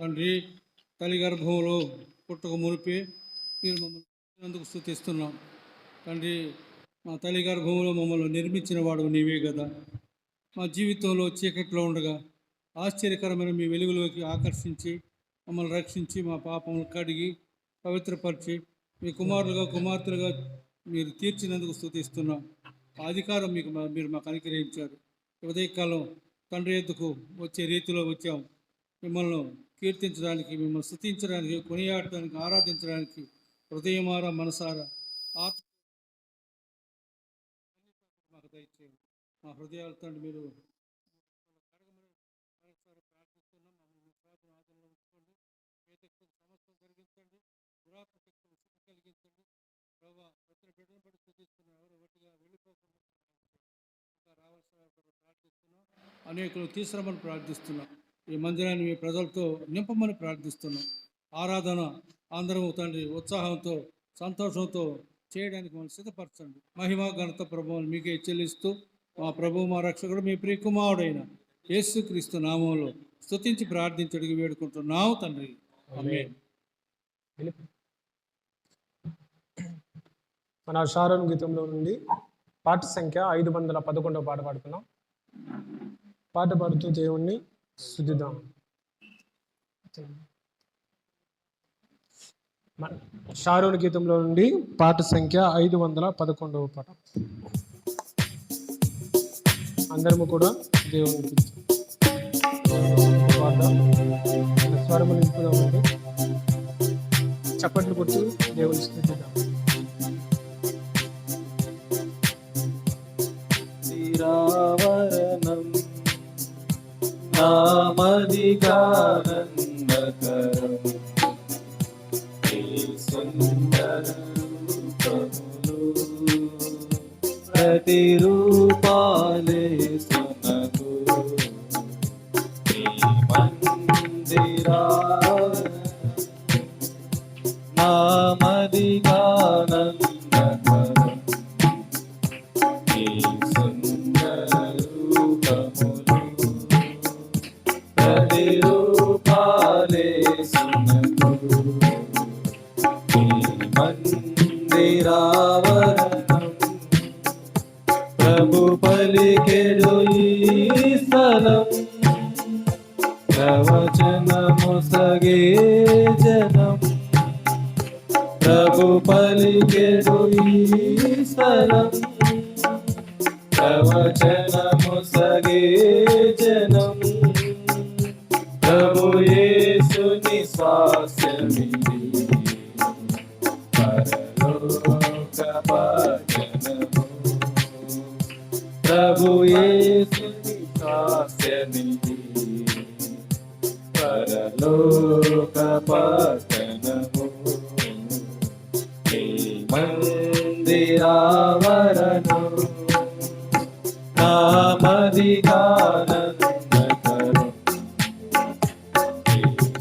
తండ్రి, తల్లి గర్భంలో పుట్టక మునిపే మీరు మమ్మల్ని అందుకు స్తుతిస్తున్నాం. తండ్రి, మా తల్లి గర్భంలో మమ్మల్ని నిర్మించిన వాడు నీవే కదా. మా జీవితంలో చీకట్లో ఉండగా ఆశ్చర్యకరమైన మీ వెలుగులోకి ఆకర్షించి మమ్మల్ని రక్షించి మా పాపములు కడిగి పవిత్రపరిచి మీ కుమారులుగా కుమార్తెలుగా మీరు తీర్చినందుకు స్తుతిస్తున్నాం. ఆ అధికారం మీరు మాకు అనుగ్రహించారు. ఉదయకాలం తండ్రి ఎద్దుకు వచ్చే రీతిలో వచ్చాం. మిమ్మల్ని కీర్తించడానికి, మిమ్మల్ని స్తుతించడానికి, కొనియాడటానికి, ఆరాధించడానికి హృదయమారా మనసారా ఆత్మ మాకు దయచేయండి. మా హృదయాలు తండ్రి మీరు ప్రార్థిస్తున్నాం. మమ్మల్ని విశ్వాసం ఆదరణలో ఉంచుకోండి. సమస్తం కలిగించండి. దురాత్మ శక్తులు శుద్ధి కలిగించండి. ప్రభావ ప్రతి బిడ్డను బట్టి స్తుతిస్తున్నాం. ఎవరు ఒకటిగా వెళ్ళిపోకుండా ఇంకా రావాల్సిన ప్రార్థిస్తున్నాం. అనేకులు తీసుకురమని ప్రార్థిస్తున్నాం. ఈ మందిరాన్ని మీ ప్రజలతో నింపమని ప్రార్థిస్తున్నాం. ఆరాధన అందరం తండ్రి ఉత్సాహంతో సంతోషంతో చేయడానికి మనం సిద్ధపరచండి. మహిమ ఘనత ప్రభువును మీకే చెల్లిస్తూ మా ప్రభు మా రక్షకుడు మీ ప్రియ కుమారుడైన యేసుక్రీస్తు నామంలో స్తుతించి ప్రార్థించడానికి వేడుకుంటున్నాం తండ్రి. ఆమేన్. మన షారోన్ గీతంలో నుండి పాట సంఖ్య 511 పాట పాడుతున్నాం. పాట పాడుతూ దేవుణ్ణి స్తుతిద్దాం. షారోన్ గీతంలో నుండి పాట సంఖ్య 511 పాట. అందరము కూడా దేవునికి పాట స్వరము నింపుదామండి. చప్పట్లు కొట్టి దేవుని స్తుతిద్దాం. శ్రీరావరణం నామదిగానందకరం సుందర రూపములు ప్రతిరూపాలే సునకు మందిరా నామదిగానందకరం సుందర రూపములు ప్రతిరూపాలే సునకు మందిరావరణం ప్రభు పలికెడు ఈ స్థలం ప్రవచనము సగే జనం ప్రభు పలికెడు ఈ స్థలం ప్రవచనము సగే జనం ప్రభు యేసుని స్వాస్యమిది ప్రభు యేసుని స్వాస్యమిది పరలోక పట్టణము మందిరావరణం నామదిగానందకరం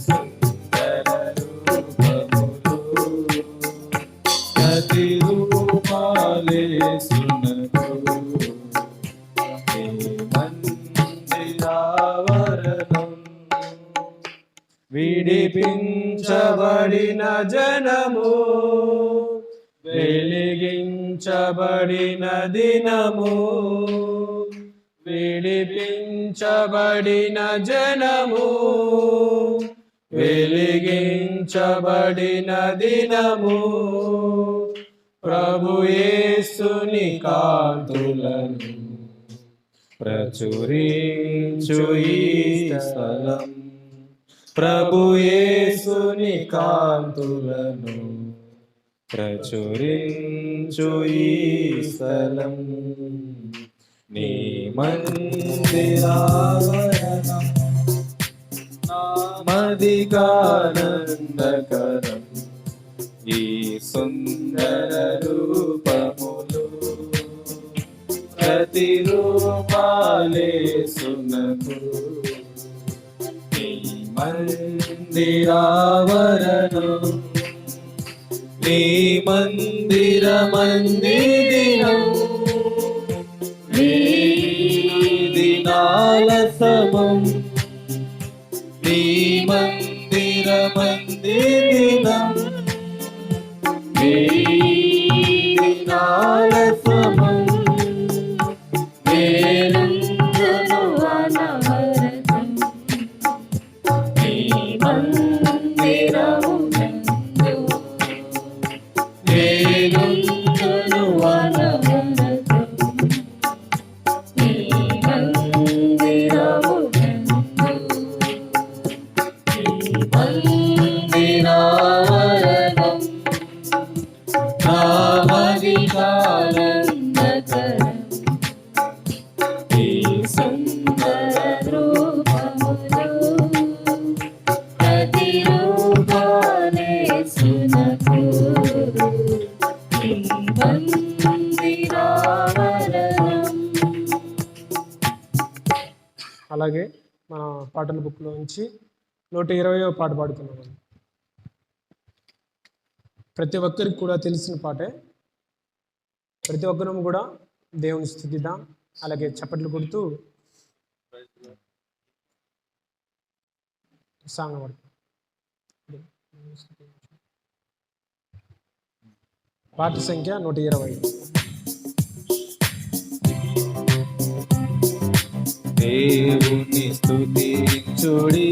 సుందర రూపములు ప్రతిరూపాలే సునకు మందిరావరణం విడిపించబడిన జనము వెలిగించబడిన దినము విడిపించబడిన జనము వెలిగించబడిన దినము ప్రభు యేసుని కాంతులను ప్రచురించు ఈ స్థలం ప్రభు యేసుని కాంతులను ప్రచురించు ఈ స్థలం నీ మందిరావరణం నామదిగానందకరం ఈ సుందర రూపములు ప్రతిరూపాలే సునకు నీ మందిరావరణం నీ మందిర మందిరం దినాల సమం నీ మందిర మందిరం దినాల సమం వేలుందును అనవరతం నీ మందిరమునందు వేలుందును అనవరతం నీ మందిరమునందు నీ మందిరావరణం నామధికారందకరం ఈ సుందర రూపములు ప్రతిరూపాలేసునకు ఈ మందిరావరణం. అలాగే మన పాటల బుక్లో నుంచి 120వ పాట పాడుతున్నాం. ప్రతి ఒక్కరికి కూడా తెలిసిన పాటే. ప్రతి ఒక్కరం కూడా దేవుని స్తుతిద్దాం. అలాగే చప్పట్లు కొడుతూ సాంగ్ పాడుతాం. పాట సంఖ్య 120. దేవుని స్తుతించుడి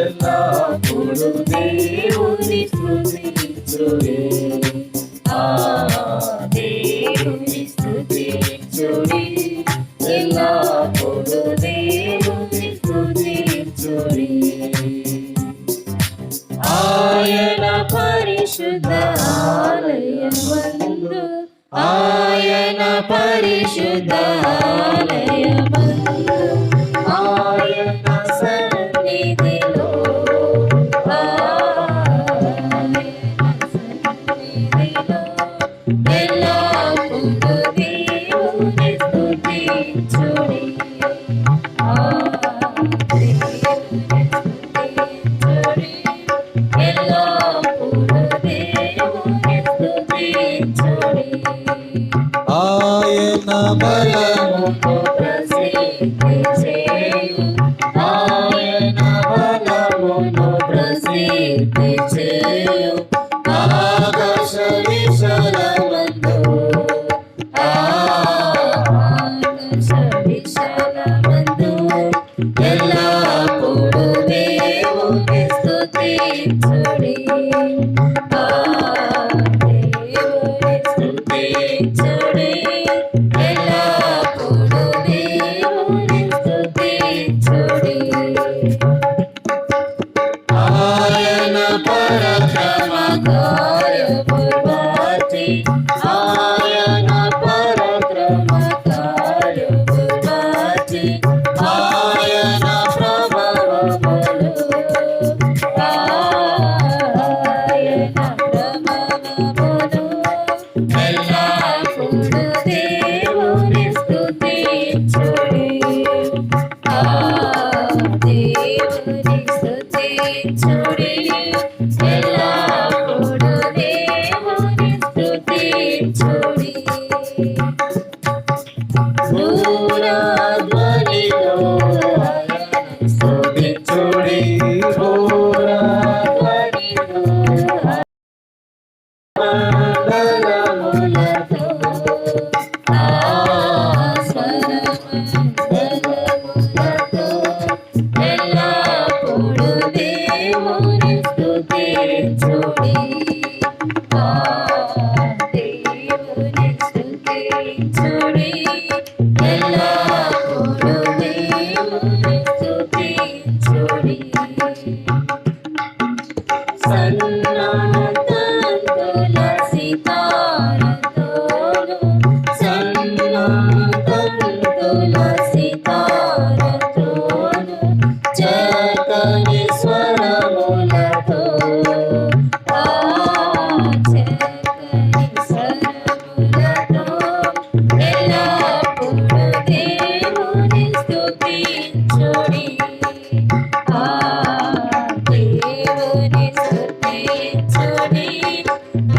ఎల్లప్పుడూ దేవుని స్తుతించుడి దేవుని స్తుతించుడి ఎల్లప్పుడూ దేవుని స్తుతించుడి ఆయన పరిశుద్ధ ఆలయమందు ఆయన పరిశుద్ధ ఆలయమందు ఆయన సన్నిధిలో ఎల్లప్పుడూ దేవుని స్తుతించుడి ఎల్లప్పుడూ దేవుని స్తుతించుడి ఆయన బలమును ప్రసిద్ధి చేయు ఆయన బలమును ప్రసిద్ధి చేయు ఆకాశ విశాలమందు ఆకాశ విశాలమందు ఎల్లప్పుడూ దేవుని స్తుతించుడి దేవుని స్తుతించుడి ఎల్లప్పుడూ దేవుని స్తుతించుడి ఆయన పరక్రమ కార్యములు బట్టి ఆయన పరక్రమ కార్యములు బట్టి ఆయన ప్రభావములు ఆయన ప్రభావములు ఎల్లప్పుడూ దేవుని స్తుతించుడి దేవుని స్తుతించుడి ఎల్లప్పుడూ దేవుని స్తుతించుడి దూరధ్వనితో ఆయనను స్తుతించుడి దూరధ్వనితో మండలములతో స్వరమండలములతో ఎల్లప్పుడూ దేవుని స్తుతించుడి దేవుని స్తుతించుడి ఎల్లప్పుడూ దేవుని స్తుతించుడి సన్నాతంతుల సితారతోను సన్నాతంతుల సితారతోను చక్కని స్వరములతో చక్కని స్వరములతో ఎల్లప్పుడూ దేవుని స్తుతించుడి దేవుని స్తుతించుడి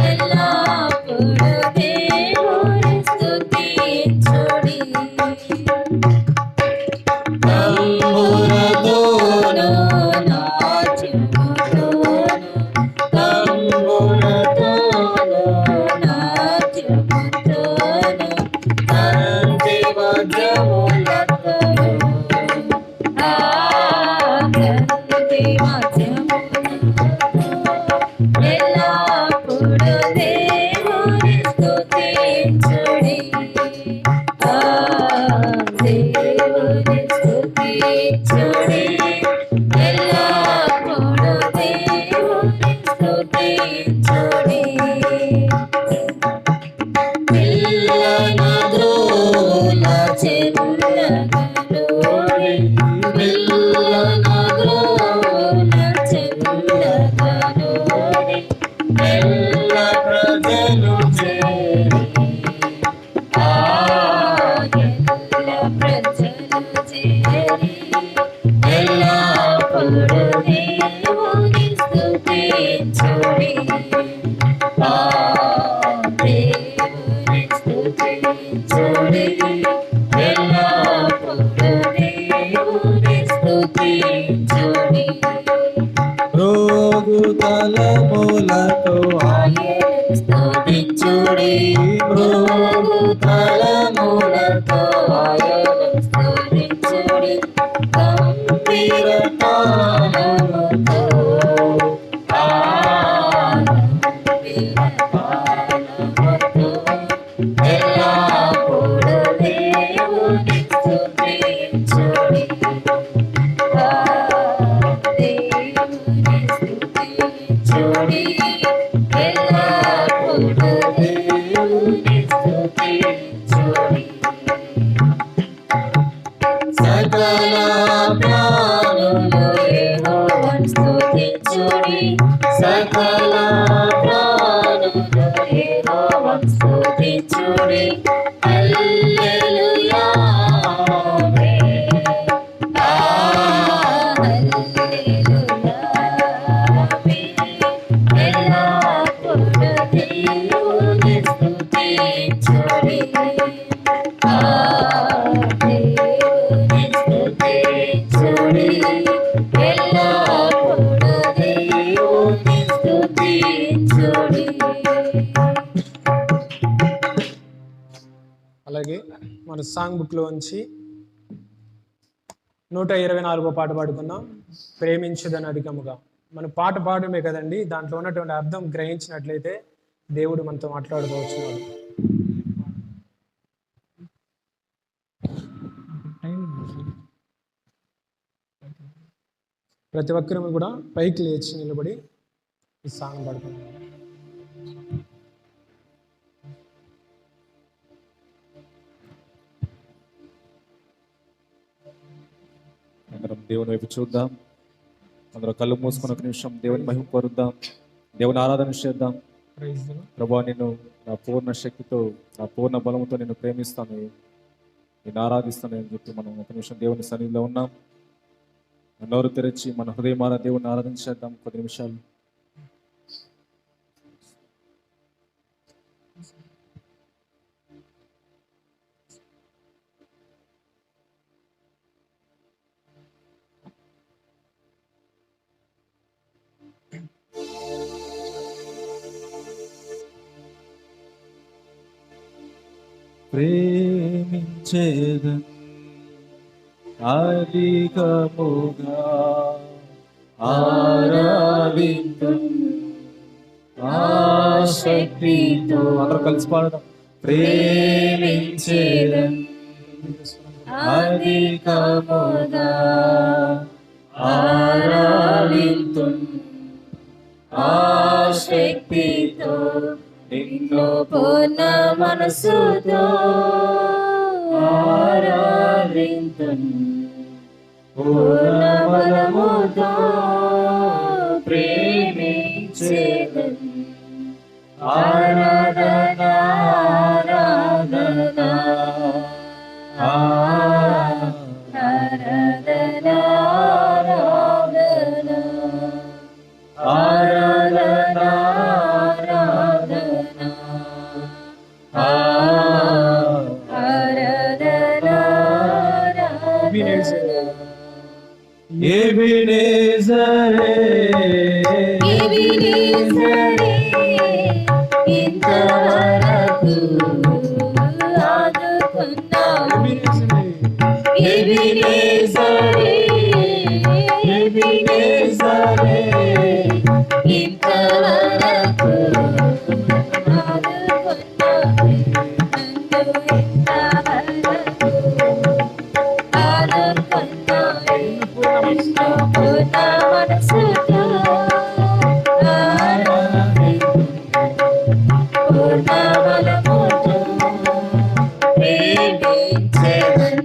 ఎల్లప్పుడూ దేవుని స్తుతించుడి తంబురతోను నాట్యముతో స్తుతించుడి ఎల్లప్పుడూ దేవుని స్తుతించుడి పిల్లల ద్రోణ చెల్లగలోడి పిల్లల ద్రోణ చెల్లగలోడి ఎల్ల ప్రజలు చేరి ఎల్ల ప్రజలు చేరి ఎల్లప్పుడూ దేవుని స్తుతించుడి దేవుని స్తుతించుడి ఎల్లప్పుడూ దేవుని స్తుతించుడి రోగు తలములతో ఆయనను స్తుతించుడి రోగు తలములతో ఆయనను స్తుతించుడి గంభీర తాళముతో గంభీర తాళముతో ఎల్లప్పుడూ దేవుని స్తుతించుడి దేవుని స్తుతించుడి ఎల్లప్పుడూ దేవుని స్తుతించుడి సకల ప్రాణులు యెహోవాను స్తుతించుడి సకల ప్రాణులు యెహోవాను స్తుతించుడి హల్లెలూయా ఆమేన్ హల్లెలూయా ఆమేన్ ఎల్లప్పుడూ దేవుని స్తుతించుడి దేవుని స్తుతించుడి ఎల్లప్పుడూ దేవుని స్తుతించుడి అలాగే మన సాంగ్ బుక్లో ఉంచి 124వ పాట పాడుకుందాం. ప్రేమించుదని అధికముగా. మన పాట పాడమే కదండి, దాంట్లో ఉన్నటువంటి అర్థం గ్రహించినట్లయితే దేవుడు మనతో మాట్లాడుకోవచ్చున్నాడు. ప్రతి ఒక్కరూ కూడా పైకి లేచి నిలబడి ఈ సాంగ్ పాడుకుందాం. అందరం దేవుని వైపు చూద్దాం. అందరం కళ్ళు మూసుకుని ఒక నిమిషం దేవుని మహిమ కోరుద్దాం, దేవుని ఆరాధన చేద్దాం. Praise the lord. ప్రభా, నిన్ను నా పూర్ణ శక్తితో నా పూర్ణ బలముతో నిన్ను ప్రేమిస్తాను, నిన్ను ఆరాధిస్తాను అని చెప్పి మనం ఒక నిమిషం దేవుని సన్నిధిలో ఉన్నాం. నోరు తెరిచి మన హృదయమార దేవుని ఆరాధన చేద్దాం కొద్ది నిమిషాలు. ప్రేమించేదన్ అధికముగా ఆరాధింతున్ ఆశక్తితో. అందరూ కలిసి పాడదాం. ప్రేమించేదన్ అధికముగా ఆరాధింతున్ ఆశక్తితో నిన్ను పూర్ణ మనసుతో ఆరాధింతున్ పూర్ణ బలముతో ప్రేమించేదన్ ఆరాధన ఆరాధన ఆరాధన ఆరాధన ఎబినేజరే ఇంతవరకు ఆదుకున్నావు. ఎబినేజరే ఇంతవరకు ఆదుకున్నావు. నన్ను ఇంతవరకు ఆదుకున్నావు. పూర్ణ మనసుతో పూర్ణ బలముతో ప్రేమించెదను.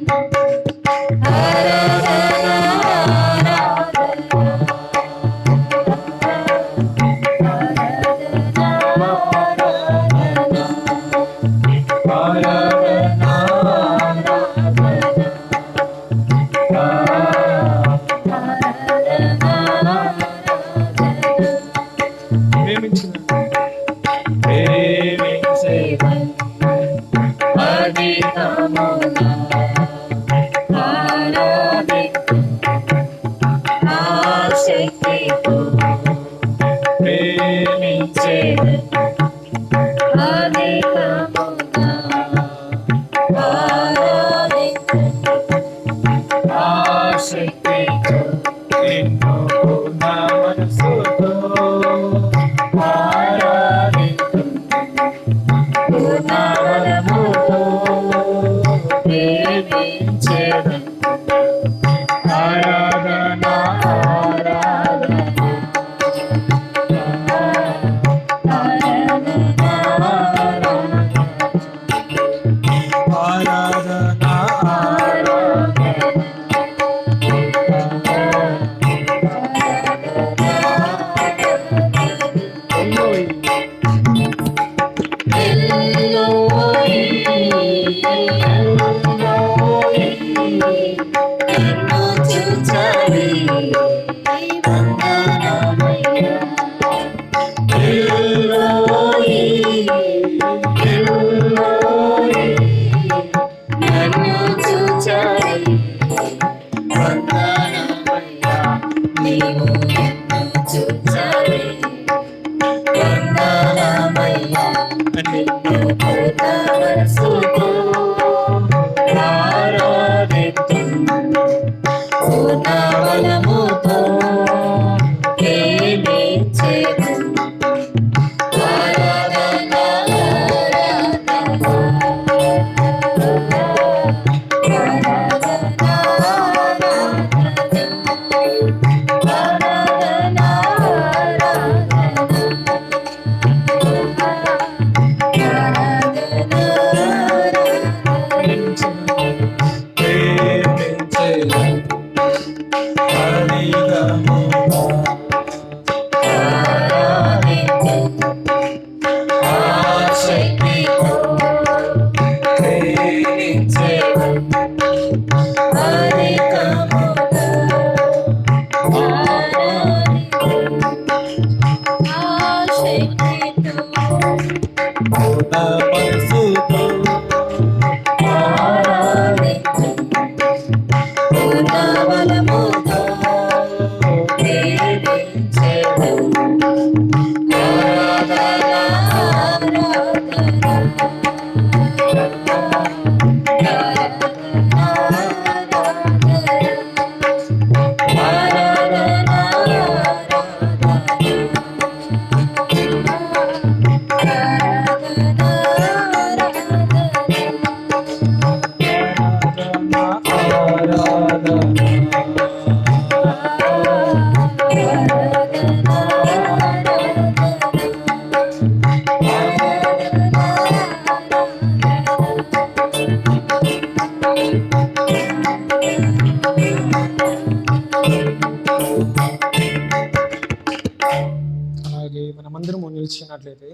అలాగే మనమందరము నిలిచినట్లయితే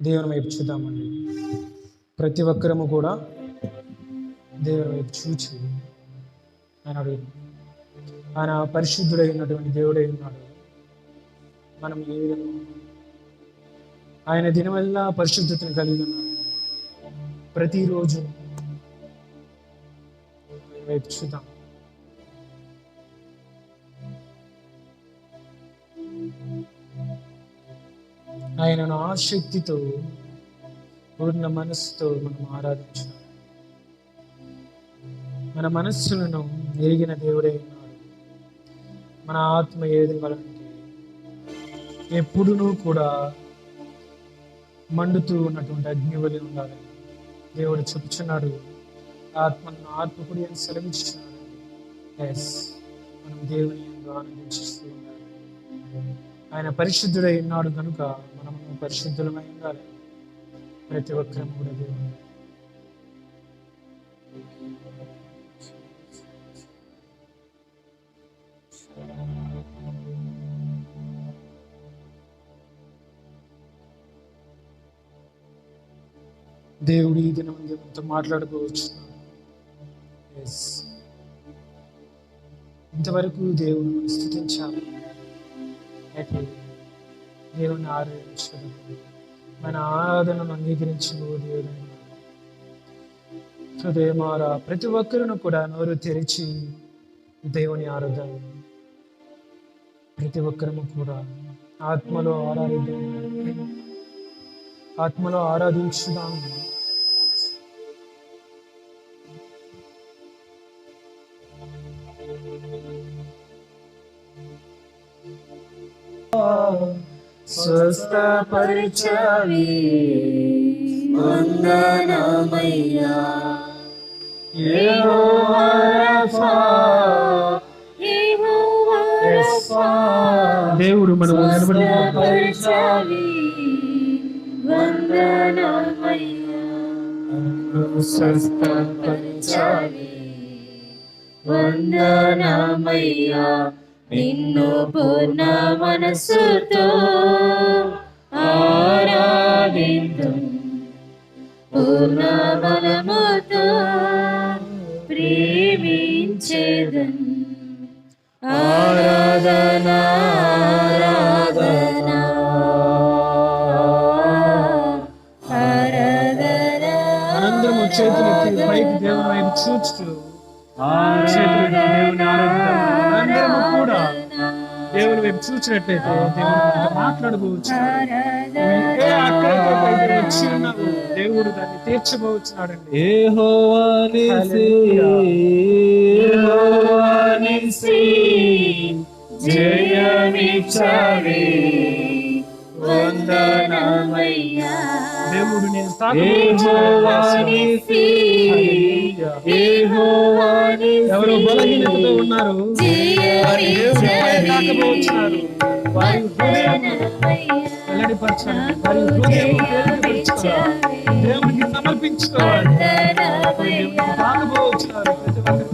దేవుని వైపు చూద్దామండి. ప్రతి ఒక్కరము కూడా దేవుని వైపు చూచి ఆయన అడుగుదాం. ఆయన పరిశుద్ధుడైనటువంటి దేవుడై ఉన్నాడు. మనం ఏ విధంగా ఆయన దినవల్ల పరిశుద్ధతను కలిగి ఉన్నాడు. ప్రతిరోజు ఆయన వైపు చూద్దాం. ఆయనను ఆసక్తితో పూర్ణ మనస్సుతో మనం ఆరాధించాలి. మన మనస్సులను ఎరిగిన దేవుడే ఉన్నాడు. మన ఆత్మ ఏ విధంగా ఎప్పుడునూ కూడా మండుతూ ఉన్నటువంటి అగ్ని వలె ఉండాలి. దేవుడు చెప్పుచున్నాడు, ఆత్మను ఆత్మకుడి అని సెలవిస్తున్నాడు. ఎస్, మనం దేవుని యందు ఆనందించిస్తూ ఉండాలి. ఆయన పరిశుద్ధుడై ఉన్నాడు కనుక మనము పరిశుద్ధులమై ఉండాలి. ప్రతి ఒక్కరం కూడా దేవుని దేవుడి ఈ దినం దేవునితో మాట్లాడుకోవచ్చు. ఇంతవరకు దేవుని మనం స్తుతించాలి. అయితే దేవుని ఆరాధించడం మన ఆరాధనను అంగీకరించిన దేవుడు హృదయమారా ప్రతి ఒక్కరిని కూడా నోరు తెరిచి దేవుని ఆరాధన ప్రతి ఒక్కరము కూడా ఆత్మలో ఆరాధిద్దాం, ఆత్మలో ఆరాధించుదాం. స్వస్థపరిచావి వందనమయ్యా యెహోవా రఫా, యెహోవా రఫా. దేవుడు మనం స్వస్థపరిచావి వందనమయ్యా, స్వస్థపరిచావి వందనమయ్యా. నిన్ను పూర్ణ మనస్సుతో ఆరాధింతుం, పూర్ణ బలముతో ప్రేమించేదన్. ఆరాధన ఆరాధన ఆరాధన. మనందరం చేతులెత్తి పైకి దేవుని వైపు చూస్తూ చేతులెత్తి దేవుని ఆరాధిద్దాం. అందరము కూడా దేవుని వైపు చూసినట్లయితే దేవుడు మనతో మాట్లాడబోవచ్చు. ఏ అక్కడికైతే వచ్చి ఉన్నావు దేవుడు దాన్ని తీర్చబోతున్నాడండి. యెహోవా నిసి, యెహోవా నిసి, జయమిచ్చావే వందనమయ్యా. దేవుడు నేను యెహోవా నిసి, యెహోవా నిసి, ఎవరో బలహీనతతో ఉన్నారు వారి దేవుని పై తాకబోతున్నారు. వారి హృదయం వెల్లడిపరచాలి, వారి హృదయం తేలికపరచుకోవాలి, దేవునికి సమర్పించుకోవాలి. దేవునికి తాకబోతున్నారు ప్రతి ఒక్కరు.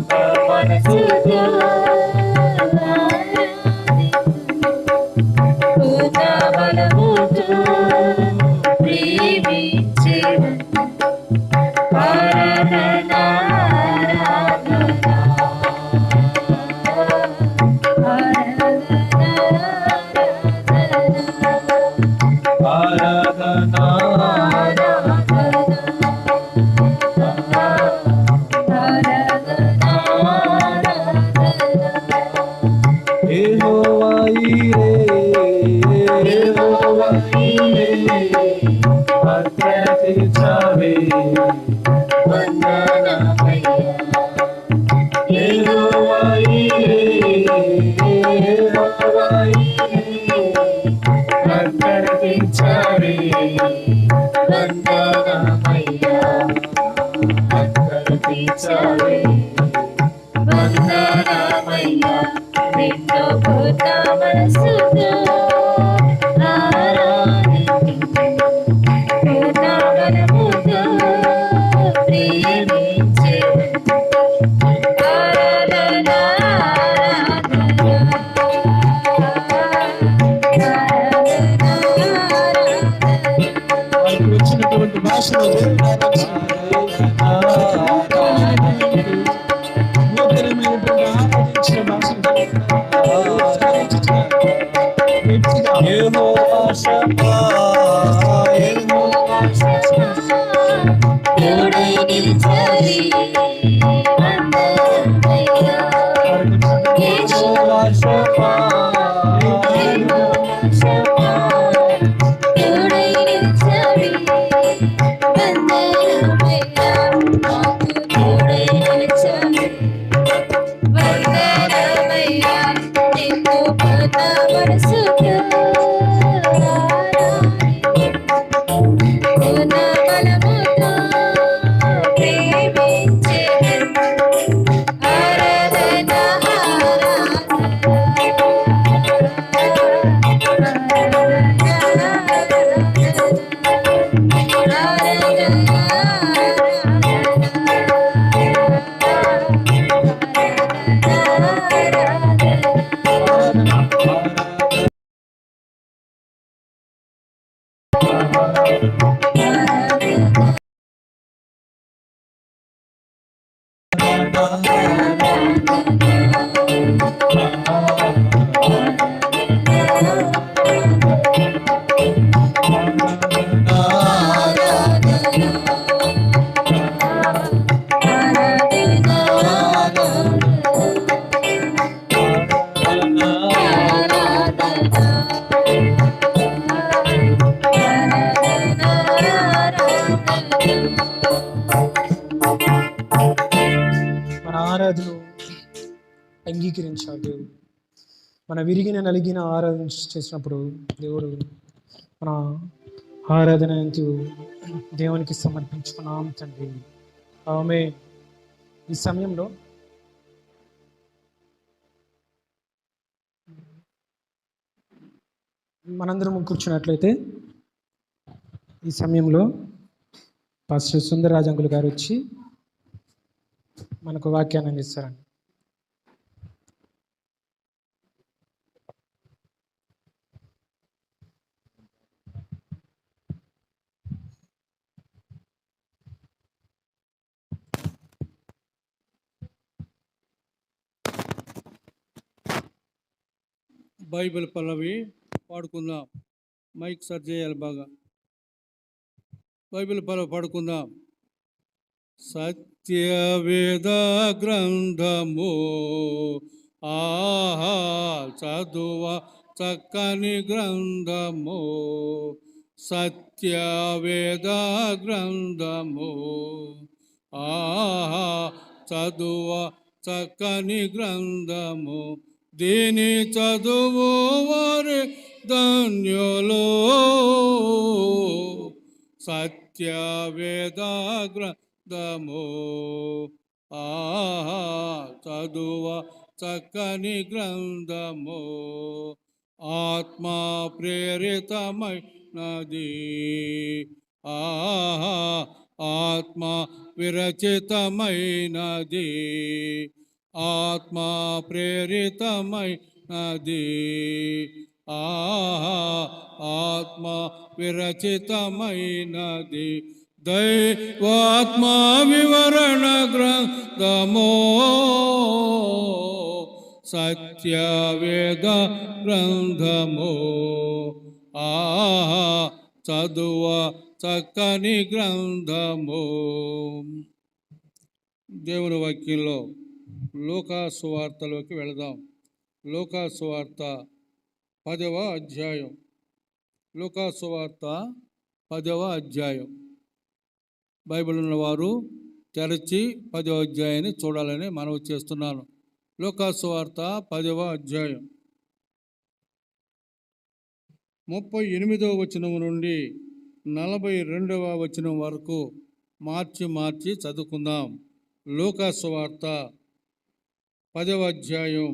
వచ్చినటువంటి భాషలో నూతనమైనటువంటి ఆరాధించిన భాషలు ఆరాధన అంగీకరించాలి దేవుడు. మన విరిగిన నలిగిన ఆరాధన చేసినప్పుడు దేవుడు మన ఆరాధన ఎంతో దేవునికి సమర్పించుకున్నాం తండ్రి. ఆమె ఈ సమయంలో మనందరం కూర్చున్నట్లయితే ఈ సమయంలో పాస్టర్ సుందరరాజు అంకుల్ గారు వచ్చి మనకు వాక్యాన్ని అందిస్తారండి. బైబిల్ పల్లవి పాడుకుందాం. మైక్ సర్ చేయాలి బాగా. బైబిల్ పల్లవి పాడుకుందాం. సత్యవేద గ్రంథము ఆహా చదువ చక్కని గ్రంథము, సత్యవేద గ్రంథము ఆహా చదువ చక్కని గ్రంథము, దీని చదువు వారి ధన్యులు. సత్యవేద గ్రంథము ఆహా చదువ చక్కని గ్రంథము, ఆత్మ ప్రేరితమైనది ఆహా ఆత్మ విరచితమైనది, ఆత్మ ప్రేరితమైనది ఆహా ఆత్మ విరచితమైనది, దైవాత్మ వివరణ గ్రంథమో, సత్యవేద గ్రంథమో ఆహా చదువ చక్కని గ్రంథము. దేవుని వాక్యంలో లూకా సువార్తలోకి వెళదాం. లూకా సువార్త 10వ అధ్యాయం. లూకా సువార్త 10వ అధ్యాయం. బైబిల్ ఉన్నవారు తెరచి 10వ అధ్యాయాన్ని చూడాలని మనవి చేస్తున్నాను. లూకా సువార్త 10వ అధ్యాయం 38వ వచనం నుండి 42వ వచనం వరకు మార్చి చదువుకుందాం. లూకా సువార్త 10వ అధ్యాయం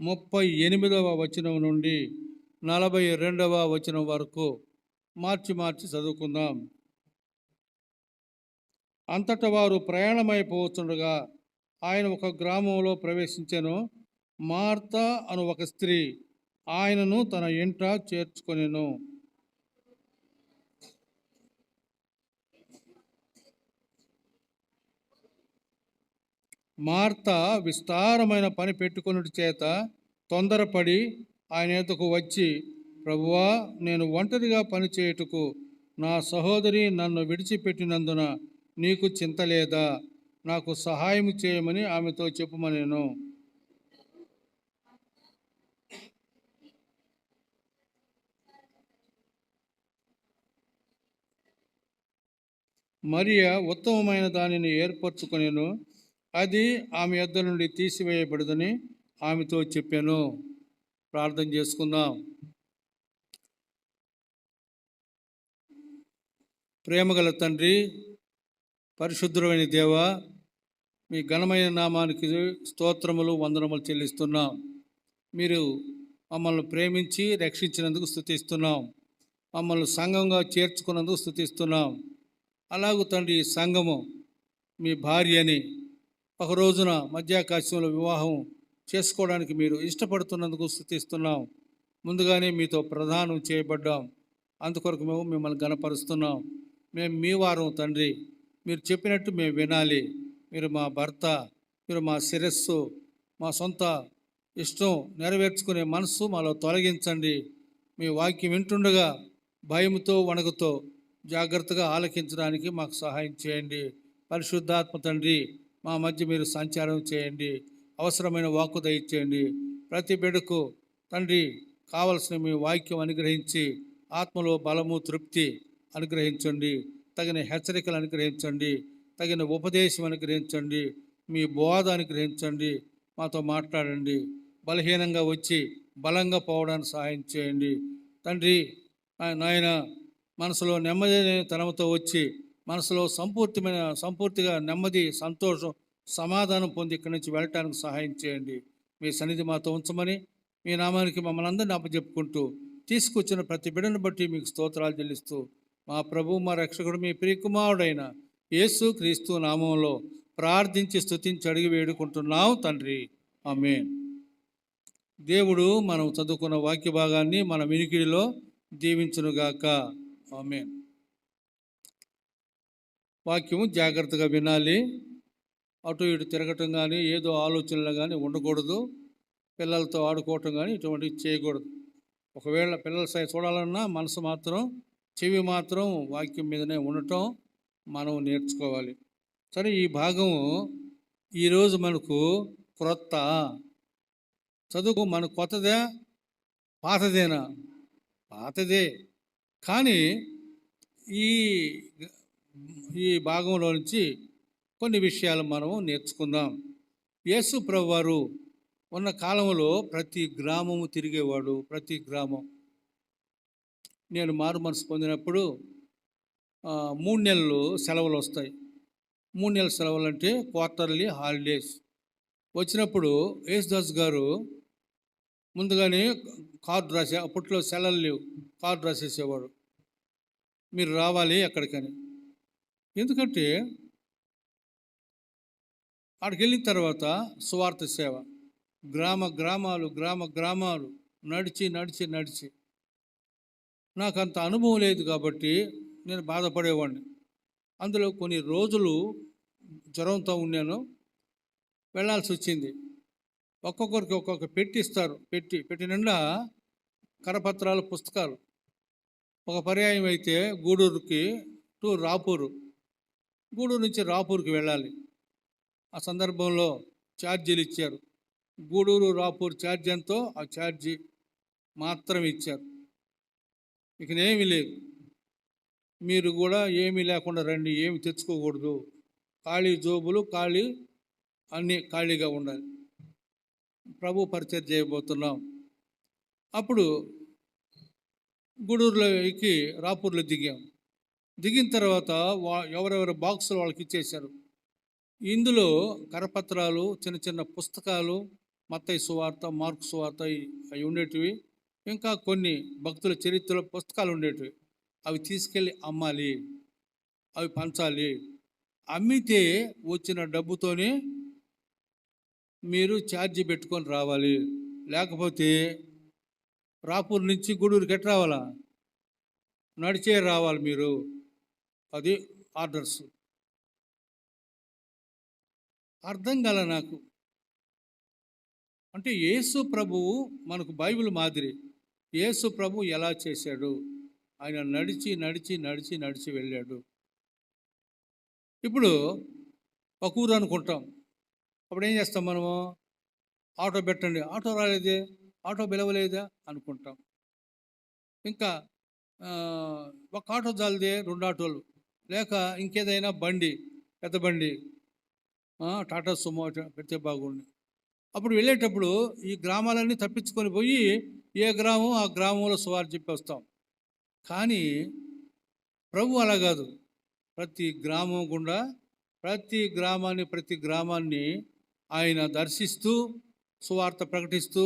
38వ వచనం నుండి 42వ వచనం వరకు మార్చి చదువుకుందాం. అంతటా వారు ప్రయాణమైపోతుండగా ఆయన ఒక గ్రామంలో ప్రవేశించెను. మార్తా అను ఒక స్త్రీ ఆయనను తన ఇంట చేర్చుకొనెను. మార్తా విస్తారమైన పని పెట్టుకొనుట చేత తొందరపడి ఆయన ఎదుకు వచ్చి, ప్రభువా, నేను ఒంటరిగా పని చేయుటకు నా సహోదరి నన్ను విడిచిపెట్టినందున నీకు చింత లేదా? నాకు సహాయం చేయమని ఆమెతో చెప్పుమనెను. మరియా ఉత్తమమైన దానిని ఏర్పరచుకొనెను, అది ఆమె యొద్ద నుండి తీసివేయబడదని ఆమెతో చెప్పాను. ప్రార్థన చేసుకుందాం. ప్రేమగల తండ్రి, పరిశుద్ధమైన దేవ, మీ ఘనమైన నామానికి స్తోత్రములు వందనములు చెల్లిస్తున్నాం. మీరు మమ్మల్ని ప్రేమించి రక్షించినందుకు స్తుతిస్తున్నాం. మమ్మల్ని సంఘంగా చేర్చుకున్నందుకు స్తుతిస్తున్నాం. అలాగూ తండ్రి, ఈ సంఘము మీ భార్యని ఒక రోజున మధ్యాకాశంలో వివాహం చేసుకోవడానికి మీరు ఇష్టపడుతున్నందుకు స్తుతిస్తున్నాం. ముందుగానే మీతో ప్రదానం చేయబడ్డాం. అందుకొరకు మేము మిమ్మల్ని గణపరుస్తున్నాం. మేము మీ వారం తండ్రి, మీరు చెప్పినట్టు మేము వినాలి. మీరు మా భర్త, మీరు మా శిరస్సు, మా సొంత ఇష్టం నెరవేర్చుకునే మనస్సు మాలో తొలగించండి. మీ వాక్యం వింటుండగా భయముతో వణుకుతో జాగ్రత్తగా ఆలకించడానికి మాకు సహాయం చేయండి. పరిశుద్ధాత్మ తండ్రి, మా మధ్య మీరు సంచారం చేయండి. అవసరమైన వాక్కు దయచేయండి. ప్రతి బిడ్డకు తండ్రి కావలసిన మీ వాక్యం అనుగ్రహించి ఆత్మలో బలము తృప్తి అనుగ్రహించండి. తగిన హెచ్చరికలు అనుగ్రహించండి. తగిన ఉపదేశం అనుగ్రహించండి. మీ బోధ అనుగ్రహించండి. మాతో మాట్లాడండి. బలహీనంగా వచ్చి బలంగా పోవడానికి సహాయం చేయండి తండ్రి. నాయన మనసులో నెమ్మది తనముతో వచ్చి మనసులో సంపూర్తిగా నెమ్మది, సంతోషం, సమాధానం పొంది ఇక్కడి నుంచి వెళ్ళటానికి సహాయం చేయండి. మీ సన్నిధి మాతో ఉంచమని మీ నామానికి మమ్మల్ని అందరినీ అప్పచెప్పుకుంటూ తీసుకొచ్చిన ప్రతి బిడ్డను బట్టి మీకు స్తోత్రాలు చెల్లిస్తూ మా ప్రభు మా రక్షకుడు మీ ప్రియకుమారుడైన యేసు క్రీస్తు నామంలో ప్రార్థించి స్తుతించి అడిగి వేడుకుంటున్నాం తండ్రి. ఆమేన్. దేవుడు మనం చదువుకున్న వాక్య భాగాన్ని మన వినికిడిలో దీవించునుగాక. ఆమేన్. వాక్యము జాగ్రత్తగా వినాలి. అటు ఇటు తిరగటం కానీ ఏదో ఆలోచనలు కానీ ఉండకూడదు. పిల్లలతో ఆడుకోవటం కానీ ఇటువంటివి చేయకూడదు. ఒకవేళ పిల్లల సై చూడాలన్నా మనసు మాత్రం, చెవి మాత్రం వాక్యం మీదనే ఉండటం మనం నేర్చుకోవాలి. సరే, ఈ భాగము ఈరోజు మనకు క్రొత్త చదువు. మనకు కొత్తదే, పాతదేనా? పాతదే. కానీ ఈ ఈ భాగంలో నుంచి కొన్ని విషయాలు మనము నేర్చుకుందాం. యేసు ప్రభువారు ఉన్న కాలంలో ప్రతి గ్రామము తిరిగేవాడు. ప్రతి గ్రామం. నేను మారు మనసు పొందినప్పుడు 3 నెలలు సెలవులు వస్తాయి. 3 నెలల సెలవులు అంటే క్వార్టర్లీ హాలిడేస్ వచ్చినప్పుడు యేసుదాస్ గారు ముందుగానే కార్డు రాసే, అప్పట్లో సెలవులు లేవు, కార్డు రాసేసేవాడు, మీరు రావాలి ఎక్కడికని. ఎందుకంటే అక్కడికి వెళ్ళిన తర్వాత సువార్త సేవ, గ్రామ గ్రామాలు నడిచి నాకు అంత అనుభవం లేదు కాబట్టి నేను బాధపడేవాడిని. అందులో కొన్ని రోజులు జ్వరంతో ఉన్నాను, వెళ్ళాల్సి వచ్చింది. ఒక్కొక్కరికి ఒక్కొక్క పెట్టి ఇస్తారు. పెట్టి నిండా కరపత్రాలు, పుస్తకాలు. ఒక పర్యాయం అయితే గూడూరుకి టు రాపూరు, గూడూరు నుంచి రాపూర్కి వెళ్ళాలి. ఆ సందర్భంలో ఛార్జీలు ఇచ్చారు. గూడూరు రాపూర్ ఛార్జీ ఎంతో ఆ ఛార్జీ మాత్రం ఇచ్చారు. ఇకనేమీ లేదు. మీరు కూడా ఏమీ లేకుండా రండి, ఏమి తెచ్చుకోకూడదు, ఖాళీ జోబులు, ఖాళీ అన్నీ ఖాళీగా ఉండాలి. ప్రభు పరిచయం చేయబోతున్నాం. అప్పుడు గూడూరులో ఎక్కి రాపూర్లో దిగిన తర్వాత ఎవరెవరు బాక్సులు వాళ్ళకి ఇచ్చేశారు. ఇందులో కరపత్రాలు, చిన్న చిన్న పుస్తకాలు, మత్తయి సువార్త, మార్కు సువార్త అవి ఉండేటివి. ఇంకా కొన్ని భక్తుల చరిత్ర పుస్తకాలు ఉండేటివి. అవి తీసుకెళ్ళి అమ్మాలి, అవి పంచాలి. అమ్మితే వచ్చిన డబ్బుతోనే మీరు ఛార్జీ పెట్టుకొని రావాలి. లేకపోతే రాపూర్ నుంచి గూడూరుకి ఎట్లా రావాలా? నడిచే రావాలి మీరు. అది ఆర్డర్స్. అర్థం కాల నాకు. అంటే యేసు ప్రభువు మనకు బైబిల్ మాదిరి. యేసు ప్రభు ఎలా చేశాడు? ఆయన నడిచి వెళ్ళాడు. ఇప్పుడు ఒక ఊరు అనుకుంటాం. అప్పుడు ఏం చేస్తాం మనము? ఆటో పెట్టండి, ఆటో రాలేదే, ఆటో పిలవలేదా అనుకుంటాం. ఇంకా ఒక ఆటో చాలదే, 2 ఆటోలు, లేక ఇంకేదైనా బండి, పెద్ద బండి, టాటా సుమో పెడితే బాగుంది. అప్పుడు వెళ్ళేటప్పుడు ఈ గ్రామాలన్నీ తప్పించుకొని పోయి ఏ గ్రామం ఆ గ్రామంలో సువార్త చెప్పి వస్తాం. కానీ ప్రభు అలా కాదు. ప్రతి గ్రామం గుండా ప్రతి గ్రామాన్ని ఆయన దర్శిస్తూ, సువార్త ప్రకటిస్తూ,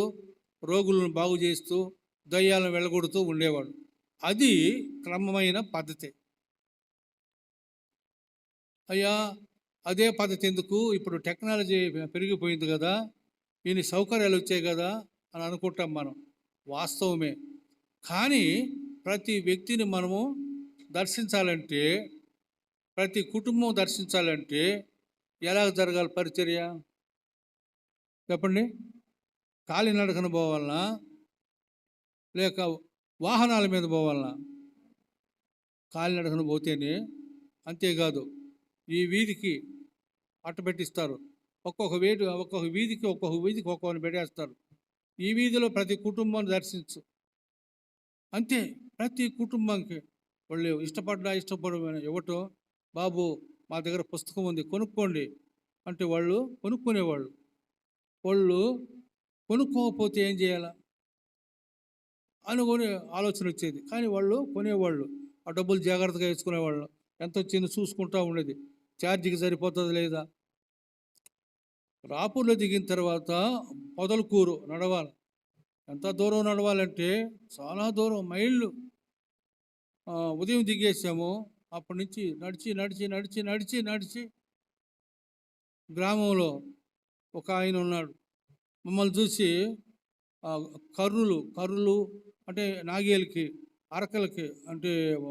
రోగులను బాగు చేస్తూ, దయ్యాలను వెళ్ళగొడుతూ ఉండేవాడు. అది క్రమమైన పద్ధతి. అయ్యా, అదే పద్ధతి ఎందుకు? ఇప్పుడు టెక్నాలజీ పెరిగిపోయింది కదా, ఇన్ని సౌకర్యాలు వచ్చాయి కదా అని అనుకుంటాం మనం. వాస్తవమే. కానీ ప్రతి వ్యక్తిని మనము దర్శించాలంటే, ప్రతి కుటుంబం దర్శించాలంటే ఎలా జరగాలి పరిచర్య? చెప్పండి. కాలినడకన పోవాలనా, లేక వాహనాల మీద పోవాలనా? కాలినడకన పోతేనే. అంతేకాదు, ఈ వీధికి అట్టబెట్టిస్తారు. ఒక్కొక్క వీధికి ఒక్కొక్కరిని పెట్టేస్తారు. ఈ వీధిలో ప్రతి కుటుంబాన్ని దర్శించు. అంతే. ప్రతి కుటుంబానికి వాళ్ళు ఇష్టపడమైన ఇవ్వటం. బాబు, మా దగ్గర పుస్తకం ఉంది, కొనుక్కోండి అంటే వాళ్ళు కొనుక్కునేవాళ్ళు. వాళ్ళు కొనుక్కోకపోతే ఏం చేయాలా అనుకునే ఆలోచన వచ్చేది. కానీ వాళ్ళు కొనేవాళ్ళు. ఆ డబ్బులు జాగ్రత్తగా వేసుకునేవాళ్ళు. ఎంత వచ్చిందో చూసుకుంటూ ఉండేది. ఛార్జీకి సరిపోతుందా లేదా. రాపూర్లో దిగిన తర్వాత పొదలకూరు నడవాలి. ఎంత దూరం నడవాలంటే చాలా దూరం, మైళ్ళు. ఉదయం దిగేసాము. అప్పటి నుంచి నడిచి నడిచి నడిచి నడిచి నడిచి గ్రామంలో ఒక ఆయన ఉన్నాడు. మమ్మల్ని చూసి కర్రులు అంటే నాగేలకి, అరకలకి, అంటే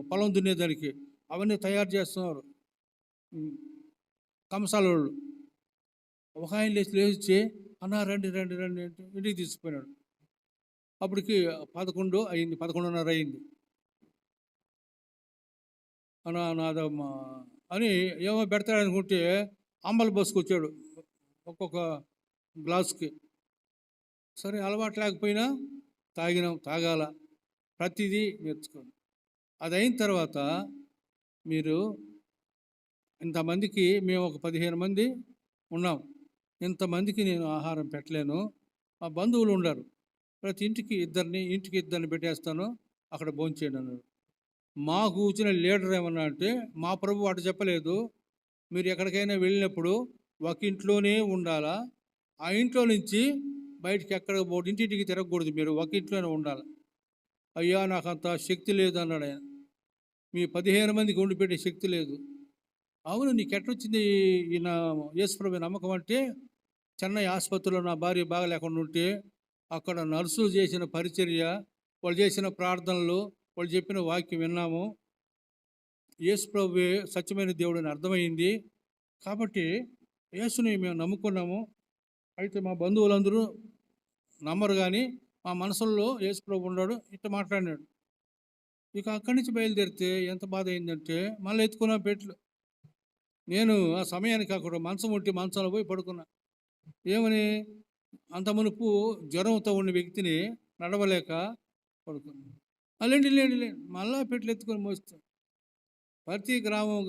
పొలం దున్నేదానికి అవన్నీ తయారు చేస్తున్నారు కంసాలోళ్ళు. ఒక ఆయన లేచి అన్నా రండి రండి రండి అంటే ఇంటికి తీసుకుపోయినాడు. అప్పటికి 11 అయింది, 11:30 అయింది. అన్నా నాదమ్మా అని ఏమో పెడతాడనుకుంటే అంబలి బస్సుకొచ్చాడు ఒక్కొక్క గ్లాసుకి. సరే, అలవాటు లేకపోయినా తాగాల, ప్రతిదీ నేర్చుకోండి. అది అయిన తర్వాత మీరు ఇంతమందికి, మేము ఒక 15 మంది ఉన్నాం, ఇంతమందికి నేను ఆహారం పెట్టలేను. మా బంధువులు ఉన్నారు, ప్రతి ఇంటికి ఇద్దరిని పెట్టేస్తాను, అక్కడ భోంచేయండి అన్నాడు. మా కూర్చున్న లీడర్ ఏమన్నా అంటే, మా ప్రభు అటు చెప్పలేదు, మీరు ఎక్కడికైనా వెళ్ళినప్పుడు ఒక ఇంట్లోనే ఉండాలా, ఆ ఇంట్లో నుంచి బయటికి ఎక్కడ పోదు, ఇంటింటికి తిరగకూడదు, మీరు ఒక ఇంట్లోనే ఉండాలి. అయ్యా నాకు అంత శక్తి లేదు అన్నాడు ఆయన. మీ 15 మందికి వండి పెట్టే శక్తి లేదు. అవును, నీకు ఎట్లొచ్చింది ఈయన యేసుప్రభు నమ్మకం అంటే, చెన్నై ఆసుపత్రిలో నా భార్య బాగా లేకుండా ఉంటే అక్కడ నర్సులు చేసిన పరిచర్య, వాళ్ళు చేసిన ప్రార్థనలు, వాళ్ళు చెప్పిన వాక్యం విన్నాము. యేసుప్రభువే సత్యమైన దేవుడు అని అర్థమైంది. కాబట్టి యేసుని మేము నమ్ముకున్నాము. అయితే మా బంధువులందరూ నమ్మరు, కానీ మా మనసుల్లో యేసుప్రభు ఉన్నాడు. ఇట్లా మాట్లాడినాడు. ఇక అక్కడి నుంచి బయలుదేరితే ఎంత బాధ అయిందంటే, మళ్ళీ ఎత్తుకున్నా పెట్లు. నేను ఆ సమయానికి అక్కడ మంచం ఉంటే మంచంలో పోయి పడుకున్నా. ఏమని, అంత మునుపు జ్వరంతో ఉన్న వ్యక్తిని నడవలేక పడుకున్నా. లేండి లేండి లేండి, మళ్ళా పెట్లు ఎత్తుకొని మోస్తాం. ప్రతి గ్రామం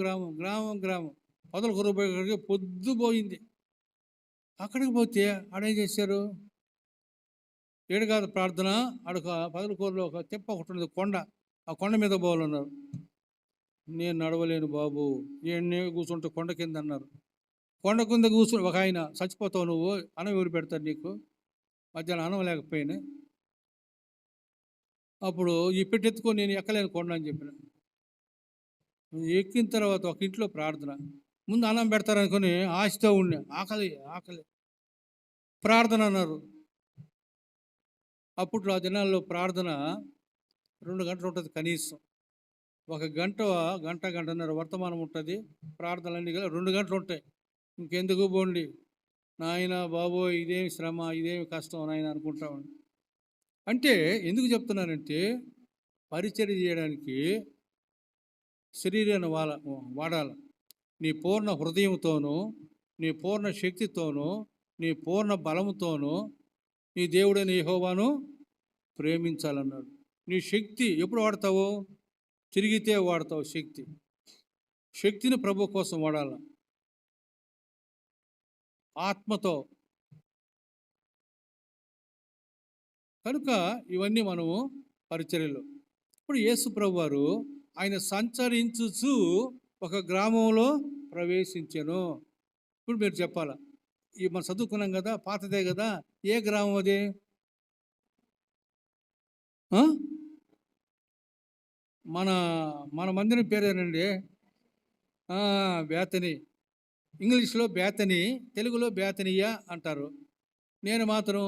పొదలకూరు పోయి పొద్దు పోయింది. అక్కడికి పోతే ఆడేం చేశారు, ఏడు కాదు ప్రార్థన, ఆడొక పొదలకూరులో ఒక తెప్ప ఒకటి ఉంది, కొండ, ఆ కొండ మీద పోవాలన్నారు. నేను నడవలేను బాబు, ఏడనే కూర్చుంటే కొండ కింద అన్నారు. కొండ కింద కూర్చుని ఒక ఆయన, చచ్చిపోతావు నువ్వు, అన్నం ఎవరు పెడతారు నీకు, మధ్యాహ్నం అన్నం లేకపోయినా. అప్పుడు ఈ పెట్టెత్తుకొని నేను ఎక్కలేను కొండ అని చెప్పిన. ఎక్కిన తర్వాత ఒక ఇంట్లో ప్రార్థన, ముందు అన్నం పెడతారనుకుని ఆశతో ఉండే, ఆకలి ప్రార్థన అన్నారు. అప్పుడు ఆ దినాల్లో ప్రార్థన 2 గంటలు ఉంటుంది కనీసం. 1 గంటన్నర వర్తమానం ఉంటుంది, ప్రార్థనలన్నీ కదా 2 గంటలు ఉంటాయి. ఇంకెందుకు పోండి నాయన బాబోయ్, ఇదేమి శ్రమ, ఇదేమి కష్టం నాయన అనుకుంటామండి. అంటే ఎందుకు చెప్తున్నానంటే, పరిచర్య చేయడానికి శరీరాన్ని వాడాలి. నీ పూర్ణ హృదయంతోనూ, నీ పూర్ణ శక్తితోనూ, నీ పూర్ణ బలముతోనూ నీ దేవుడైన యెహోవాను ప్రేమించాలన్నాడు. నీ శక్తి ఎప్పుడు వాడతావు, తిరిగితే వాడతావు శక్తిని ప్రభు కోసం వాడాల, ఆత్మతో. కనుక ఇవన్నీ మనము పరిచర్యలు. ఇప్పుడు యేసు ప్రభు వారు ఆయన సంచరించుచు ఒక గ్రామంలో ప్రవేశించెను. ఇప్పుడు మీరు చెప్పాలా, ఈ మనం చదువుకున్నాం కదా, పాతదే కదా, ఏ గ్రామం అది, మన మందిరం పేరేనండి, బేతని. ఇంగ్లీష్లో బేతని, తెలుగులో బేతనియా అంటారు. నేను మాత్రం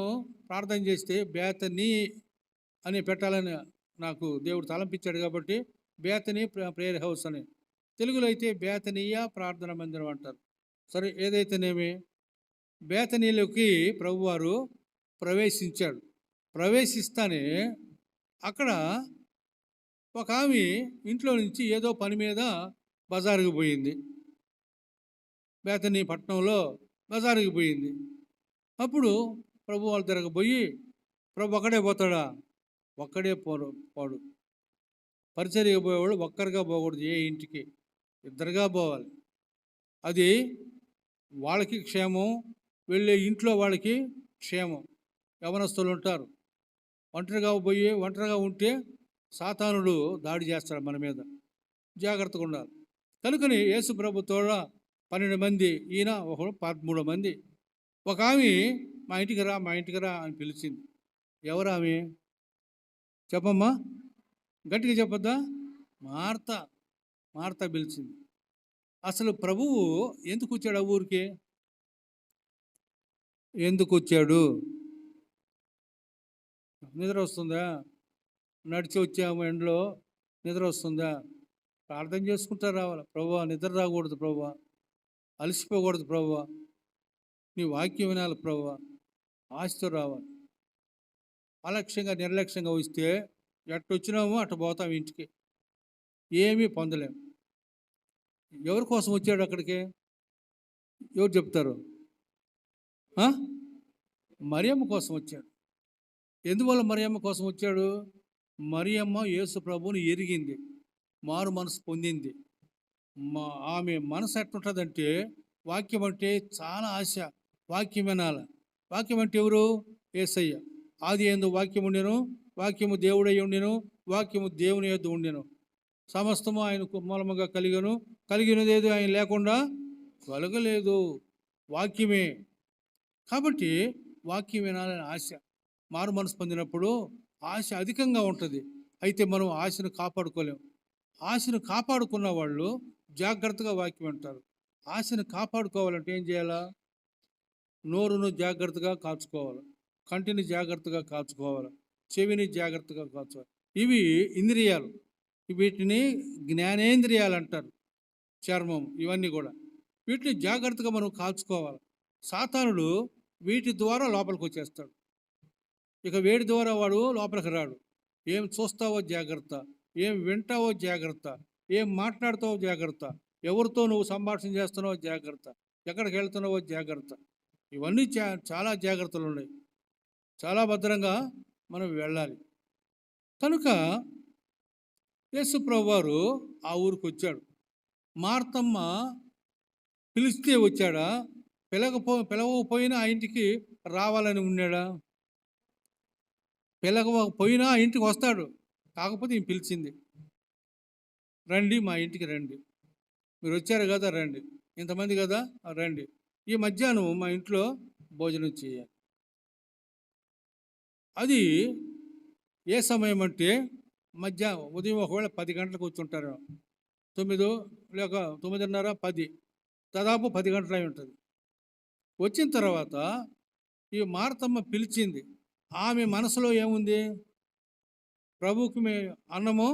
ప్రార్థన చేస్తే బేతని అని పెట్టాలని నాకు దేవుడు తలంపించాడు కాబట్టి బేతని ప్రేయర్ హౌస్ అని, తెలుగులో అయితే బేతనియా ప్రార్థన మందిరం అంటారు. సరే, ఏదైతేనేమి బేతనీలోకి ప్రభువారు ప్రవేశించాడు. ప్రవేశిస్తానే అక్కడ ఒక ఆమె ఇంట్లో నుంచి ఏదో పని మీద బజారుకి పోయింది. బేతనీ పట్టణంలో బజారుకి పోయింది. అప్పుడు ప్రభు వాళ్ళు తిరగబోయి, ప్రభు ఒక్కడే పోతాడా, ఒక్కడే పోడు. పరిచర్యకు పోయేవాడు ఒక్కరిగా పోకూడదు, ఏ ఇంటికి ఇద్దరుగా పోవాలి. అది వాళ్ళకి క్షేమం, వెళ్ళే ఇంట్లో వాళ్ళకి క్షేమం. యవనస్తులు ఉంటారు. ఒంటరిగా ఉంటే సాతానుడు దాడి చేస్తాడు మన మీద. జాగ్రత్తగా ఉండాలి. కనుకని యేసు ప్రభు తోడ 12 మంది, ఈయన ఒకడు 13 మంది. ఒక ఆమె మా ఇంటికి రా అని పిలిచింది. ఎవరు ఆమె చెప్పమ్మా, గట్టిగా చెప్పొద్దా? మార్త పిలిచింది. అసలు ప్రభువు ఎందుకు వచ్చాడు ఆ ఊరికి? ఎందుకు వచ్చాడు? నిద్ర వస్తుందా? నడిచి వచ్చాము ఎండలో, నిద్ర వస్తుందా? ప్రార్థన చేసుకుంటా రావాలి. ప్రభువా, నిద్ర రాకూడదు ప్రభువా, అలసిపోకూడదు ప్రభువా, నీ వాక్యం వినాలి ప్రభువా, ఆశతో రావాలి. నిర్లక్ష్యంగా వస్తే ఎట్టొచ్చినామో అటు పోతాం ఇంటికి, ఏమీ పొందలేం. ఎవరి కోసం వచ్చాడు అక్కడికి? ఎవరు చెప్తారు? మరియమ్మ కోసం వచ్చాడు. ఎందువల్ల మరియమ్మ కోసం వచ్చాడు? మరియమ్మ యేసు ప్రభువుని ఎరిగింది, మారు మనసు పొందింది. ఆమె మనసు ఎట్లుంటుందంటే వాక్యం అంటే చాలా ఆశ. వాక్యం వినాలి. వాక్యం అంటే ఎవరు? యేసయ్య. ఆది యందు వాక్యం ఉండెను, వాక్యము దేవుడై ఉండెను, వాక్యము దేవుని యొద్ద ఉండెను, సమస్తము ఆయనకు మూలముగా కలిగినదేదో ఆయన లేకుండా కలగలేదు. వాక్యమే. కాబట్టి వాక్యం వినాలని ఆశ. మారు మనసు పొందినప్పుడు ఆశ అధికంగా ఉంటుంది. అయితే మనం ఆశను కాపాడుకోలేం. ఆశను కాపాడుకున్న వాళ్ళు జాగ్రత్తగా వాక్యం వింటారు. ఆశను కాపాడుకోవాలంటే ఏం చేయాలా? నోరును జాగ్రత్తగా కాచుకోవాలి, కంటిని జాగ్రత్తగా కాచుకోవాలి, చెవిని జాగ్రత్తగా కాచుకోవాలి. ఇవి ఇంద్రియాలు. వీటిని జ్ఞానేంద్రియాలు అంటారు. చర్మం, ఇవన్నీ కూడా. వీటిని జాగ్రత్తగా మనం కాచుకోవాలి. సాతానుడు వీటి ద్వారా లోపలికి వచ్చేస్తాడు. ఇక వేడి ద్వారా వాడు లోపలికి రాడు. ఏం చూస్తావో జాగ్రత్త, ఏం వింటావో జాగ్రత్త, ఏం మాట్లాడతావో జాగ్రత్త, ఎవరితో నువ్వు సంభాషణ చేస్తున్నావో జాగ్రత్త, ఎక్కడికి వెళ్తున్నావో జాగ్రత్త. ఇవన్నీ చాలా జాగ్రత్తలు ఉన్నాయి. చాలా భద్రంగా మనం వెళ్ళాలి. కనుక యేసు ప్రభు వారు ఆ ఊరికి వచ్చాడు. మార్తమ్మ పిలిస్తే వచ్చాడా? పిలవకపోయినా ఆ ఇంటికి రావాలని ఉన్నాడా? పిలవకపోయినా ఆ ఇంటికి వస్తాడు. కాకపోతే ఈయన పిలిచింది, రండి మా ఇంటికి రండి, మీరు వచ్చారు కదా రండి, ఇంతమంది కదా రండి, ఈ మధ్యాహ్నం మా ఇంట్లో భోజనం చేయాలి. అది ఏ సమయం అంటే ఉదయం ఒకవేళ 10 గంటలకు వచ్చి ఉంటారు, 9 లేక 9:30, 10, దాదాపు 10 గంటలు అయి ఉంటుంది. వచ్చిన తర్వాత ఈ మార్తమ్మ పిలిచింది. ఆమె మనసులో ఏముంది? ప్రభువుకి అన్నము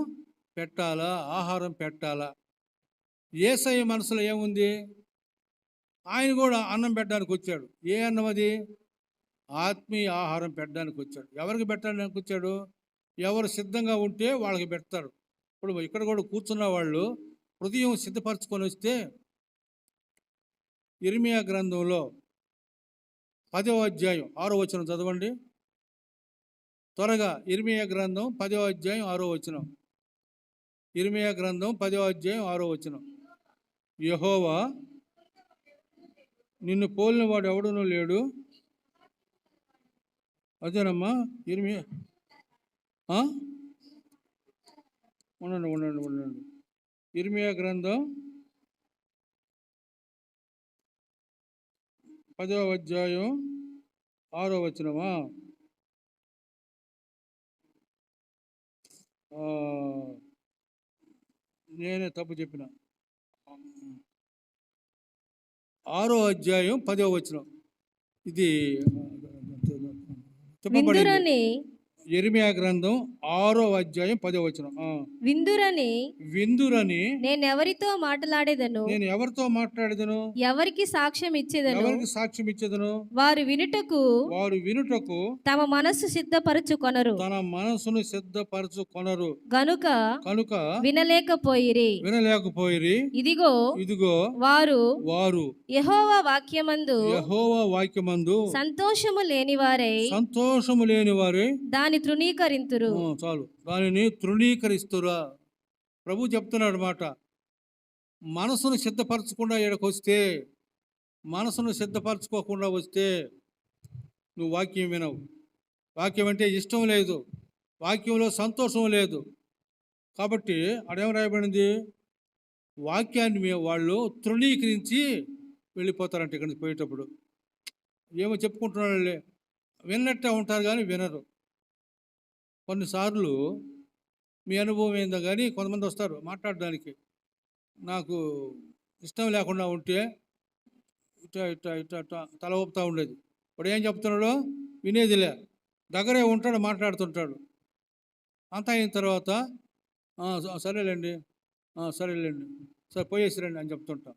పెట్టాలా, ఆహారం పెట్టాలా. యేసయ్య మనసులో ఏముంది? ఆయన కూడా అన్నం పెట్టడానికి వచ్చాడు. ఏ అన్నం అది? ఆత్మీయ ఆహారం పెట్టడానికి వచ్చాడు. ఎవరికి పెట్టడానికి వచ్చాడు? ఎవరు సిద్ధంగా ఉంటే వాళ్ళకి పెడతాడు. ఇప్పుడు ఇక్కడ కూడా కూర్చున్న వాళ్ళు హృదయం సిద్ధపరచుకొని వస్తే, ఇర్మియా గ్రంథంలో 10వ అధ్యాయం 6వ వచనం చదవండి త్వరగా. ఇర్మియా గ్రంథం 10వ అధ్యాయం 6వ వచనం. ఇర్మియా గ్రంథం 10వ అధ్యాయం 6వ వచనం. యెహోవా నిన్ను పోలిన వాడు ఎవడునూ లేడు. అదేనమ్మా ఇర్మియా. ఉండండి. ఇర్మియా గ్రంథం 10వ అధ్యాయం 6వ వచనమా? నేనే తప్పు చెప్పిన. 6వ అధ్యాయం 10వ వచనం. ఇది చెప్పబడింది. యెరెమీయా గ్రంథం 6వ అధ్యాయం 10వ వచనం. విందురని నేను ఎవరితో మాట్లాడేదను, ఎవరికి సాక్ష్యం ఇచ్చేదను, వారు వినుటకు తమ మనస్సు సిద్ధపరచుకొనరు, గనుక వినలేకపోయిరి. ఇదిగో వారు యెహోవా వాక్యమందు సంతోషము లేనివారై దాని తృణీకరింతురు. చాలు, దానిని తృణీకరిస్తురా. ప్రభు చెప్తున్నాడు మాట. మనసును సిద్ధపరచకుండా ఇక్కడికి వస్తే, మనసును సిద్ధపరచుకోకుండా వస్తే నువ్వు వాక్యం వినవు. వాక్యం అంటే ఇష్టం లేదు, వాక్యంలో సంతోషం లేదు. కాబట్టి అదేం రాయబడింది, వాక్యాన్ని వాళ్ళు తృణీకరించి వెళ్ళిపోతారంట ఇక్కడి నుంచి పోయేటప్పుడు. ఏమో చెప్పుకుంటున్నాళ్ళే, విన్నట్టే ఉంటారు కానీ వినరు. కొన్నిసార్లు మీ అనుభవం ఏందో కానీ కొంతమంది వస్తారు మాట్లాడడానికి, నాకు ఇష్టం లేకుండా ఉంటే ఇట్లా ఇట్లా ఇట్లా ఇట్లా తల ఊపుతూ ఉండేది. ఇప్పుడు ఏం చెప్తున్నాడో వినేదిలే, దగ్గరే ఉంటాడు, మాట్లాడుతుంటాడు. అంతా అయిన తర్వాత సరేలేండి, సరేలేండి, సరే పోయేసిరండి అని చెప్తుంటాం.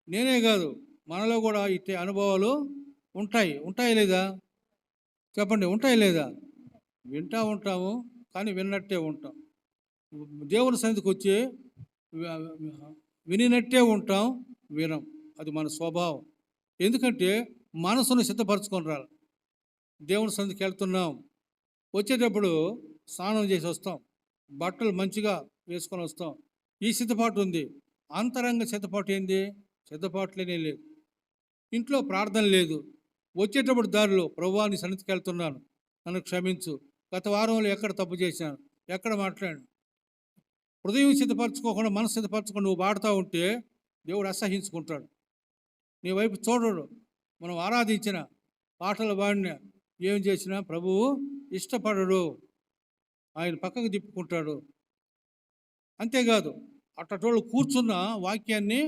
నేనే కాదు, మనలో కూడా ఇట్టే అనుభవాలు ఉంటాయి లేదా చెప్పండి, ఉంటాయి లేదా? వింటూ ఉంటాము కానీ విన్నట్టే ఉంటాం. దేవుని సన్నిధికి వచ్చి వినినట్టే ఉంటాం, వినం. అది మన స్వభావం. ఎందుకంటే మనసును సిద్ధపరచుకొని రాలి. దేవుని సన్నిధికి వెళ్తున్నాం, వచ్చేటప్పుడు స్నానం చేసి వస్తాం, బట్టలు మంచిగా వేసుకొని వస్తాం. ఈ సిద్ధపాటు ఉంది. అంతరంగ సిద్ధపాటు ఏంది? సిద్ధపాటులేనే లేదు. ఇంట్లో ప్రార్థన లేదు. వచ్చేటప్పుడు దారిలో ప్రభువా నీ సన్నిధికి వెళ్తున్నాను, నన్ను క్షమించు, గత వారంలో ఎక్కడ తప్పు చేశాను, ఎక్కడ మాట్లాడాను. హృదయం సిద్ధపరచుకోకుండా మనసు సిద్ధపరచుకొని నువ్వు పాడుతూ ఉంటే దేవుడు అసహించుకుంటాడు. నీ వైపు చూడడు. మనం ఆరాధించిన పాటలు పాడిన ఏం చేసినా ప్రభువు ఇష్టపడడు, ఆయన పక్కకు తిప్పుకుంటాడు. అంతేకాదు అట్టటోళ్ళు కూర్చున్న వాక్యాన్ని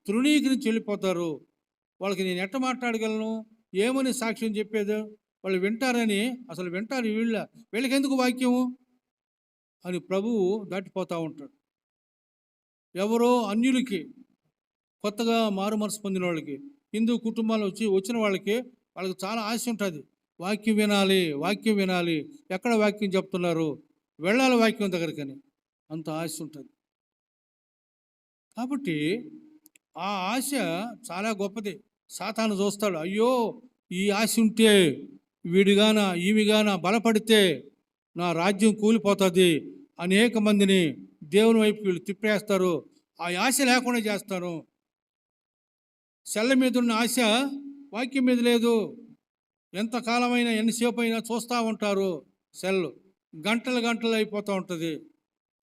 తృణీకరించి వెళ్ళిపోతారు. వాళ్ళకి నేను ఎట్ట మాట్లాడగలను, ఏమని సాక్ష్యం చెప్పేది? వాళ్ళు వింటారని, అసలు వింటారు వీళ్ళకెందుకు వాక్యము అని ప్రభువు దాటిపోతూ ఉంటాడు. ఎవరో అన్యులకి, కొత్తగా మారు మనసు పొందిన వాళ్ళకి, హిందూ కుటుంబాలు వచ్చిన వాళ్ళకి చాలా ఆశ ఉంటుంది. వాక్యం వినాలి, ఎక్కడ వాక్యం చెప్తున్నారు, వెళ్ళాలి వాక్యం దగ్గరికని అంత ఆశ ఉంటుంది. కాబట్టి ఆ ఆశ చాలా గొప్పది. సాతాను చూస్తాడు, అయ్యో ఈ ఆశ ఉంటే వీడిగాన ఈమెగాన బలపడితే నా రాజ్యం కూలిపోతుంది, అనేక మందిని దేవుని వైపు వీళ్ళు తిప్పేస్తారు, ఆ ఆశ లేకుండా చేస్తాను. సెల్ల మీద ఉన్న ఆశ వాక్యం మీద లేదు. ఎంతకాలమైనా ఎంతసేపు అయినా చూస్తూ ఉంటారు, సెల్లు గంటలు అయిపోతూ ఉంటుంది,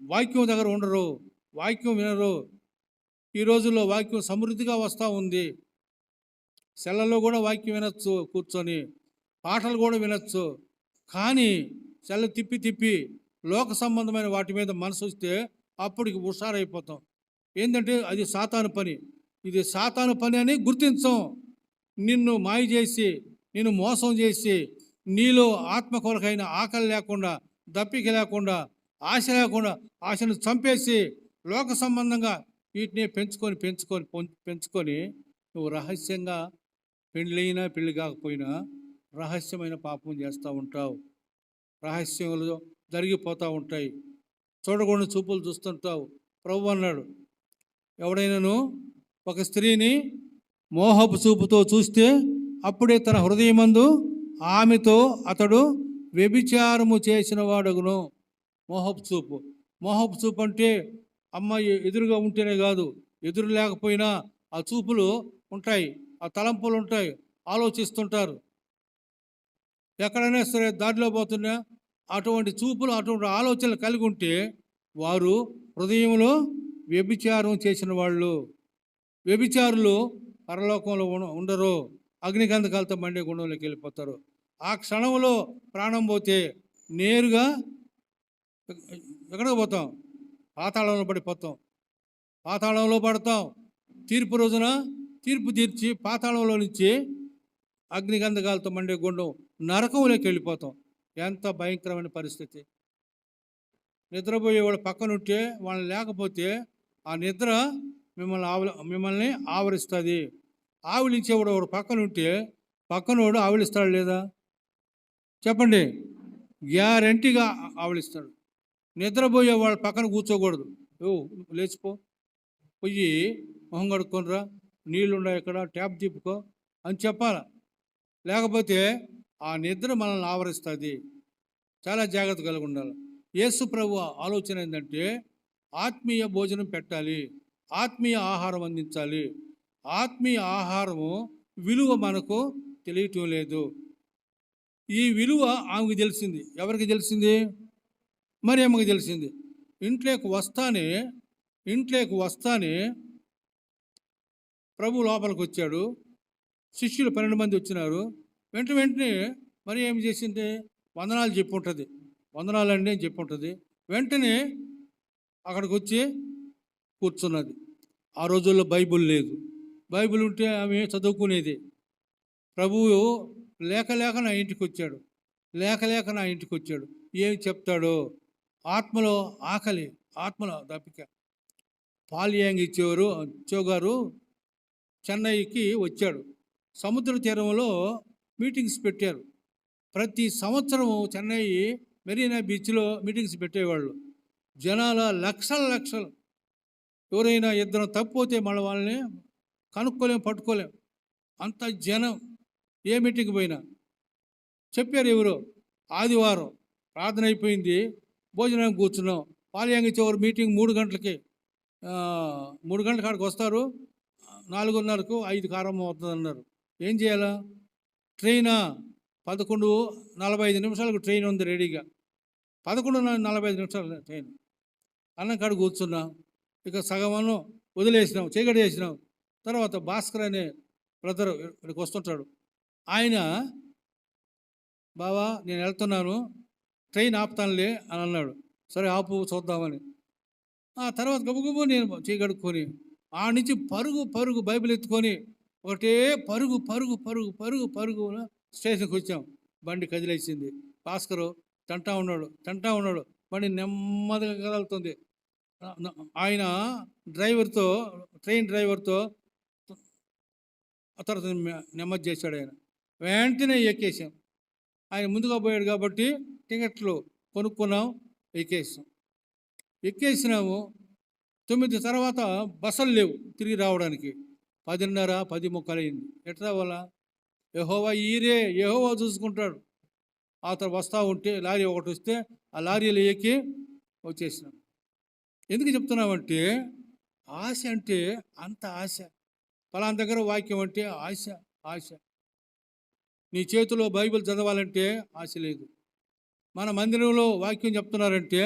వాక్యం దగ్గర ఉండరు, వాక్యం వినరు. ఈ రోజుల్లో వాక్యం సమృద్ధిగా వస్తూ ఉంది. సెల్లలో కూడా వాక్యం వినొచ్చు, కూర్చొని పాటలు కూడా వినొచ్చు. కానీ సెల్ల తిప్పి లోక సంబంధమైన వాటి మీద మనసు వస్తే అప్పటికి హుషారైపోతాం. ఏంటంటే అది సాతాను పని. ఇది సాతాను పని అని గుర్తించం. నిన్ను మాయ చేసి, నిన్ను మోసం చేసి, నీలో ఆత్మ కొరకైన ఆకలి లేకుండా, దప్పిక లేకుండా, ఆశ లేకుండా, ఆశను చంపేసి లోక సంబంధంగా వీటిని పెంచుకొని నువ్వు రహస్యంగా పెళ్ళైనా పెళ్ళి కాకపోయినా రహస్యమైన పాపం చేస్తూ ఉంటావు. రహస్యంలో జరిగిపోతూ ఉంటాయి. చూడకుండా చూపులు చూస్తుంటావు. ప్రభు అన్నాడు, ఎవడైనాను ఒక స్త్రీని మోహపు చూపుతో చూస్తే అప్పుడే తన హృదయమందు ఆమెతో అతడు వ్యభిచారము చేసిన వాడును. మోహపు చూపు అంటే అమ్మాయి ఎదురుగా ఉంటేనే కాదు, ఎదురు లేకపోయినా ఆ చూపులు ఉంటాయి, ఆ తలంపులు ఉంటాయి, ఆలోచిస్తుంటారు. ఎక్కడైనా సరే దారిలో పోతున్నా అటువంటి చూపులు, అటువంటి ఆలోచనలు కలిగి ఉంటే వారు హృదయంలో వ్యభిచారం చేసిన వాళ్ళు. వ్యభిచారులు పరలోకంలో ఉండరు, అగ్నిగంధకాలతో మండే గుండంలోకి వెళ్ళిపోతారు. ఆ క్షణంలో ప్రాణం పోతే నేరుగా ఎక్కడికి పోతాం? పాతాళంలో పడిపోతాం. పాతాళంలో పడతాం. తీర్పు రోజున తీర్పు తీర్చి పాతాళంలో నుంచి అగ్నిగంధకాలతో మండే గుండం నరకంలోకి వెళ్ళిపోతాం. ఎంత భయంకరమైన పరిస్థితి. నిద్రపోయే వాళ్ళు పక్కనుంటే వాళ్ళని లేకపోతే ఆ నిద్ర మిమ్మల్ని ఆవరిస్తుంది. ఆవిలించేవాడు వాడు పక్కనుంటే పక్కనోడు ఆవిలిస్తాడు లేదా చెప్పండి? గ్యారంటీగా ఆవిలిస్తాడు. నిద్రపోయే వాళ్ళ పక్కన కూర్చోకూడదు. లేచిపో, పోయి మొహం కడుక్కొనిరా, నీళ్ళు ఉన్నాయి ఇక్కడ, ట్యాప్ తిప్పుకో అని చెప్పాలి. లేకపోతే ఆ నిద్ర మనల్ని ఆవరిస్తుంది. చాలా జాగ్రత్త కలిగి ఉండాలి. యేసు ప్రభు ఆలోచన ఏంటంటే ఆత్మీయ భోజనం పెట్టాలి, ఆత్మీయ ఆహారం అందించాలి. ఆత్మీయ ఆహారము విలువ మనకు తెలియటం లేదు. ఈ విలువ ఆమెకు తెలిసింది. ఎవరికి తెలిసింది? మరియమ్మకి తెలిసింది. ఇంట్లోకి వస్తానే ప్రభు లోపలికి వచ్చాడు. శిష్యులు 12 మంది వచ్చినారు. వెంటనే మరి ఏం చేసింది? వందనాలు చెప్పి ఉంటుంది. వందనాలండి అని చెప్పి ఉంటుంది. వెంటనే అక్కడికి వచ్చి కూర్చున్నది. ఆ రోజుల్లో బైబిల్ లేదు. బైబిల్ ఉంటే ఆమె చదువుకునేది. ప్రభువు లేక నా ఇంటికి వచ్చాడు. నా ఇంటికి వచ్చాడు. ఏం చెప్తాడో? ఆత్మలో ఆకలి, ఆత్మలో దప్పిక. పాలియాంగ్ గారు చెన్నైకి వచ్చాడు. సముద్ర తీరంలో మీటింగ్స్ పెట్టారు. ప్రతి సంవత్సరము చెన్నై మెరీనా బీచ్లో మీటింగ్స్ పెట్టేవాళ్ళు. జనాల లక్షలు. ఎవరైనా ఇద్దరు తప్పిపోతే మళ్ళీ వాళ్ళని పట్టుకోలేం. అంత జనం. ఏ మీటింగ్ పోయినా చెప్పారు ఎవరో. ఆదివారం ప్రార్థన అయిపోయింది, భోజనానికి కూర్చున్నాం. పాలియాంగి చివరి మీటింగ్ 3 గంటలకి. 3 గంటల కాడికి వస్తారు. 4:30కు 5కి ఆరంభం అవుతుంది అన్నారు. ఏం చేయాలా? ట్రైనా 11:45 ట్రైన్ ఉంది రెడీగా. 11:45 ట్రైన్. అన్నం కాడ కూర్చున్నా. ఇక సగం అన్నం వదిలేసినాం, చేసినాం. తర్వాత భాస్కర్ అనే బ్రదర్ ఇక్కడికి వస్తుంటాడు. ఆయన, బావా నేను వెళ్తున్నాను, ట్రైన్ ఆపుతానులే అని అన్నాడు. సరే ఆపు చూద్దామని. ఆ తర్వాత గబగబు నేను చేయగడుక్కొని ఆ నుంచి పరుగు బైబిల్ ఎత్తుకొని ఒకటే పరుగు స్టేషన్కి వచ్చాం. బండి కదిలేసింది. భాస్కరు టంటా ఉన్నాడు. బండి నెమ్మదిగా కదులుతుంది. ఆయన ట్రైన్ డ్రైవర్తో తర్వాత నెమ్మది చేశాడు. ఆయన వెంటనే ఎక్కేసాం. ఆయన ముందుగా పోయాడు కాబట్టి టికెట్లు కొనుక్కున్నాం, ఎక్కేసినాము. 9 తర్వాత బస్సులు లేవు తిరిగి రావడానికి. 10:30, 10:30 అయింది. ఎట్లా రావాలా? యెహోవా చూసుకుంటాడు. ఆ తర్వాత వస్తూ ఉంటే లారీ ఒకటి వస్తే ఆ లారీలో ఎక్కి వచ్చేసినాం. ఎందుకు చెప్తున్నామంటే, ఆశ అంటే అంత ఆశ. పలానా దగ్గర వాక్యం అంటే ఆశ. నీ చేతిలో బైబిల్ చదవాలంటే ఆశ లేదు. మన మందిరంలో వాక్యం చెప్తున్నారంటే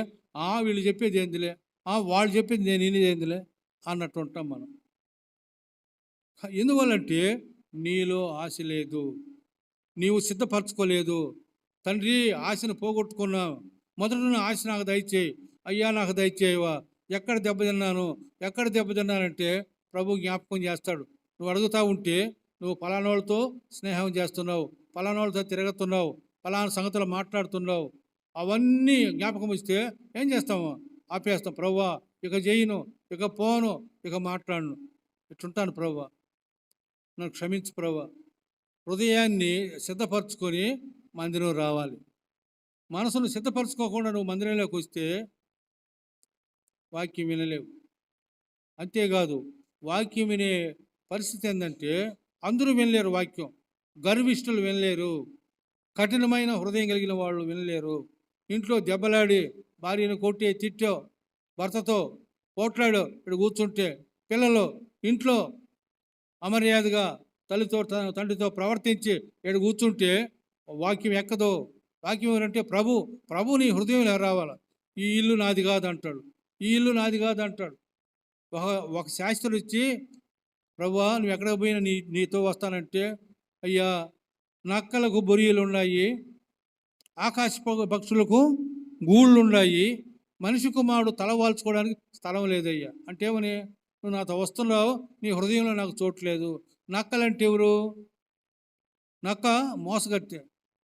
వీళ్ళు చెప్పేది ఏందిలే, వాళ్ళు చెప్పేది నేను వినేది ఏందిలే అన్నట్టు ఉంటాం మనం. ఎందువల్లంటే నీలో ఆశ లేదు, నీవు సిద్ధపరచుకోలేదు. తండ్రి ఆశను పోగొట్టుకున్నావు. మొదట ఆశ నాకు దయచేయి అయ్యా, నాకు దయచేయవా. ఎక్కడ దెబ్బతిన్నానంటే ప్రభు జ్ఞాపకం చేస్తాడు. నువ్వు అడుగుతూ ఉంటే నువ్వు పలానోళ్ళతో స్నేహం చేస్తున్నావు, పలానోళ్ళతో తిరుగుతున్నావు, పలానా సంగతులు మాట్లాడుతున్నావు, అవన్నీ జ్ఞాపకం వస్తే ఏం చేస్తాము? ఆపేస్తాం. ప్రభువా ఇక చేయను, ఇక పోను, ఇక మాట్లాడను, ఇట్లుంటాను ప్రభువా, నన్ను క్షమించు ప్రభువా. హృదయాన్ని సిద్ధపరచుకొని మందిరం రావాలి. మనసును సిద్ధపరచుకోకుండా నువ్వు మందిరంలోకి వస్తే వాక్యం వినలేవు. అంతేకాదు, వాక్యం వినే పరిస్థితి ఏంటంటే అందరూ వినలేరు. వాక్యం గర్విష్ఠులు వినలేరు, కఠినమైన హృదయం కలిగిన వాళ్ళు వినలేరు. ఇంట్లో దెబ్బలాడి భార్యను కొట్టి తిట్టో, భర్తతో పోట్లాడో ఇక్కడ కూర్చుంటే, పిల్లలు ఇంట్లో అమర్యాదగా తల్లితో తండ్రితో ప్రవర్తించి ఇక్కడ కూర్చుంటే వాక్యం ఎక్కదో. వాక్యం ఏంటంటే ప్రభు నీ హృదయంలో రావాలి. ఈ ఇల్లు నాది కాదంటాడు. ఒక శాస్త్రుడు ఇచ్చి, ప్రభువా నువ్వు ఎక్కడికి పోయినా నీతో వస్తానంటే, అయ్యా నక్కలకు బొరియలు ఉన్నాయి, ఆకాశ పక్షులకు గూళ్ళు ఉన్నాయి, మనిషి కుమారుడు తలవాల్చుకోవడానికి స్థలం లేదయ్యా అంటే ఏమని? నువ్వు నాతో వస్తున్నావు, నీ హృదయంలో నాకు చోట్లేదు. నక్కలంటే ఎవరు? నక్క మోసగట్టె,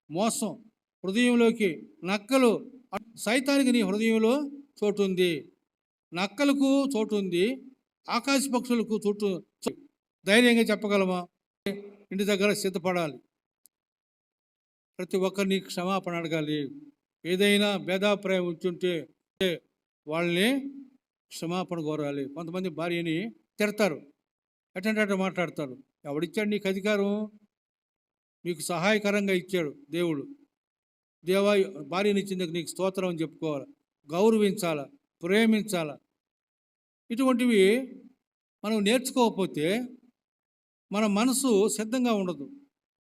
మోసం హృదయంలోకి. నక్కలు, సైతానికి నీ హృదయంలో చోటు ఉంది, నక్కలకు చోటు ఉంది, ఆకాశ పక్షులకు చోటు. ధైర్యంగా చెప్పగలమా? ఇంటి దగ్గర సిద్ధపడాలి. ప్రతి ఒక్కరిని క్షమాపణ అడగాలి. ఏదైనా భేదాభిప్రాయం ఉంచుంటే వాళ్ళని క్షమాపణ కోరాలి. కొంతమంది భార్యని తిడతారు, ఎట్టంటే మాట్లాడతారు. ఎవడిచ్చాడు నీకు అధికారం? నీకు సహాయకరంగా ఇచ్చాడు దేవుడు. దేవా భార్యని ఇచ్చింది నీకు స్తోత్రం అని చెప్పుకోవాలి, గౌరవించాలా, ప్రేమించాలా. ఇటువంటివి మనం నేర్చుకోకపోతే మన మనసు సిద్ధంగా ఉండదు.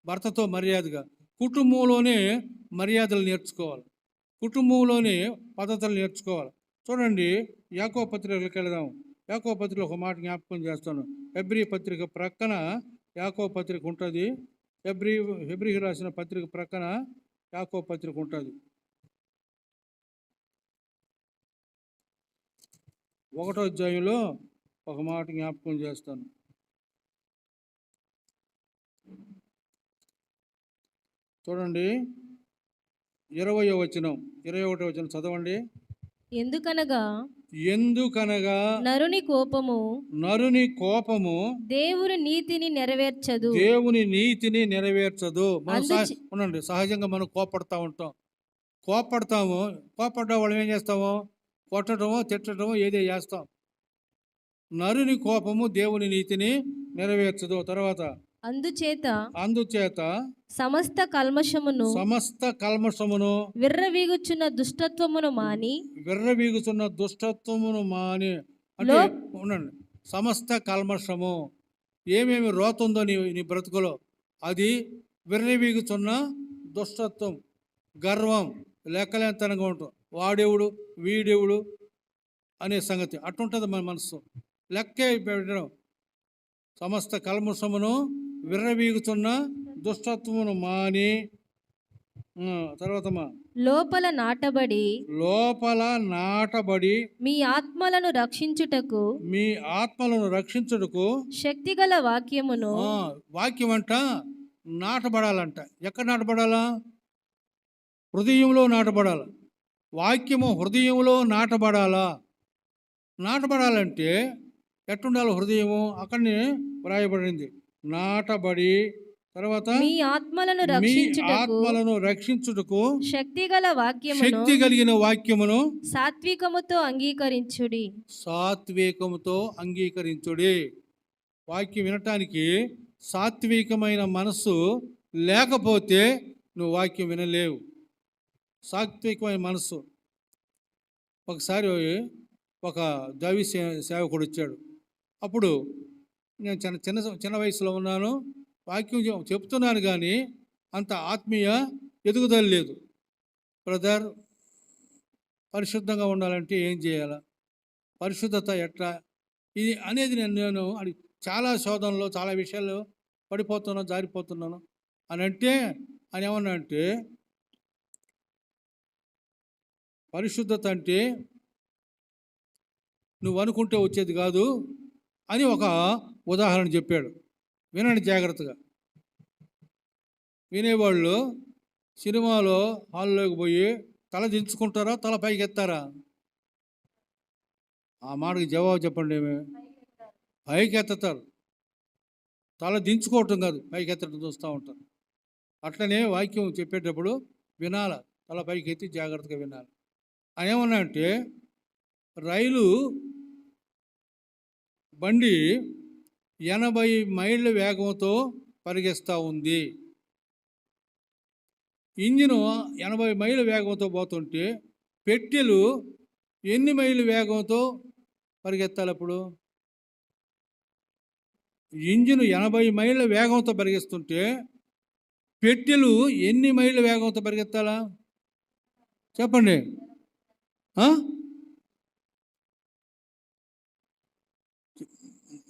భర్తతో మర్యాదగా, కుటుంబంలోనే మర్యాదలు నేర్చుకోవాలి, కుటుంబంలోనే పద్ధతులు నేర్చుకోవాలి. చూడండి, యాకోబు పత్రికలకు వెళదాం. యాకోబు పత్రిక ఒక మాట జ్ఞాపకం చేస్తాను. హెబ్రీ పత్రిక ప్రక్కన యాకోబు పత్రిక ఉంటుంది. హెబ్రీకి రాసిన పత్రిక ప్రక్కన యాకోబు పత్రిక ఉంటుంది. 1వ అధ్యాయంలో ఒక మాట జ్ఞాపకం చేస్తాను. చూడండి, 20వ వచనం, 21వ వచనం చదవండి. ఎందుకనగా నరుని కోపము దేవుని నీతిని నెరవేర్చదు. ఉండండి, సహజంగా మనం కోపడతాము. కోపడ్డ వాళ్ళు ఏం చేస్తాము? కొట్టడమో తిట్టడమో ఏదో చేస్తాం. నరుని కోపము దేవుని నీతిని నెరవేర్చదు. తర్వాత అందుచేత సమస్త కల్మషమును విర్రవీగుచున్న దుష్టత్వమును మాని అంటే ఉండండి, సమస్త కల్మషము ఏమేమి రోతుందో నీ బ్రతుకులో, అది విర్రవీగుచున్న దుష్టత్వం, గర్వం, లెక్కలేంతనంగా ఉంటుంది. వాడెవుడు వీడెవుడు అనే సంగతి అట్టుంటుంది మన మనసు. లెక్కే పెట్టడం. సమస్త కల్మషమును విర్రవీగుతున్న దుష్టత్వమును మాని, తర్వాత లోపల నాటబడి మీ ఆత్మలను రక్షించుటకు శక్తిగల వాక్యమును. వాక్యం అంట నాటబడాలంట. ఎక్కడ నాటబడాలా? హృదయంలో నాటబడాలి. వాక్యము హృదయంలో నాటబడాలంటే ఎట్టుండాలి? హృదయము అక్కడనే వ్రాయబడింది. నాటబడి, తర్వాత మీ ఆత్మలను రక్షించుటకు శక్తి కలిగిన వాక్యమును సాత్వికముతో అంగీకరించుడి. వాక్యం వినటానికి సాత్వికమైన మనస్సు లేకపోతే నువ్వు వాక్యం వినలేవు. సాత్వికమైన మనస్సు. ఒకసారి ఒక దైవ సేవకుడు వచ్చాడు. అప్పుడు నేను చిన్న వయసులో ఉన్నాను, వాక్యం చెప్తున్నాను కానీ అంత ఆత్మీయ ఎదుగుదల లేదు. బ్రదర్, పరిశుద్ధంగా ఉండాలంటే ఏం చేయాలా? పరిశుద్ధత ఎట్లా? ఇది అనేది నేను చాలా శోధనలో చాలా విషయాల్లో జారిపోతున్నాను అని అంటే, అని ఏమన్నా అంటే, పరిశుద్ధత అంటే నువ్వు అనుకుంటే వచ్చేది కాదు అని ఒక ఉదాహరణ చెప్పాడు. వినండి జాగ్రత్తగా. వినేవాళ్ళు సినిమాలో హాల్లోకి పోయి తల దించుకుంటారా, తల పైకి ఎత్తారా? ఆ మాటకి జవాబు చెప్పండి. పైకి ఎత్తుతారు. తల దించుకోవటం కాదు, పైకి ఎత్తడం చూస్తూ ఉంటారు. అట్లనే వాక్యం చెప్పేటప్పుడు వినాల, తల పైకి ఎత్తి జాగ్రత్తగా వినాలి. అని ఏమన్నా అంటే, రైలు బండి 80 మైళ్ళ వేగంతో పరిగెస్తూ ఉంది. ఇంజిను 80 మైళ్ళ వేగంతో పోతుంటే పెట్టెలు ఎన్ని మైళ్ళ వేగంతో పరిగెత్తాలి? అప్పుడు ఇంజిన్ 80 మైళ్ళ వేగంతో పరిగెస్తుంటే పెట్టెలు ఎన్ని మైళ్ళ వేగంతో పరిగెత్తాలా? చెప్పండి.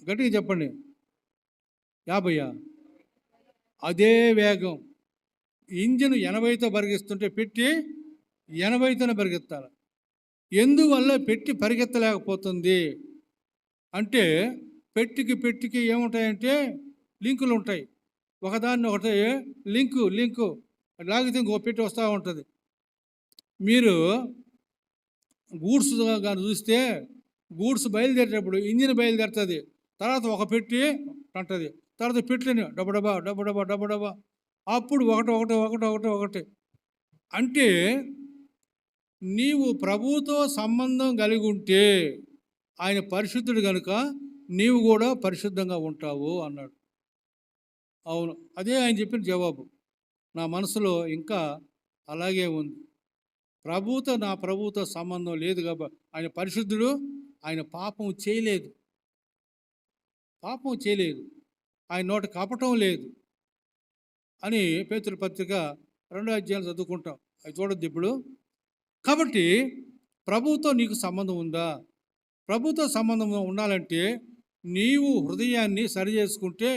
గట్టిగా చెప్పండి. 50. అదే వేగం. ఇంజిన్ 80తో పరిగెత్తుంటే పెట్టి 80తోనే పరిగెత్తాలి. ఎందువల్ల పెట్టి పరిగెత్తలేకపోతుంది అంటే, పెట్టికి ఏముంటాయంటే లింకులు ఉంటాయి. ఒకదాన్ని ఒకటి లింకు లాగితే ఇంకో పెట్టి వస్తూ ఉంటుంది. మీరు గూడ్స్ కానీ చూస్తే, గూడ్స్ బయలుదేరేటప్పుడు ఇంజిన్ బయలుదేరుతుంది, తర్వాత ఒక పెట్టి అంటుంది, తర్వాత పెట్టిని డబ్బడబా అప్పుడు ఒకటి అంటే, నీవు ప్రభువుతో సంబంధం కలిగి ఉంటే ఆయన పరిశుద్ధుడు కనుక నీవు కూడా పరిశుద్ధంగా ఉంటావు అన్నాడు. అవును, అదే ఆయన చెప్పిన జవాబు. నా మనసులో ఇంకా అలాగే ఉంది. నా ప్రభువుతో సంబంధం లేదు కాబట్టి ఆయన పరిశుద్ధుడు. ఆయన పాపం చేయలేదు. ఆయన నోట కపటం లేదు. అని పేతురు పత్రిక 2వ అధ్యాయం చదువుకుంటాం. అది చూడొద్దు ఇప్పుడు. కాబట్టి ప్రభువుతో నీకు సంబంధం ఉందా? ప్రభుతో సంబంధం ఉండాలంటే నీవు హృదయాన్ని సరి చేసుకుంటే,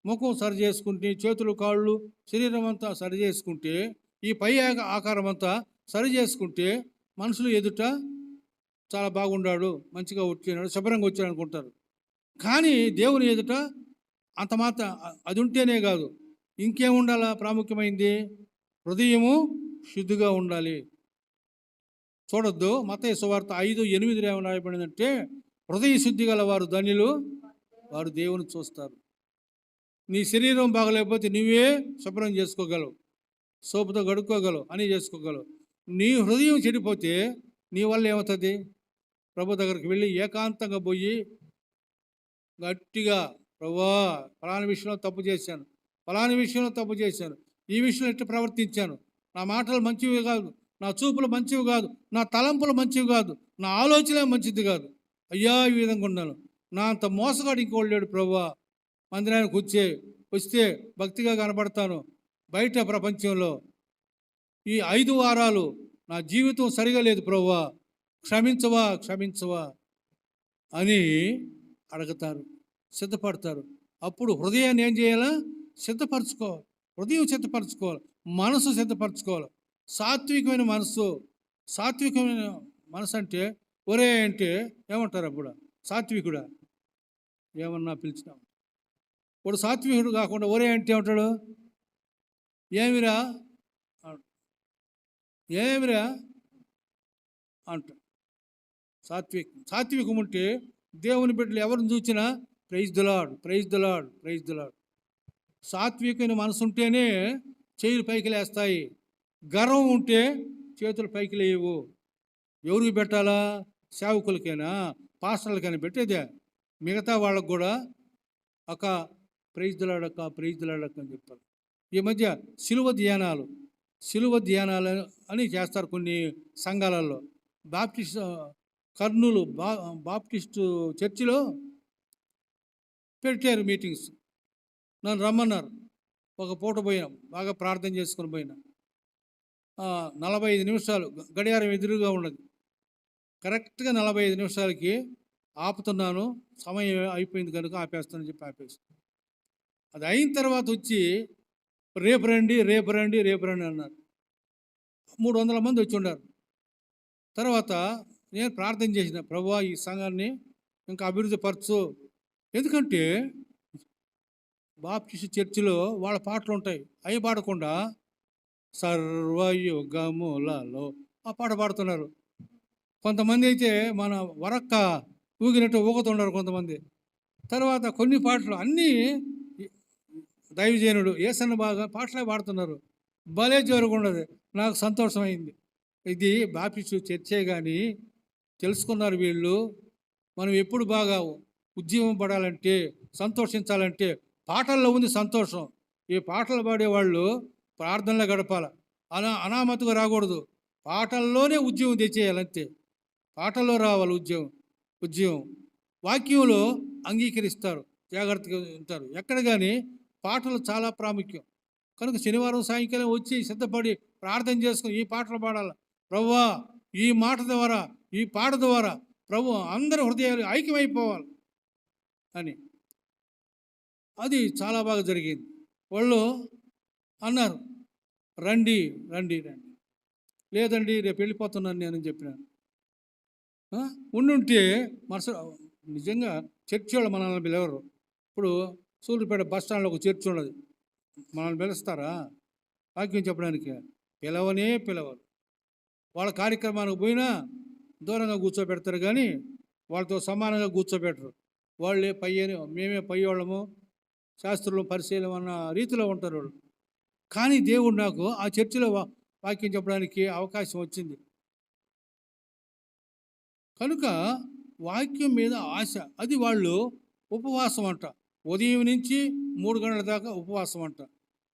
ముఖం సరి చేసుకుంటే, చేతులు కాళ్ళు శరీరం అంతా సరి చేసుకుంటే, ఈ పై ఆకారం అంతా సరి చేసుకుంటే మనుషులు ఎదుట చాలా బాగున్నాడు, మంచిగా వచ్చినాడు, శుభ్రంగా వచ్చాడు అనుకుంటారు. కానీ దేవుని ఎదుట అంత మాత్రం అది ఉంటేనే కాదు, ఇంకేం ఉండాలా? ప్రాముఖ్యమైంది హృదయము శుద్ధిగా ఉండాలి. చూడొద్దు, మత్తయి సువార్త 5:8 ఏమని రాయబడిందంటే, హృదయ శుద్ధి గల వారు ధన్యులు, వారు దేవుని చూస్తారు. నీ శరీరం బాగలేకపోతే నువ్వే శుభ్రం చేసుకోగలవు, సోపుతో గడుక్కోగలవు, అని చేసుకోగలవు. నీ హృదయం చెడిపోతే నీ వల్ల ఏమవుతుంది? ప్రభు దగ్గరికి వెళ్ళి ఏకాంతంగా పోయి గట్టిగా, ప్రభువా ఫలానా విషయంలో తప్పు చేశాను, ఈ విషయంలో ఎట్లా ప్రవర్తించాను, నా మాటలు మంచివి కాదు, నా చూపులు మంచివి కాదు, నా తలంపులు మంచివి కాదు, నా ఆలోచన మంచిది కాదు, అయ్యా ఈ విధంగా ఉన్నాను, నా అంత మోసగాడు ఇంకోళ్ళు లేడు ప్రభువా. మందిరానికి వస్తే భక్తిగా కనబడతాను, బయట ప్రపంచంలో ఈ 5 వారాలు నా జీవితం సరిగా లేదు ప్రభువా, క్షమించవా అని అడుగుతారు, సిద్ధపడతారు. అప్పుడు హృదయాన్ని ఏం చేయాలా? సిద్ధపరచుకోవాలి. హృదయం సిద్ధపరచుకోవాలి, మనసు సిద్ధపరచుకోవాలి. సాత్వికమైన మనసు అంటే ఒరే అంటే ఏమంటారు? అప్పుడు సాత్వికుడా ఏమన్నా పిలిచినా, ఇప్పుడు సాత్వికుడు కాకుండా ఒరే అంటే ఏమంటాడు? ఏమిరా అంట. సాత్వికం ఉంటే దేవుని బిడ్డలు ఎవరిని చూసినా ప్రైజ్ ది లార్డ్. సాత్వికమైన మనసు ఉంటేనే చేతులు పైకి లేస్తాయి. గర్వం ఉంటే చేతులు పైకి లేవు. ఎవరికి పెట్టాలా? సేవకులకైనా పాస్టర్లకైనా పెట్టేదే. మిగతా వాళ్ళకు కూడా ఒక ప్రైజ్ ది లార్డ్ అని చెప్పారు. ఈ మధ్య సిలువ ధ్యానాలు అని చేస్తారు కొన్ని సంఘాలలో. కర్నూలు బాప్టిస్టు చర్చిలో పెట్టారు మీటింగ్స్. నన్ను రమ్మన్నారు. ఒక పూట పోయినాం, బాగా ప్రార్థన చేసుకుని పోయినా. 45 నిమిషాలు గడియారం ఎదురుగా ఉన్నది. కరెక్ట్గా 45 నిమిషాలకి ఆపుతున్నాను, సమయం అయిపోయింది కనుక ఆపేస్తానని చెప్పి ఆపేసి, అది అయిన తర్వాత వచ్చి రేపు రండి అన్నారు. 300 మంది వచ్చి ఉన్నారు. తర్వాత నేను ప్రార్థన చేసిన, ప్రభువా ఈ సంఘాన్ని ఇంకా అభివృద్ధి పరచు. ఎందుకంటే బాప్టిస్ట్ చర్చిలో వాళ్ళ పాటలు ఉంటాయి, అవి పాడకుండా సర్వయుగములలో ఆ పాట పాడుతున్నారు. కొంతమంది అయితే మన వరక్క ఊగినట్టు ఊగుతున్నారు కొంతమంది. తర్వాత కొన్ని పాటలు అన్నీ దైవజనుడు ఏసన్న బాగా పాటలే పాడుతున్నారు. భలే జరుగుండదు. నాకు సంతోషమైంది. ఇది బాప్టిస్టు చర్చే కానీ తెలుసుకున్నారు వీళ్ళు. మనం ఎప్పుడు బాగా ఉద్యమం పడాలంటే, సంతోషించాలంటే పాటల్లో ఉంది సంతోషం. ఈ పాటలు పాడేవాళ్ళు ప్రార్థనలో గడపాల, అనామతుగా రాకూడదు. పాటల్లోనే ఉద్యమం తెచ్చేయాలి, అంతే. పాటల్లో రావాలి ఉద్యమం. వాక్యంలో అంగీకరిస్తారు, జాగ్రత్తగా ఉంటారు. ఎక్కడ కానీ పాటలు చాలా ప్రాముఖ్యం. కనుక శనివారం సాయంకాలం వచ్చి సిద్ధపడి ప్రార్థన చేసుకుని ఈ పాటలు పాడాలి. ప్రభువా ఈ మాట ద్వారా, ఈ పాట ద్వారా ప్రభు అందరి హృదయాలు ఐక్యమైపోవాలి అని. అది చాలా బాగా జరిగింది. వాళ్ళు అన్నారు, రండి. లేదండి రేపు వెళ్ళిపోతున్నాను నేను చెప్పినాను. ఉండుంటే నిజంగా చర్చి వాళ్ళు మనల్ని పిలవరు. ఇప్పుడు సూర్యుపేట బస్ స్టాండ్లో ఒక చర్చి ఉన్నది, మనల్ని పిలుస్తారా వాక్యం చెప్పడానికి? పిలవరు. వాళ్ళ కార్యక్రమానికి పోయినా దూరంగా కూర్చోబెడతారు కానీ వాళ్ళతో సమానంగా కూర్చోబెట్టరు. వాళ్ళే మేమే పై వాళ్ళము, శాస్త్రులు పరిశీలన అన్న రీతిలో ఉంటారు వాళ్ళు. కానీ దేవుడు నాకు ఆ చర్చిలో వాక్యం చెప్పడానికి అవకాశం వచ్చింది కనుక వాక్యం మీద ఆశ. అది వాళ్ళు ఉపవాసం అంట, ఉదయం నుంచి 3 గంటల దాకా ఉపవాసం అంట.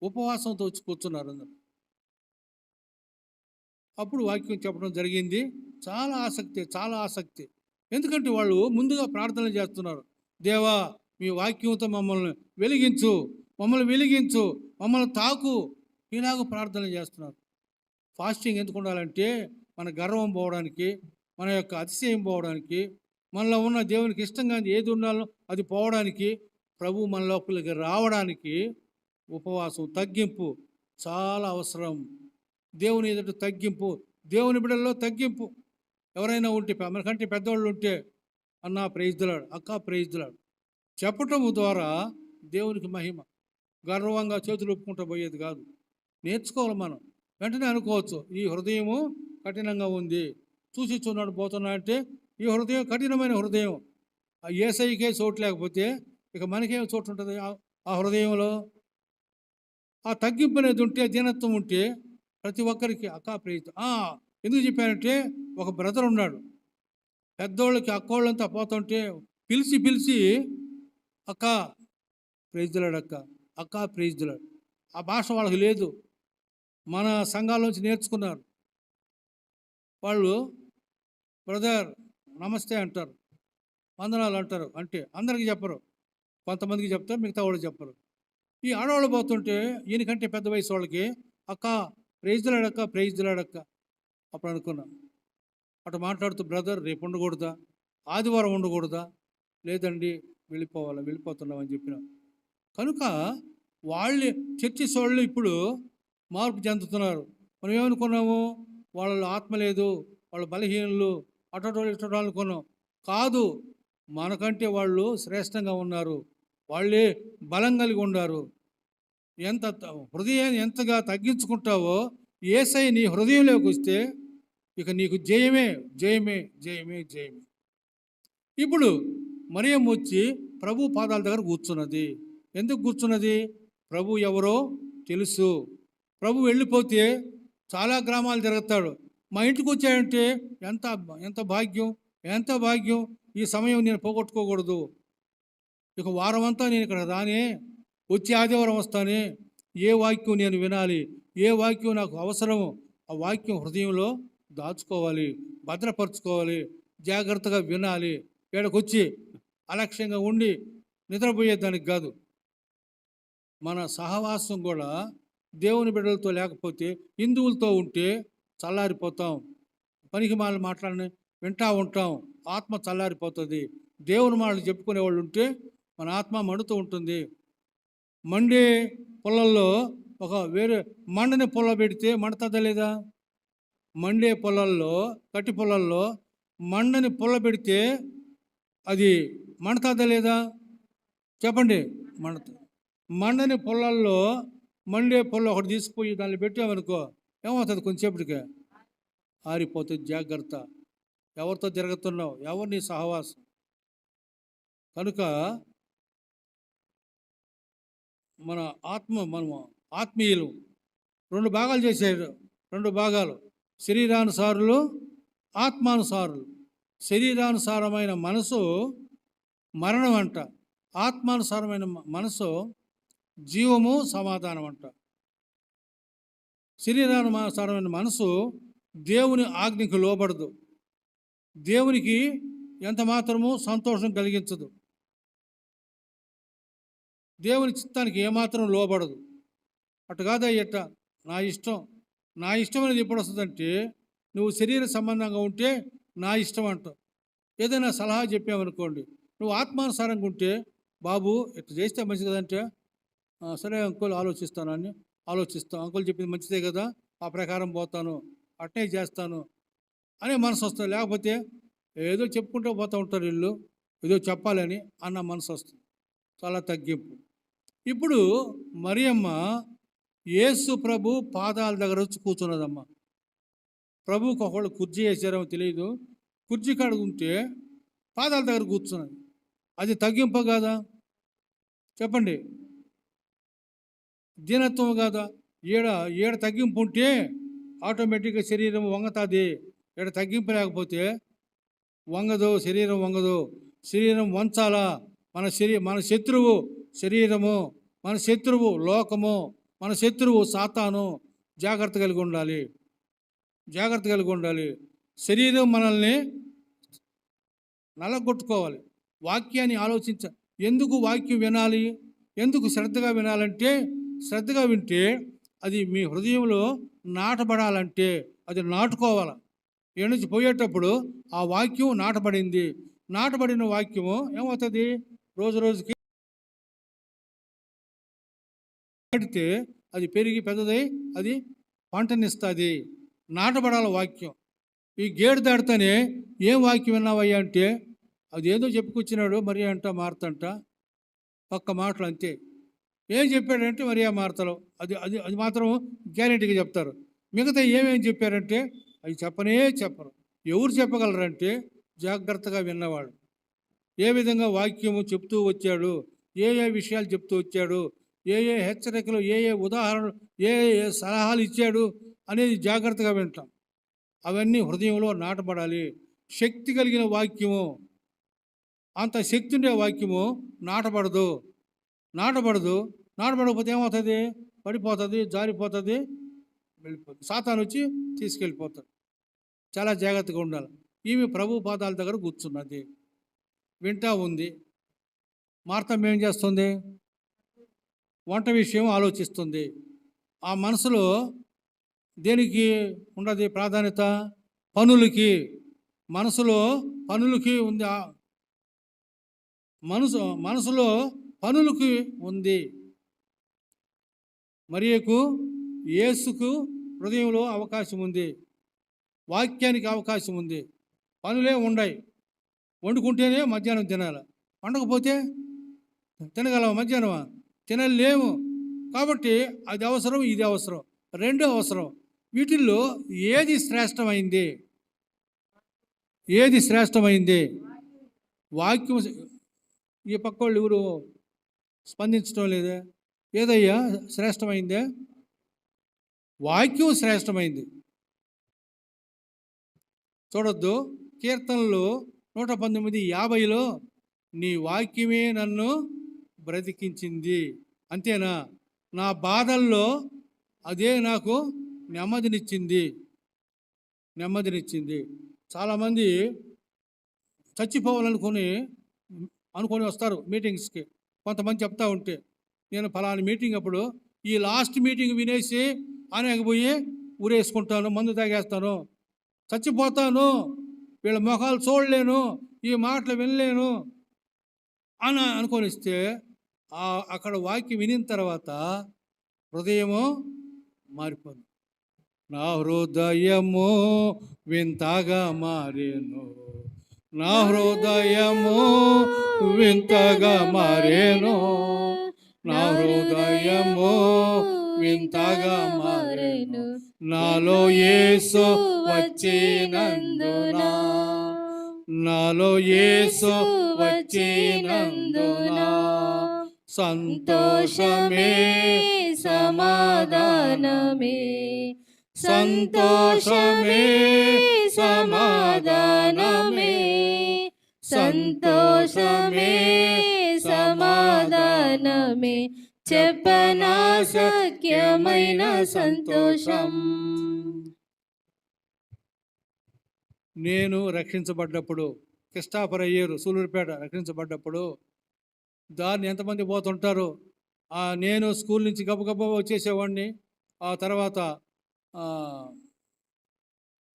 ఉపవాసంతో వచ్చి కూర్చున్నారు అందరు. అప్పుడు వాక్యం చెప్పడం జరిగింది. చాలా ఆసక్తి. ఎందుకంటే వాళ్ళు ముందుగా ప్రార్థనలు చేస్తున్నారు. దేవా మీ వాక్యంతో మమ్మల్ని వెలిగించు, మమ్మల్ని వెలిగించు, మమ్మల్ని తాకు, ఇలాగ ప్రార్థన చేస్తున్నారు. ఫాస్టింగ్ ఎందుకు ఉండాలంటే మన గర్వం పోవడానికి, మన యొక్క అతిశయం పోవడానికి, మనలో ఉన్న దేవునికి ఇష్టంగా ఏది ఉండాలో అది పోవడానికి, ప్రభు మన లోపలికి రావడానికి ఉపవాసం, తగ్గింపు చాలా అవసరం. దేవుని ఎదుట తగ్గింపు, దేవుని బిడ్డల్లో తగ్గింపు. ఎవరైనా ఉంటే మనకంటే పెద్దవాళ్ళు ఉంటే, అన్న ప్రైజ్లాడు, అక్క ప్రైజ్లాడు చెప్పటము ద్వారా దేవునికి మహిమ. గర్వంగా చేతులు ఒప్పుకుంటూ పోయేది కాదు. నేర్చుకోవాలి మనం. వెంటనే అనుకోవచ్చు, ఈ హృదయము కఠినంగా ఉంది, చూసి చూన్నాడు పోతున్నా అంటే ఈ హృదయం కఠినమైన హృదయం. ఆ ఏసైకే చోటు లేకపోతే ఇక మనకేం చోటు ఉంటుంది ఆ హృదయంలో? ఆ తగ్గింపు అనేది ఉంటే, దీనత్వం ఉంటే ప్రతి ఒక్కరికి అక్క ప్రైజ్. ఎందుకు చెప్పానంటే, ఒక బ్రదర్ ఉన్నాడు, పెద్దోళ్ళకి అక్కోళ్ళంతా పోతుంటే పిలిచి పిలిచి అక్క ప్రైజ్లాడు, అక్క అక్క ప్రైజ్లాడు. ఆ భాష వాళ్ళకి లేదు, మన సంఘాల్లోంచి నేర్చుకున్నారు. వాళ్ళు బ్రదర్ నమస్తే అంటారు, వందనాలు అంటారు. అంటే అందరికీ చెప్పరు, కొంతమందికి చెప్తారు, మిగతా వాళ్ళు చెప్పరు. ఈ ఆడవాళ్ళు పోతుంటే ఈయనకంటే పెద్ద వయసు వాళ్ళకి అక్క ప్రైజ్లాడక్క ప్రైజ్లాడక్క. అప్పుడు అనుకున్నా, అటు మాట్లాడుతూ బ్రదర్ రేపు ఉండకూడదా, ఆదివారం ఉండకూడదా? లేదండి వెళ్ళిపోతున్నామని చెప్పిన. కనుక వాళ్ళే చర్చిస్ వాళ్ళు ఇప్పుడు మార్పు చెందుతున్నారు. మనం ఏమనుకున్నాము, వాళ్ళలో ఆత్మ లేదు, వాళ్ళు బలహీనులు, అటోళ్ళు అనుకున్నాం. కాదు, మనకంటే వాళ్ళు శ్రేష్టంగా ఉన్నారు, వాళ్ళే బలం కలిగి ఉన్నారు. ఎంత హృదయాన్ని ఎంతగా తగ్గించుకుంటావో యేసయ్య నీ హృదయంలోకి వస్తే ఇక నీకు జయమే జయమే జయమే జయమే. ఇప్పుడు మరియమ్మ వచ్చి ప్రభు పాదాల దగ్గర కూర్చున్నది. ఎందుకు కూర్చున్నది? ప్రభు ఎవరో తెలుసు. ప్రభు వెళ్ళిపోతే చాలా గ్రామాలు తిరుగుతాడు, మా ఇంటికి వచ్చాడంటే ఎంత ఎంత భాగ్యం, ఎంత భాగ్యం. ఈ సమయం నేను పోగొట్టుకోకూడదు. ఇక వారం అంతా నేను ఇక్కడ రానే, వచ్చి ఆదివారం వస్తానే, ఏ వాక్యం నేను వినాలి, ఏ వాక్యం నాకు అవసరమో ఆ వాక్యం హృదయంలో దాచుకోవాలి, భద్రపరచుకోవాలి, జాగ్రత్తగా వినాలి. ఇక్కడికొచ్చి అలక్ష్యంగా ఉండి నిద్రపోయేదానికి కాదు. మన సహవాసం కూడా దేవుని బిడ్డలతో లేకపోతే, హిందువులతో ఉంటే చల్లారిపోతాం, పనికి మాటలని వింటూ ఉంటాం, ఆత్మ చల్లారిపోతుంది. దేవుని మాటలు చెప్పుకునే వాళ్ళు ఉంటే మన ఆత్మ మండుతూ ఉంటుంది. మండే పొలంలో ఒక వేరే మండని పొల పెడితే మండుతుందా లేదా? మండే పొలాల్లో, కట్టి పొలాల్లో మండని పొల పెడితే అది మండుతుందా లేదా? చెప్పండి. మండని పొలాల్లో మండే పొల ఒకటి తీసుకుపోయి దాన్ని పెట్టామనుకో ఏమవుతుంది? కొంచెంసేపటికే ఆరిపోతుంది. జాగ్రత్త, ఎవరితో తిరుగుతున్నావు, ఎవరు నీ సహవాసం. కనుక మనము ఆత్మీయులు రెండు భాగాలు చేశారు. రెండు భాగాలు, శరీరానుసారులు, ఆత్మానుసారులు. శరీరానుసారమైన మనసు మరణం అంట, ఆత్మానుసారమైన మనసు జీవము సమాధానం అంట. శరీరానుసారమైన మనసు దేవుని ఆజ్ఞకు లోబడదు, దేవునికి ఎంత మాత్రము సంతోషం కలిగించదు, దేవుని చిత్తానికి ఏమాత్రం లోబడదు. అటు కాదయ్యట నా ఇష్టం అనేది ఎప్పుడు వస్తుందంటే, నువ్వు శరీర సంబంధంగా ఉంటే నా ఇష్టం అంటావు. ఏదైనా సలహా చెప్పామనుకోండి, నువ్వు ఆత్మానుసారంగా ఉంటే బాబు ఇట్లా చేస్తే మంచిది కదంటే, సరే అంకుల్ ఆలోచిస్తాం, అంకుల్ చెప్పింది మంచిదే కదా, ఆ ప్రకారం పోతాను, అట్నే చేస్తాను అనే మనసు వస్తుంది. లేకపోతే ఏదో చెప్పుకుంటూ పోతూ ఉంటారు వీళ్ళు, ఏదో చెప్పాలని అన్న మనసు వస్తుంది. చాలా తగ్గింపు. ఇప్పుడు మరియమ్మ యేసు ప్రభు పాదాల దగ్గర వచ్చి కూర్చున్నదమ్మా. ప్రభుకి ఒకళ్ళు కుర్చీ వేసారేమో తెలియదు, కుర్చీ కాడ ఉంటే పాదాల దగ్గర కూర్చున్నది. అది తగ్గింపు కాదా? చెప్పండి. దీనత్వం కాదా? ఏడ తగ్గింపు ఉంటే ఆటోమేటిక్గా శరీరం వంగతుంది. ఏడ తగ్గింపు లేకపోతే వంగదు, శరీరం వంగదు. శరీరం వంచాలా? మన శత్రువు శరీరము, మన శత్రువు లోకము, మన శత్రువు సాతాను. జాగ్రత్త కలిగి ఉండాలి. శరీరం మనల్ని నలగొట్టుకోవాలి. వాక్యాన్ని ఎందుకు వాక్యం వినాలి, ఎందుకు శ్రద్ధగా వినాలంటే, శ్రద్ధగా వింటే అది మీ హృదయంలో నాటబడాలంటే అది నాటుకోవాలి. ఏ నుంచి పోయేటప్పుడు ఆ వాక్యం నాటబడింది. నాటబడిన వాక్యము ఏమవుతుంది, రోజు రోజుకి నాటితే అది పెరిగి పెద్దదై అది పంటనిస్తుంది. నాటబడాల వాక్యం. ఈ గేడు దాడితేనే ఏం వాక్యం విన్నావయ్యా అంటే అది ఏదో చెప్పుకొచ్చినాడు మరి అంట మార్తంట, ఒక్క మాటలు అంతే. ఏం చెప్పాడంటే మరి ఆ మార్తలు అది అది అది మాత్రం గ్యారెంటీగా చెప్తారు. మిగతా ఏమేమి చెప్పారంటే అవి చెప్పరు. ఎవరు చెప్పగలరంటే జాగ్రత్తగా విన్నవాడు. ఏ విధంగా వాక్యము చెప్తూ వచ్చాడు, ఏ ఏ విషయాలు చెప్తూ వచ్చాడు, ఏ ఏ హెచ్చరికలు, ఏ ఏ ఉదాహరణలు, ఏ ఏ సలహాలు ఇచ్చాడు అనేది జాగ్రత్తగా వింటాం. అవన్నీ హృదయంలో నాటబడాలి. శక్తి కలిగిన వాక్యము, అంత శక్తి ఉండే వాక్యము నాటబడకపోతే ఏమవుతుంది, పడిపోతుంది, జారిపోతుంది, వెళ్ళిపోతుంది. సాతాను వచ్చి తీసుకెళ్ళిపోతాడు. చాలా జాగ్రత్తగా ఉండాలి. ఈమె ప్రభు పాదాల దగ్గర కూర్చున్నది, వింటా ఉంది. మార్తమ్మ ఏం చేస్తుంది, వంట విషయం ఆలోచిస్తుంది. ఆ మనసులో దేనికి ఉండదు ప్రాధాన్యత, పనులకి. మనసులో పనులకి ఉంది, మనసులో పనులకి ఉంది. మరియకు యేసుకు హృదయంలో అవకాశం ఉంది, వాక్యానికి అవకాశం ఉంది. పనులే ఉండయి. వండుకుంటేనే మధ్యాహ్నం తినాలి, వండకపోతే తినగలవా మధ్యాహ్నమా? తినలేము. కాబట్టి అది అవసరం, ఇది అవసరం, రెండు అవసరం. వీటిల్లో ఏది శ్రేష్టమైంది? వాక్యం. ఈ పక్క వాళ్ళు ఎవరు స్పందించడం లేదే? ఏదయ్యా శ్రేష్టమైందే? వాక్యం శ్రేష్టమైంది. చూడొద్దు, కీర్తనలు 119:50 నీ వాక్యమే నన్ను బ్రతికించింది. అంతేనా? నా బాధల్లో అదే నాకు నెమ్మదినిచ్చింది. చాలామంది చచ్చిపోవాలనుకొని వస్తారు మీటింగ్స్కి. కొంతమంది చెప్తా ఉంటే, నేను ఫలానా మీటింగ్ అప్పుడు ఈ లాస్ట్ మీటింగ్ వినేసి అనేకపోయి ఊరేసుకుంటాను, మందు తాగేస్తాను, చచ్చిపోతాను, వీళ్ళ మొఖాలు చూడలేను, ఈ మాటలు వినలేను అని అనుకొనిస్తే అక్కడ వాక్యం వినిన తర్వాత హృదయము మారిపోదు. నా హృదయము వింతగా మారేను, నా హృదయము వింతగా మారేను, నా హృదయము వింతగా మారేను, నాలో యేసు వచ్చినందున, నాలో యేసు వచ్చినందున సంతోషమే సమాధానమే, సంతోషమే సమాధానమే, సంతోషమే సమాధానమే, చెప్పనా సఖ్యమైన సంతోషం. నేను రక్షించబడ్డప్పుడు, కిష్టాపరయ్యేరు సూలూరుపేట రక్షించబడ్డప్పుడు దాన్ని ఎంతమంది పోతుంటారు. నేను స్కూల్ నుంచి గబగబా వచ్చేసేవాడిని. ఆ తర్వాత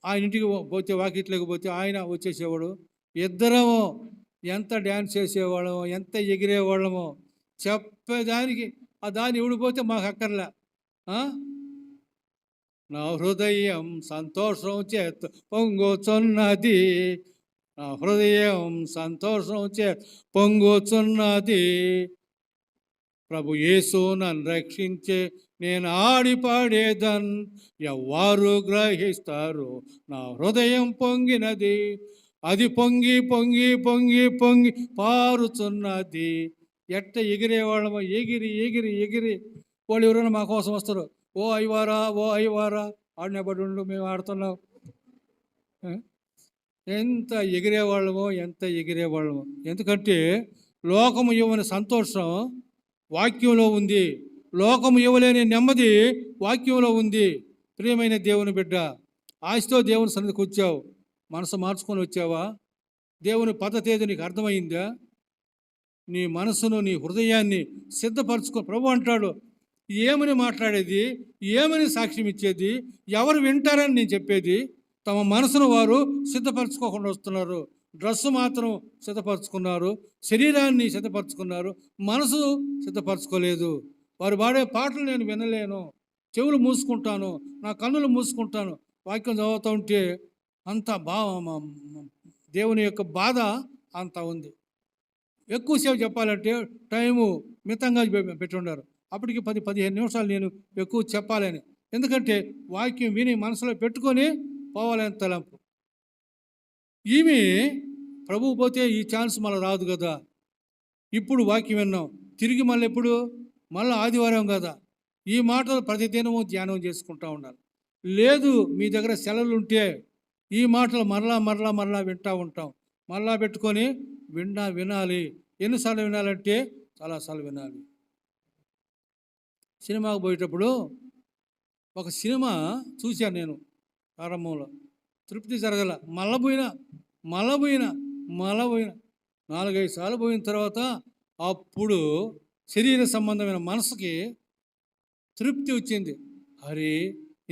ఆయన ఇంటికి పోతే, వాకిట్లోకి పోతే ఆయన వచ్చేసేవాడు. ఇద్దరము ఎంత డ్యాన్స్ చేసేవాళ్ళము, ఎంత ఎగిరేవాళ్ళము చెప్పేదానికి. ఆ దాన్ని ఊడిపోతే మాకు అక్కర్లే. నా హృదయం సంతోషం చేత పొంగుచున్నది, నా హృదయం సంతోషం చేత పొంగుచున్నది, ప్రభు యేసు నన్ను రక్షించే నేను ఆడి పాడేదన్, ఎవ్వారు గ్రహిస్తారు నా హృదయం పొంగినది, అది పొంగి పొంగి పొంగి పొంగి పారుచున్నది. ఎట్ట ఎగిరేవాళ్ళమో, ఎగిరి ఎగిరి ఎగిరి వాళ్ళు ఎవరైనా మా కోసం వస్తారు. ఓ అయ్యవారా ఆడినబడి ఉండు, మేము ఆడుతున్నాం. ఎంత ఎగిరేవాళ్ళమో. ఎందుకంటే లోకము ఇవ్వని సంతోషం వాక్యంలో ఉంది, లోకము ఇవ్వలేని నెమ్మది వాక్యంలో ఉంది. ప్రియమైన దేవుని బిడ్డ, ఆశతో దేవుని సన్నిధికి వచ్చావు, మనసు మార్చుకొని వచ్చావా? దేవుని పద్ధతి ఏదో నీకు అర్థమైందా? నీ మనసును, నీ హృదయాన్ని సిద్ధపరచుకో. ప్రభు అంటాడు, ఏమని మాట్లాడేది, ఏమని సాక్ష్యం ఇచ్చేది, ఎవరు వింటారని నేను చెప్పేది. తమ మనసును వారు సిద్ధపరచుకోకుండా వస్తున్నారు. డ్రెస్సు మాత్రం సిద్ధపరచుకున్నారు, శరీరాన్ని సిద్ధపరచుకున్నారు, మనసు సిద్ధపరచుకోలేదు. వారు పాడే పాటలు నేను వినలేను, చెవులు మూసుకుంటాను, నా కన్నులు మూసుకుంటాను. వాక్యం చదువుతూ ఉంటే అంత దేవుని యొక్క బాధ అంత ఉంది. ఎక్కువసేపు చెప్పాలంటే టైము మితంగా పెట్టున్నారు. అప్పటికి 10-15 నిమిషాలు నేను ఎక్కువ చెప్పాలని. ఎందుకంటే వాక్యం విని మనసులో పెట్టుకొని పోవాలని తలంపు. ఈమె ప్రభువు పోతే ఈ ఛాన్స్ మళ్ళీ రాదు కదా. ఇప్పుడు వాక్యం విన్నాం, తిరిగి మళ్ళీ ఎప్పుడు, మళ్ళీ ఆదివారం కదా. ఈ మాటలు ప్రతిదినము ధ్యానం చేసుకుంటూ ఉండాలి. లేదు మీ దగ్గర సెలవులు ఉంటే ఈ మాటలు మరలా వింటూ ఉంటాం. మరలా పెట్టుకొని వినాలి. ఎన్నిసార్లు వినాలంటే చాలాసార్లు వినాలి. సినిమాకు పోయేటప్పుడు ఒక సినిమా చూశాను నేను. ప్రారంభంలో తృప్తి జరగల, మళ్ళా పోయినా 4-5 సార్లు పోయిన తర్వాత అప్పుడు శరీర సంబంధమైన మనసుకి తృప్తి వచ్చింది. అరే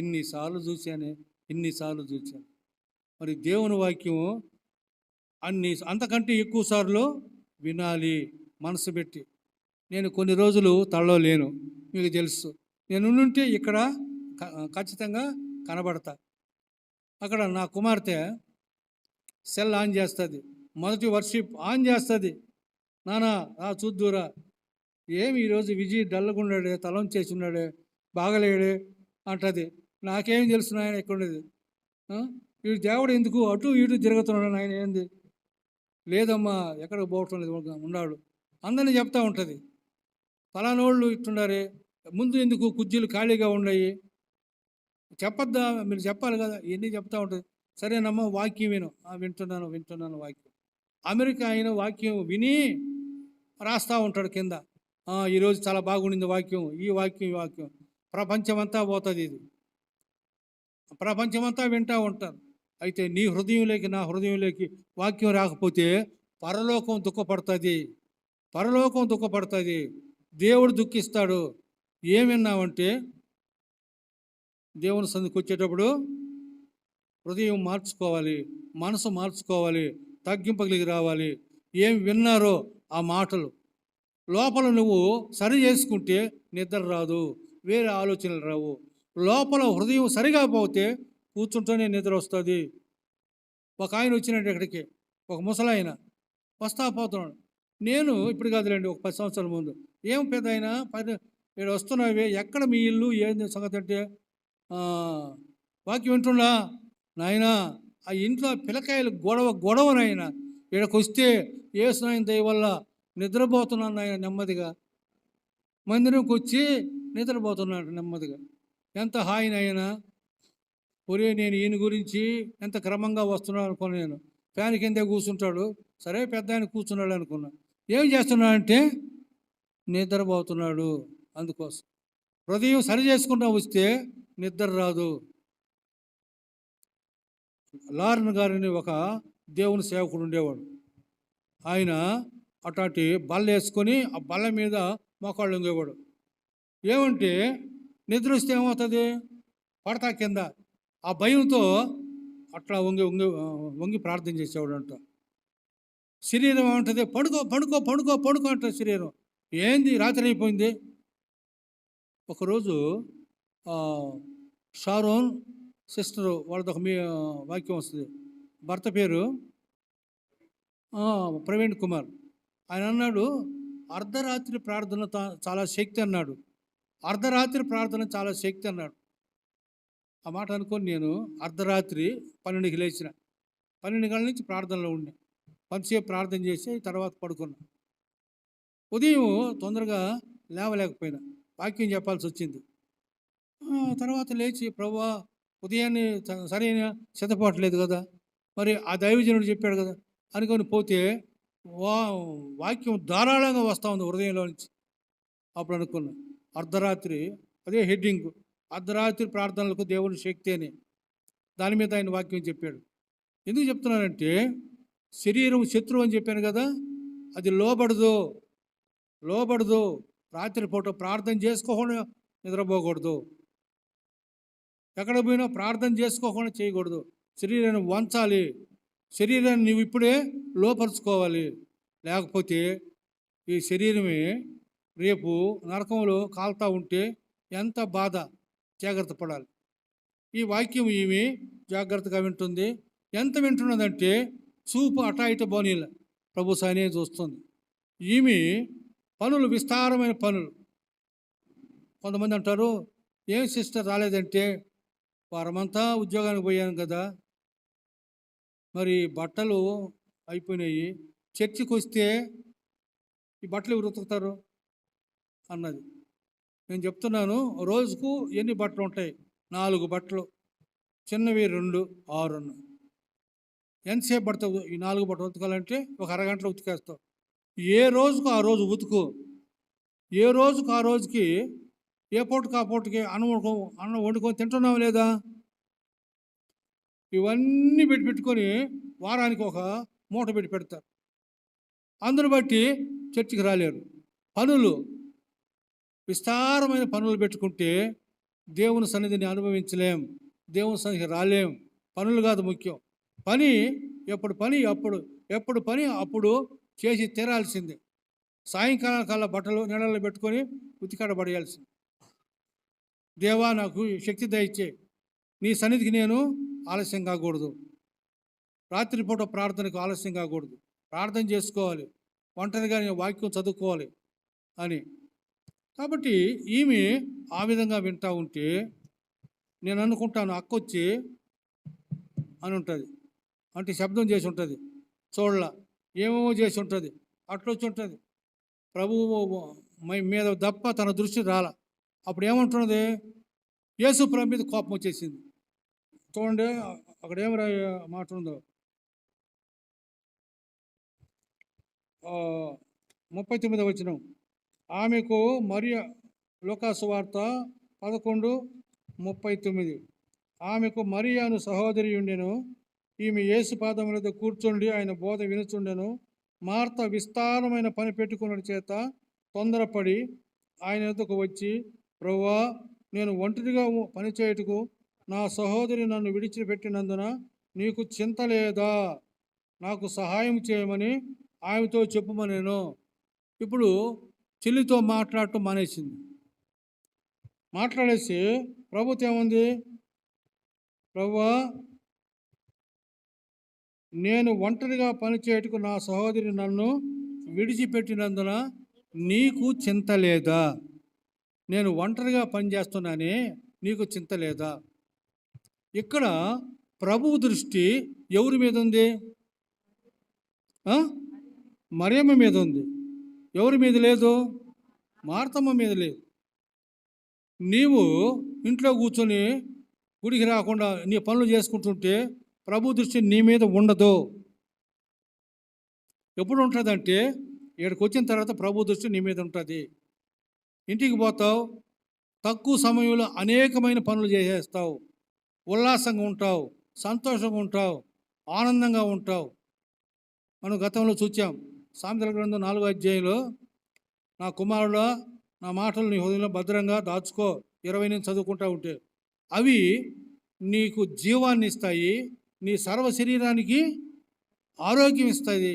ఇన్నిసార్లు చూశాను. మరి దేవుని వాక్యం అంతకంటే ఎక్కువ సార్లు వినాలి మనసు పెట్టి. నేను కొన్ని రోజులు తలలో లేను, మీకు తెలుసు. నేను ఉంటే ఇక్కడ ఖచ్చితంగా కనబడతా. అక్కడ నా కుమార్తె సెల్ ఆన్ చేస్తుంది, మొదటి వర్షిప్ ఆన్ చేస్తుంది. నానా చూద్దురా, ఏమి ఈరోజు విజయ్ డల్లగున్నాడే, తలం చేసి ఉన్నాడే, బాగలేడే అంటది. నాకేం తెలుసు నాయన ఎక్కడుండేది. వీడు దేవుడు ఎందుకు అటు ఇటు తిరుగుతున్నాడు ఆయన, ఏంది లేదమ్మా ఎక్కడికి పోవటం లేదు ఉన్నాడు. అందరినీ చెప్తా ఉంటుంది, ఫలానోళ్ళు ఇట్టున్నారే, ముందు ఎందుకు కుర్చీలు ఖాళీగా ఉన్నాయి, చెప్పొద్దా, మీరు చెప్పాలి కదా, ఇవన్నీ చెప్తా ఉంటుంది. సరేనమ్మా వాక్యం విను. వింటున్నాను వాక్యం. అమెరికా అయిన వాక్యం విని రాస్తూ ఉంటాడు కింద. ఈరోజు చాలా బాగుండింది వాక్యం, ఈ వాక్యం ప్రపంచమంతా పోతుంది. ఇది ప్రపంచమంతా వింటూ ఉంటారు. అయితే నీ హృదయంలోకి, నా హృదయంలోకి వాక్యం రాకపోతే పరలోకం దుఃఖపడుతుంది, దేవుడు దుఃఖిస్తాడు. ఏం విన్నావంటే దేవుని సన్నిధికి వచ్చేటప్పుడు హృదయం మార్చుకోవాలి, మనసు మార్చుకోవాలి, తగ్గింపగలిగి రావాలి. ఏం విన్నారో ఆ మాటలు లోపల నువ్వు సరి చేసుకుంటే నిద్ర రాదు, వేరే ఆలోచనలు రావు. లోపల హృదయం సరిగా పోతే కూర్చుంటూనే నిద్ర వస్తుంది. ఒక ఆయన వచ్చినట్టు ఇక్కడికి, ఒక ముసలాయన వస్తా పోతున్నాడు. నేను ఇప్పుడు కాదులేండి, ఒక 10 సంవత్సరాల ముందు. ఏం పెద్ద ఆయన ఇక్కడ వస్తున్నావే, ఎక్కడ మీ ఇల్లు, ఏంది సంగతి అంటే, వాక్యం వింటున్నా నాయన, ఆ ఇంట్లో పిల్లకాయలు గొడవనైన ఇక్కడికి వస్తే యేసునాయన దయ వల్ల నిద్రపోతున్నాను ఆయన నెమ్మదిగా. మందిరంకి వచ్చి నిద్రపోతున్నాడు నెమ్మదిగా. ఎంత హాయినైనా. ఒరే నేను ఈయన గురించి ఎంత క్రమంగా వస్తున్నాడు అనుకున్నాను. నేను ఫ్యాన్ కిందే కూర్చుంటాడు, సరే పెద్ద ఆయన కూర్చున్నాడు అనుకున్నా. ఏం చేస్తున్నాడంటే నిద్రపోతున్నాడు. అందుకోసం హృదయం సరి చేసుకుంటూ వస్తే నిద్ర రాదు. లారన్ గారిని ఒక దేవుని సేవకుడు ఉండేవాడు. ఆయన అట్లాంటి బల్ల వేసుకొని ఆ బల్ల మీద మోకాళ్ళు వంగేవాడు. ఏమంటే నిద్ర వస్తే ఏమవుతుంది, పడతా కింద. ఆ భయంతో అట్లా వంగి ప్రార్థన చేసేవాడు అంట. శరీరం ఏమంటుంది, పడుకో అంటుంది శరీరం. ఏంది రాత్రి అయిపోయింది. ఒకరోజు షారోన్ సిస్టరు వాళ్ళదొక వాక్యం వస్తుంది. భర్త పేరు ప్రవీణ్ కుమార్. ఆయన అన్నాడు, అర్ధరాత్రి ప్రార్థన చాలా శక్తి అన్నాడు. అర్ధరాత్రి ప్రార్థన చాలా శక్తి అన్నాడు. ఆ మాట అనుకొని నేను అర్ధరాత్రి 12కి లేచిన. 12 గంటల నుంచి ప్రార్థనలో ఉండే. కొంతసేపు ప్రార్థన చేసి తర్వాత పడుకున్నా. ఉదయం తొందరగా లేవలేకపోయినా, వాక్యం చెప్పాల్సి వచ్చింది. తర్వాత లేచి, ప్రభువా ఉదయాన్నే సరైన సిద్ధపడలేదు కదా, మరి ఆ దైవజనుడు చెప్పాడు కదా అనుకొని పోతే వాక్యం ధారాళంగా వస్తూ ఉంది హృదయంలో నుంచి. అప్పుడు అనుకున్నా, అర్ధరాత్రి, అదే హెడ్డింగ్, అర్ధరాత్రి ప్రార్థనలకు దేవుని శక్తి అని. దాని మీద ఆయన వాక్యం చెప్పాడు. ఎందుకు చెప్తున్నానంటే, శరీరం శత్రువు అని చెప్పాను కదా, అది లోబడదు. లోబడదు. రాత్రిపూట ప్రార్థన చేసుకోకుండా నిద్రపోకూడదు. ఎక్కడ పోయినా ప్రార్థన చేసుకోకుండా చేయకూడదు. శరీరాన్ని వంచాలి. శరీరాన్ని నువ్వు ఇప్పుడే లోపరుచుకోవాలి. లేకపోతే ఈ శరీరమే రేపు నరకంలో కాలుతా ఉంటే ఎంత బాధ. జాగ్రత్త పడాలి. ఈ వాక్యం ఈమె జాగ్రత్తగా వింటుంది. ఎంత వింటున్నదంటే చూపు అటా ఇట బోనీల ప్రభు సైనే చూస్తుంది. ఈమె పనులు విస్తారమైన పనులు. కొంతమంది అంటారు, ఏం సిస్టర్ రాలేదంటే, వారమంతా ఉద్యోగానికి పోయాను కదా, మరి బట్టలు అయిపోయినాయి, చర్చికి వస్తే ఈ బట్టలు ఎవరు ఉతుకుతారు అన్నది. నేను చెప్తున్నాను, రోజుకు ఎన్ని బట్టలు ఉంటాయి? 4 బట్టలు, చిన్నవి 2, 6 ఉన్నాయి. ఎంతసేపు పడుతుంది ఈ 4 బట్టలు ఉతకాలంటే? ఒక అరగంటలో ఉతికేస్తావు. ఏ రోజుకు ఆ రోజు ఉతుకు. ఏ రోజుకు ఆ రోజుకి ఏ పూటకు ఆ పూటకి అన్నం వండుకొని తింటున్నావు లేదా? ఇవన్నీ పెట్టుకొని వారానికి ఒక మూట పెడతారు. అందును బట్టి చర్చికి రాలేరు. పనులు విస్తారమైన పనులు పెట్టుకుంటే దేవుని సన్నిధిని అనుభవించలేం, దేవుని సన్నిధికి రాలేం. పనులు కాదు ముఖ్యం. పని ఎప్పుడు పని అప్పుడు చేసి తీరాల్సిందే. సాయంకాలం కల్లా బట్టలు నీళ్ళలో పెట్టుకొని ఉతికాడ పడేయాల్సింది. దేవా, నాకు శక్తి దయచే, నీ సన్నిధికి నేను ఆలస్యం కాకూడదు. రాత్రిపూట ప్రార్థనకు ఆలస్యం కాకూడదు. ప్రార్థన చేసుకోవాలి, ఒంటరిగా నేను వాక్యం చదువుకోవాలి అని. కాబట్టి ఈమె ఆ విధంగా వింటూ ఉంటే నేను అనుకుంటాను, అక్కొచ్చి అని ఉంటుంది, అంటే శబ్దం చేసి ఉంటుంది, చూడలా ఏమేమో చేసి ఉంటుంది, అట్లొచ్చి ఉంటుంది. ప్రభువు మీద తప్ప తన దృష్టి రాల. అప్పుడు ఏమంటున్నది? యేసు ప్రభు మీద కోపం వచ్చేసింది. చూడండి అక్కడ ఏం మాట ఉందో, 39వ వచనం. ఆమెకు మరియ, లూకాసు వార్త 11:39. ఆమెకు మరియాను సహోదరి ఉండెను. ఈమె యేసు పాదముల వద్ద కూర్చుండి ఆయన బోధ వినుచుండెను. మార్త విస్తారమైన పని పెట్టుకున్న చేత తొందరపడి ఆయన వద్దకు వచ్చి, ప్రభువా, నేను ఒంటరిగా పని చేయుటకు నా సహోదరి నన్ను విడిచిపెట్టినందున నీకు చింత లేదా? నాకు సహాయం చేయమని ఆమెతో చెప్పుమనేను. ఇప్పుడు చెల్లితో మాట్లాడటం మానేసింది. మాట్లాడేసి ప్రభుత్వం ఏముంది? ప్రభువా, నేను ఒంటరిగా పనిచేయటకు నా సహోదరి నన్ను విడిచిపెట్టినందున నీకు చింత లేదా? నేను ఒంటరిగా పనిచేస్తున్నానే, నీకు చింత లేదా? ఇక్కడ ప్రభువు దృష్టి ఎవరి మీద ఉంది? మరియమ్మ మీద ఉంది. ఎవరి మీద లేదు? మార్తమ్మ మీద లేదు. నీవు ఇంట్లో కూర్చొని గుడికి రాకుండా నీ పనులు చేసుకుంటుంటే ప్రభు దృష్టి నీ మీద ఉండదు. ఎప్పుడు ఉంటుందంటే ఇక్కడికి వచ్చిన తర్వాత ప్రభు దృష్టి నీ మీద ఉంటుంది. ఇంటికి పోతావు, తక్కువ సమయంలో అనేకమైన పనులు చేసేస్తావు, ఉల్లాసంగా ఉంటావు, సంతోషంగా ఉంటావు, ఆనందంగా ఉంటావు. మనం గతంలో చూచాం, సామెతల గ్రంథం 4వ అధ్యాయంలో, నా కుమారుడా, నా మాటలు నీ హృదయంలో భద్రంగా దాచుకో, 20 నుంచి చదువుకుంటూ ఉంటే అవి నీకు జీవాన్ని ఇస్తాయి, నీ సర్వ శరీరానికి ఆరోగ్యం ఇస్తుంది.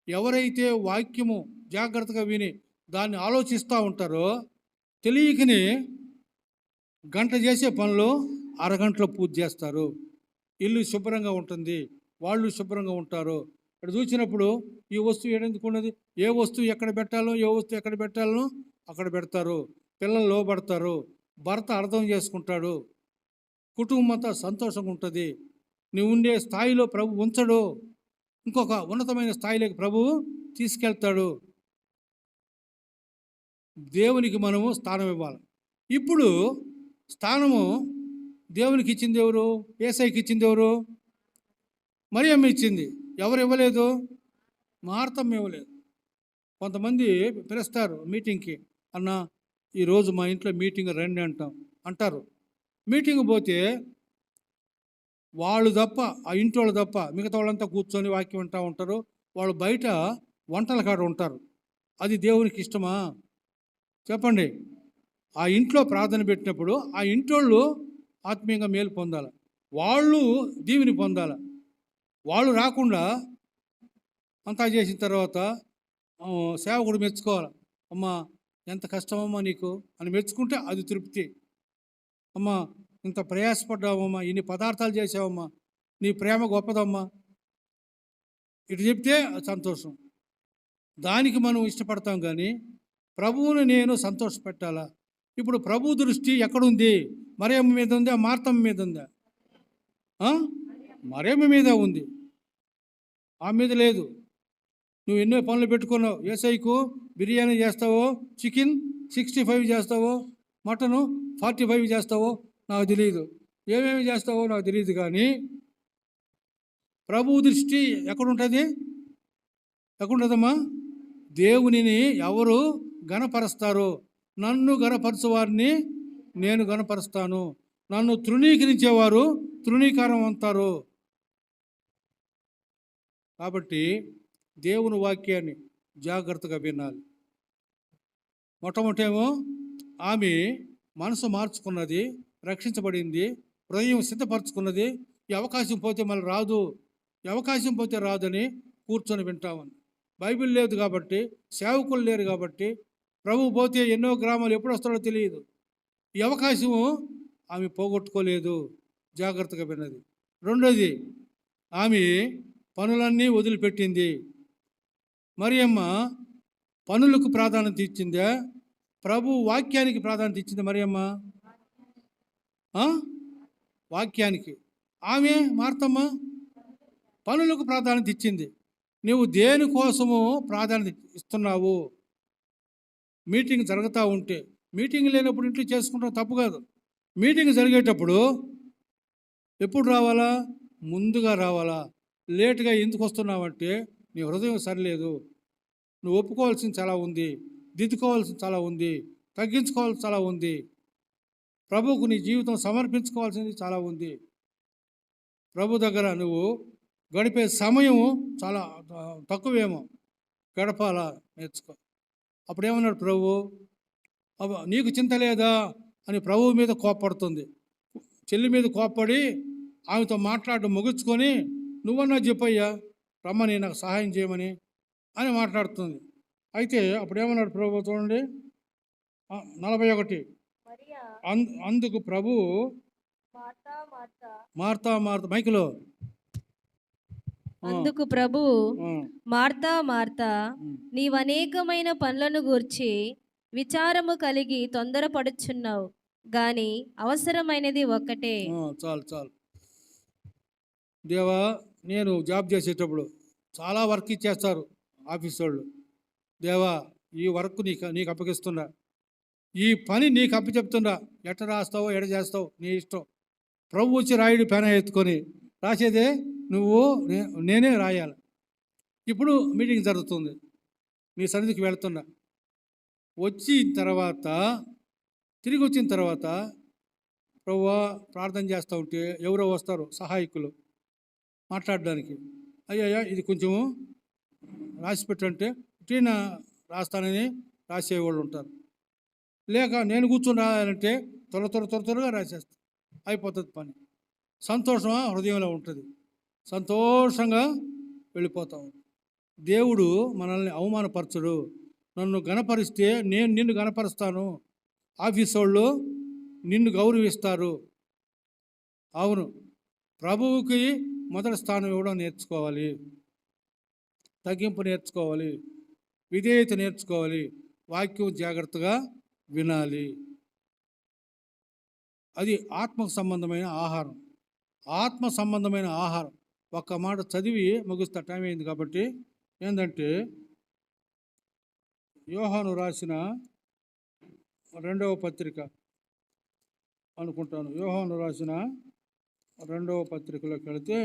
ఎవరైతే వాక్యము జాగ్రత్తగా విని దాన్ని ఆలోచిస్తూ ఉంటారో తెలియకనే గంట చేసే పనులు అరగంటలో పూర్తి చేస్తారు. ఇల్లు శుభ్రంగా ఉంటుంది, వాళ్ళు శుభ్రంగా ఉంటారు. ఇక్కడ చూసినప్పుడు ఈ వస్తువు ఏడెందుకు ఉన్నది, ఏ వస్తువు ఎక్కడ పెట్టాలో, ఏ వస్తువు ఎక్కడ పెట్టాలో అక్కడ పెడతారు. పిల్లలు లోబడతారు, భర్త అర్థం చేసుకుంటాడు, కుటుంబం అంతా సంతోషంగా ఉంటుంది. నువ్వు ఉండే స్థాయిలో ప్రభు ఉంచడు, ఇంకొక ఉన్నతమైన స్థాయిలోకి ప్రభువు తీసుకెళ్తాడు. దేవునికి మనము స్థానం ఇవ్వాలి. ఇప్పుడు స్థానము దేవునికి ఇచ్చింది ఎవరు? యేసయ్యకి ఇచ్చింది ఎవరు? మరియమ్మ ఇచ్చింది. ఎవరు ఇవ్వలేదు? మార్తమ్మ ఇవ్వలేదు. కొంతమంది పిలుస్తారు మీటింగ్కి, అన్న ఈరోజు మా ఇంట్లో మీటింగ్ రండి అంటారు. మీటింగ్ పోతే వాళ్ళు తప్ప, ఆ ఇంటి వాళ్ళు తప్ప మిగతా వాళ్ళంతా కూర్చొని వాక్యం వింటూ ఉంటారు. వాళ్ళు బయట వంటల కాడ ఉంటారు. అది దేవునికి ఇష్టమా? చెప్పండి. ఆ ఇంట్లో ప్రార్థన పెట్టినప్పుడు ఆ ఇంటోళ్ళు ఆత్మీయంగా మేలు పొందాలి, వాళ్ళు దీవెని పొందాలి. వాళ్ళు రాకుండా అంతా చేసిన తర్వాత సేవకుడు మెచ్చుకోవాలి. అమ్మా ఎంత కష్టమమ్మా నీకు అని మెచ్చుకుంటే అది తృప్తి. అమ్మా ఇంత ప్రయాసపడ్డావమ్మా, ఇన్ని పదార్థాలు చేసావమ్మా, నీ ప్రేమ గొప్పదమ్మా, ఇటు చెప్తే అది సంతోషం. దానికి మనం ఇష్టపడతాం. కానీ ప్రభువుని నేను సంతోషపెట్టాలా? ఇప్పుడు ప్రభు దృష్టి ఎక్కడుంది? మరియమ్మ మీద ఉందా, మార్తమ్మ మీద ఉందా? మరియమ్మ మీద ఉంది, ఆ మీద లేదు. నువ్వు ఎన్నో పనులు పెట్టుకున్నావు. ఏసైకు బిర్యానీ చేస్తావో, చికెన్ 65 చేస్తావో, మటను 45 చేస్తావో నాకు తెలియదు, ఏమేమి చేస్తావో నాకు తెలియదు. కానీ ప్రభు దృష్టి ఎక్కడుంటుంది? ఎక్కడుంటుందమ్మా? దేవునిని ఎవరు గణపరుస్తారో, నన్ను గణపరచువారిని నేను గణపరుస్తాను, నన్ను తృణీకరించేవారు తృణీకారం అంటారు. కాబట్టి దేవుని వాక్యాన్ని జాగ్రత్తగా వినాలి. మొట్టమొదటేమో ఆమె మనసు మార్చుకున్నది, రక్షించబడింది, హృదయం సిద్ధపరచుకున్నది. ఈ అవకాశం పోతే మళ్ళీ రాదు, ఈ అవకాశం పోతే రాదని కూర్చొని వింటామని. బైబిల్ లేదు కాబట్టి, సేవకులు లేరు కాబట్టి, ప్రభు పోతే ఎన్నో గ్రామాలు ఎప్పుడు వస్తాడో తెలియదు. ఈ అవకాశము ఆమె పోగొట్టుకోలేదు, జాగ్రత్తగా విన్నది. రెండోది, ఆమె పనులన్నీ వదిలిపెట్టింది. మరియమ్మ పనులకు ప్రాధాన్యత ఇచ్చిందా? ప్రభు వాక్యానికి ప్రాధాన్యత ఇచ్చింది మరియమ్మ? వాక్యానికి. ఆమె మార్తమ్మ పనులకు ప్రాధాన్యత ఇచ్చింది. నువ్వు దేనికోసము ప్రాధాన్యత ఇస్తున్నావు? మీటింగ్ జరుగుతూ ఉంటే, మీటింగ్ లేనప్పుడు ఇంట్లో చేసుకుంటాం, తప్పు కాదు. మీటింగ్ జరిగేటప్పుడు ఎప్పుడు రావాలా? ముందుగా రావాలా. లేటుగా ఎందుకు వస్తున్నావంటే నీ హృదయం సరిలేదు, నువ్వు ఒప్పుకోవాల్సింది చాలా ఉంది, దిద్దుకోవాల్సింది చాలా ఉంది, తగ్గించుకోవాల్సింది చాలా ఉంది, ప్రభువుకు నీ జీవితం సమర్పించుకోవాల్సింది చాలా ఉంది. ప్రభు దగ్గర నువ్వు గడిపే సమయం చాలా తక్కువేమో, గడపాలా నేర్చుకో. అప్పుడు ఏమన్నాడు ప్రభు? నీకు చింత లేదా అని ప్రభువు మీద కోప్పడుతుంది. చెల్లి మీద కోప్పడి ఆమెతో మాట్లాడడం ముగించుకొని, నువ్వన్నా చెప్పయ్యా రమ్మని, నాకు సహాయం చేయమని అని మాట్లాడుతుంది. అయితే అప్పుడు ఏమన్నాడు ప్రభు? చూడండి 41. అందుకు ప్రభు మార్తా మార్తా మైకులో అందుకు ప్రభు, మార్తా మార్తా, నీవనేకమైన పనులను గూర్చి విచారము కలిగి తొందరపడుచున్నావు, గాని అవసరమైనది ఒక్కటే. చాలు చాలు. దేవా, నేను జాబ్ చేసేటప్పుడు చాలా వర్క్ ఇచ్చేస్తారు ఆఫీస్ వాళ్ళు. దేవా, ఈ వర్క్ నీకు అప్పగిస్తున్నా, ఈ పని నీకు అప్పచెప్తున్నా, ఎట్ట రాస్తావో ఎట చేస్తావు నీ ఇష్టం. ప్రభు వచ్చి రాయుడు పెన ఎత్తుకొని, రాసేదే నువ్వు నేనే రాయాలి. ఇప్పుడు మీటింగ్ జరుగుతుంది, నీ సన్నిధికి వెళ్తున్నా. వచ్చిన తర్వాత, తిరిగి వచ్చిన తర్వాత ప్రభువా ప్రార్థన చేస్తూ ఉంటే ఎవరో వస్తారు సహాయకులు మాట్లాడడానికి. అయ్యా ఇది కొంచెము రాసి పెట్టంటే ఇటీన రాస్తానని రాసేవాళ్ళు ఉంటారు. లేక నేను కూర్చొని రాయాలంటే త్వరగా రాసేస్తా, అయిపోతుంది పని. సంతోషం హృదయంలో ఉంటుంది, సంతోషంగా వెళ్ళిపోతాం. దేవుడు మనల్ని అవమానపరచడు. నన్ను గణపరిస్తే నేను నిన్ను గణపరుస్తాను, ఆఫీస్ వాళ్ళు నిన్ను గౌరవిస్తారు. అవును, ప్రభువుకి మొదటి స్థానం ఇవ్వడం నేర్చుకోవాలి, తగ్గింపు నేర్చుకోవాలి, విధేయత నేర్చుకోవాలి, వాక్యం జాగ్రత్తగా వినాలి. అది ఆత్మకు సంబంధమైన ఆహారం. ఆత్మ సంబంధమైన ఆహారం. ఒక్క మాట చదివి ముగిస్తా, టైం అయింది కాబట్టి. ఏంటంటే యోహాను రాసిన 2వ పత్రిక అనుకుంటాను. యోహాను రాసిన 2వ పత్రికలోకి వెళితే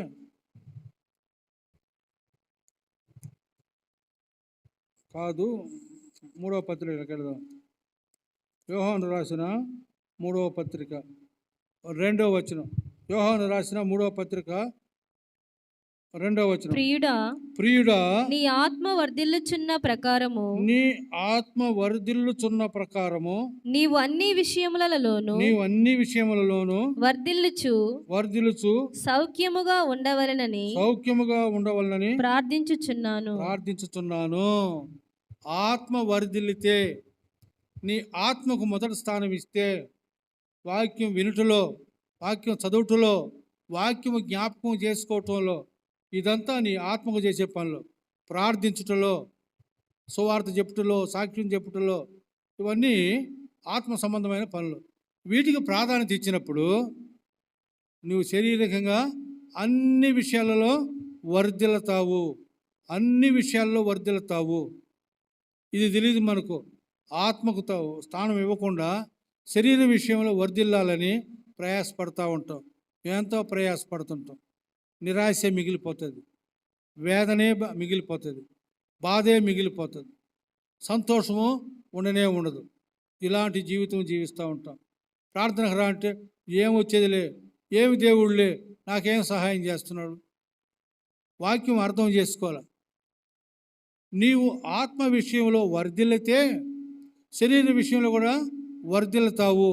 కాదు, 3వ పత్రికలోకి వెళదాం. యోహాను రాసిన 3వ పత్రిక 2వ వచనం. యోహాను రాసిన 3వ పత్రిక రెండవ వచనం. ప్రియుడా, ప్రియుడా, నీ ఆత్మ వర్ధిల్లుచున్న ప్రకారము నీ ఆత్మ వర్ధిల్లుచున్న ప్రకారము నీవు అన్ని విషయములలోను నీవు అన్ని విషయములలోనూ వర్ధిల్లుచు వర్ధిల్లుచు సౌఖ్యముగా ఉండవలెనని సౌఖ్యముగా ఉండవలనని ప్రార్థించుచున్నాను. ప్రార్థించుచున్నాను. ఆత్మ వర్ధిల్లితే, నీ ఆత్మకు మొదటి స్థానం ఇస్తే, వాక్యం వినుటలో, వాక్యం చదువుటలో, వాక్యము జ్ఞాపకం చేసుకోవటంలో, ఇదంతా నీ ఆత్మకు చేసే పనులు. ప్రార్థించుటలో, సువార్త చెప్పుటలో, సాక్ష్యం చెప్పుటలో, ఇవన్నీ ఆత్మ సంబంధమైన పనులు. వీటికి ప్రాధాన్యత ఇచ్చినప్పుడు నువ్వు శారీరకంగా అన్ని విషయాలలో వర్ధిల్లుతావు, అన్ని విషయాల్లో వర్ధిల్లుతావు. ఇది తెలియదు మనకు. ఆత్మకు స్థానం ఇవ్వకుండా శరీర విషయంలో వర్ధిల్లాలని ప్రయాసపడతా ఉంటాం. ఎంతో ప్రయాసపడుతుంటాం. నిరాశ మిగిలిపోతుంది, వేదనే మిగిలిపోతుంది, బాధే మిగిలిపోతుంది, సంతోషము ఉండనే ఉండదు. ఇలాంటి జీవితం జీవిస్తూ ఉంటాం. ప్రార్థనకు రా అంటే ఏం వచ్చేదిలే, ఏమి దేవుళ్ళే నాకేం సహాయం చేస్తున్నాడు. వాక్యం అర్థం చేసుకోవాలి. నీవు ఆత్మ విషయంలో వర్ధిల్లితే శరీర విషయంలో కూడా వర్ధిల్లుతావు.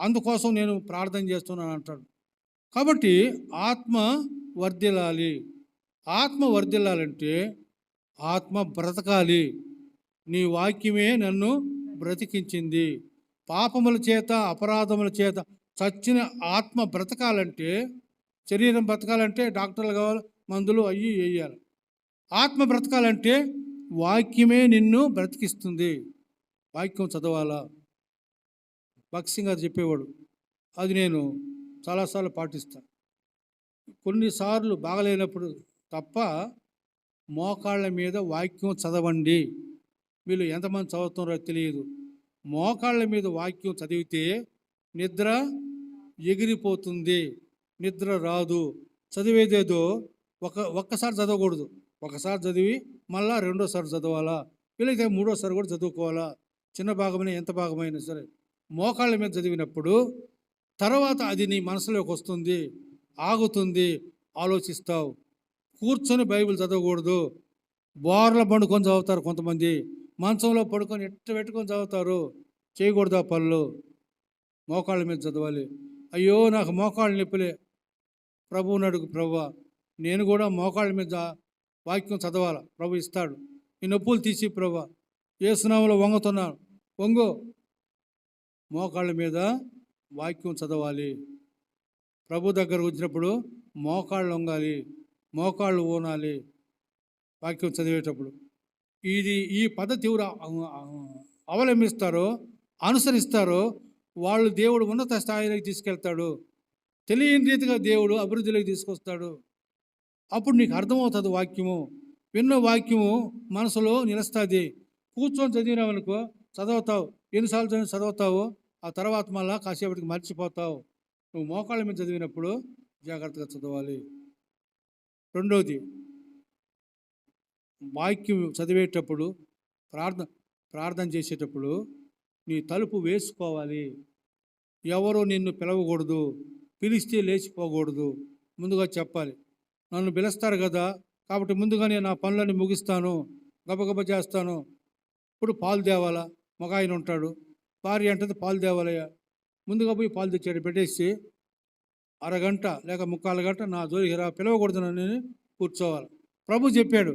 అందుకోసం నేను ప్రార్థన చేస్తున్నాను అంటాడు. కాబట్టి ఆత్మ వర్ధిల్లాలి. ఆత్మ వర్ధిల్లాలంటే ఆత్మ బ్రతకాలి. నీ వాక్యమే నన్ను బ్రతికించింది. పాపముల చేత అపరాధముల చేత చచ్చిన ఆత్మ బ్రతకాలంటే, శరీరం బ్రతకాలంటే డాక్టర్లు కావాలి, మందులు అయ్యి వేయాలి. ఆత్మ బ్రతకాలంటే వాక్యమే నిన్ను బ్రతికిస్తుంది. వాక్యం చదవాలా. భక్సింగ్ గారు చెప్పేవాడు, అది నేను చాలాసార్లు పాటిస్తాను. కొన్నిసార్లు బాగలేనప్పుడు తప్ప మోకాళ్ళ మీద వాక్యం చదవండి. వీళ్ళు ఎంతమంది చదువుతున్నారో తెలియదు. మోకాళ్ళ మీద వాక్యం చదివితే నిద్ర ఎగిరిపోతుంది, నిద్ర రాదు. చదివేదేదో ఒక్కసారి చదవకూడదు. ఒకసారి చదివి మళ్ళా రెండోసారి చదవాలా, వీలైతే మూడోసారి కూడా చదువుకోవాలా. చిన్న భాగమైనా ఎంత భాగమైనా సరే మోకాళ్ళ మీద చదివినప్పుడు తర్వాత అది నీ మనసులోకి వస్తుంది, ఆగుతుంది, ఆలోచిస్తావు. కూర్చొని బైబిల్ చదవకూడదు. బోర్ల పండుకొని చదువుతారు కొంతమంది, మంచంలో పడుకొని ఎట్ట పెట్టుకొని చదువుతారు. చేయకూడదు ఆ పనులు. మోకాళ్ళ మీద చదవాలి. అయ్యో నాకు మోకాళ్ళు నొప్పులే, ప్రభువుని అడుగు, ప్రభువా నేను కూడా మోకాళ్ళ మీద వాక్యం చదవాలా, ప్రభు ఇస్తాడు. ఈ నొప్పులు తీసి ప్రభువా యేసునామములో వంగుతున్నాను, వంగు. మోకాళ్ళ మీద వాక్యం చదవాలి. ప్రభు దగ్గర వచ్చినప్పుడు మోకాళ్ళు వంగాలి, మోకాళ్ళు ఊనాలి వాక్యం చదివేటప్పుడు. ఈ పద్ధతి ఎవరు అవలంబిస్తారో, అనుసరిస్తారో వాళ్ళు దేవుడు ఉన్నత స్థాయిలోకి తీసుకెళ్తాడు. తెలియని రీతిగా దేవుడు అభివృద్ధిలోకి తీసుకొస్తాడు. అప్పుడు నీకు అర్థమవుతుంది వాక్యము. విన్న వాక్యము మనసులో నిలుస్తుంది. కూర్చొని చదివినావనుకో చదువుతావు, ఎన్నిసార్లు చదువుతావు, ఆ తర్వాత మళ్ళా కాసేపటికి మర్చిపోతావు. నువ్వు మోకాళ్ళ మీద చదివినప్పుడు జాగ్రత్తగా చదవాలి. రెండోది, వాక్యం చదివేటప్పుడు ప్రార్థన చేసేటప్పుడు నీ తలుపు వేసుకోవాలి. ఎవరో నిన్ను పిలవకూడదు, పిలిస్తే లేచిపోకూడదు. ముందుగా చెప్పాలి, నన్ను పిలుస్తారు కదా కాబట్టి ముందుగా నేను నా పనులన్నీ ముగిస్తాను, గబగబ చేస్తాను. ఇప్పుడు పాలు తేవాలా, మగ ఆయన ఉంటాడు, భార్య అంటుంది పాలు తేవాలయ్యా. ముందుగా పోయి పాలు తెచ్చాడు, పెట్టేసి అరగంట లేక 3/4 గంట నా జోలికి రా, పిలవకూడదు నన్ను, కూర్చోవాలి. ప్రభు చెప్పాడు,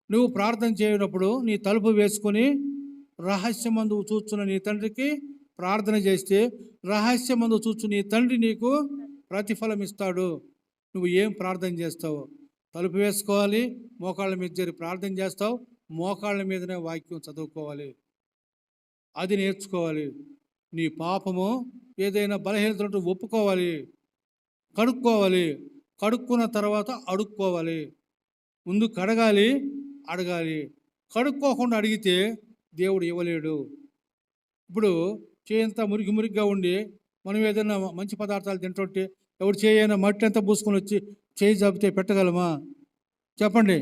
నువ్వు ప్రార్థన చేయనప్పుడు నీ తలుపు వేసుకొని రహస్యమందు చూచున్న నీ తండ్రికి ప్రార్థన చేస్తే రహస్యమందు చూచు నీ తండ్రి నీకు ప్రతిఫలం ఇస్తాడు. నువ్వు ఏం ప్రార్థన చేస్తావు? తలుపు వేసుకోవాలి, మోకాళ్ళ మీద చేరి ప్రార్థన చేస్తావు, మోకాళ్ళ మీదనే వాక్యం చదువుకోవాలి. అది నేర్చుకోవాలి. నీ పాపము ఏదైనా బలహీనతలు ఒప్పుకోవాలి, కడుక్కోవాలి. కడుక్కున్న తర్వాత అడుక్కోవాలి. ముందు కడగాలి, అడగాలి. కడుక్కోకుండా అడిగితే దేవుడు ఇవ్వలేడు. ఇప్పుడు చేయంతా మురికిగా ఉండి మనం ఏదైనా మంచి పదార్థాలు తింటుంటే ఎవడు చేయైనా మట్టి అంతా పూసుకొని వచ్చి చేయి జాపితే పెట్టగలమా? చెప్పండి,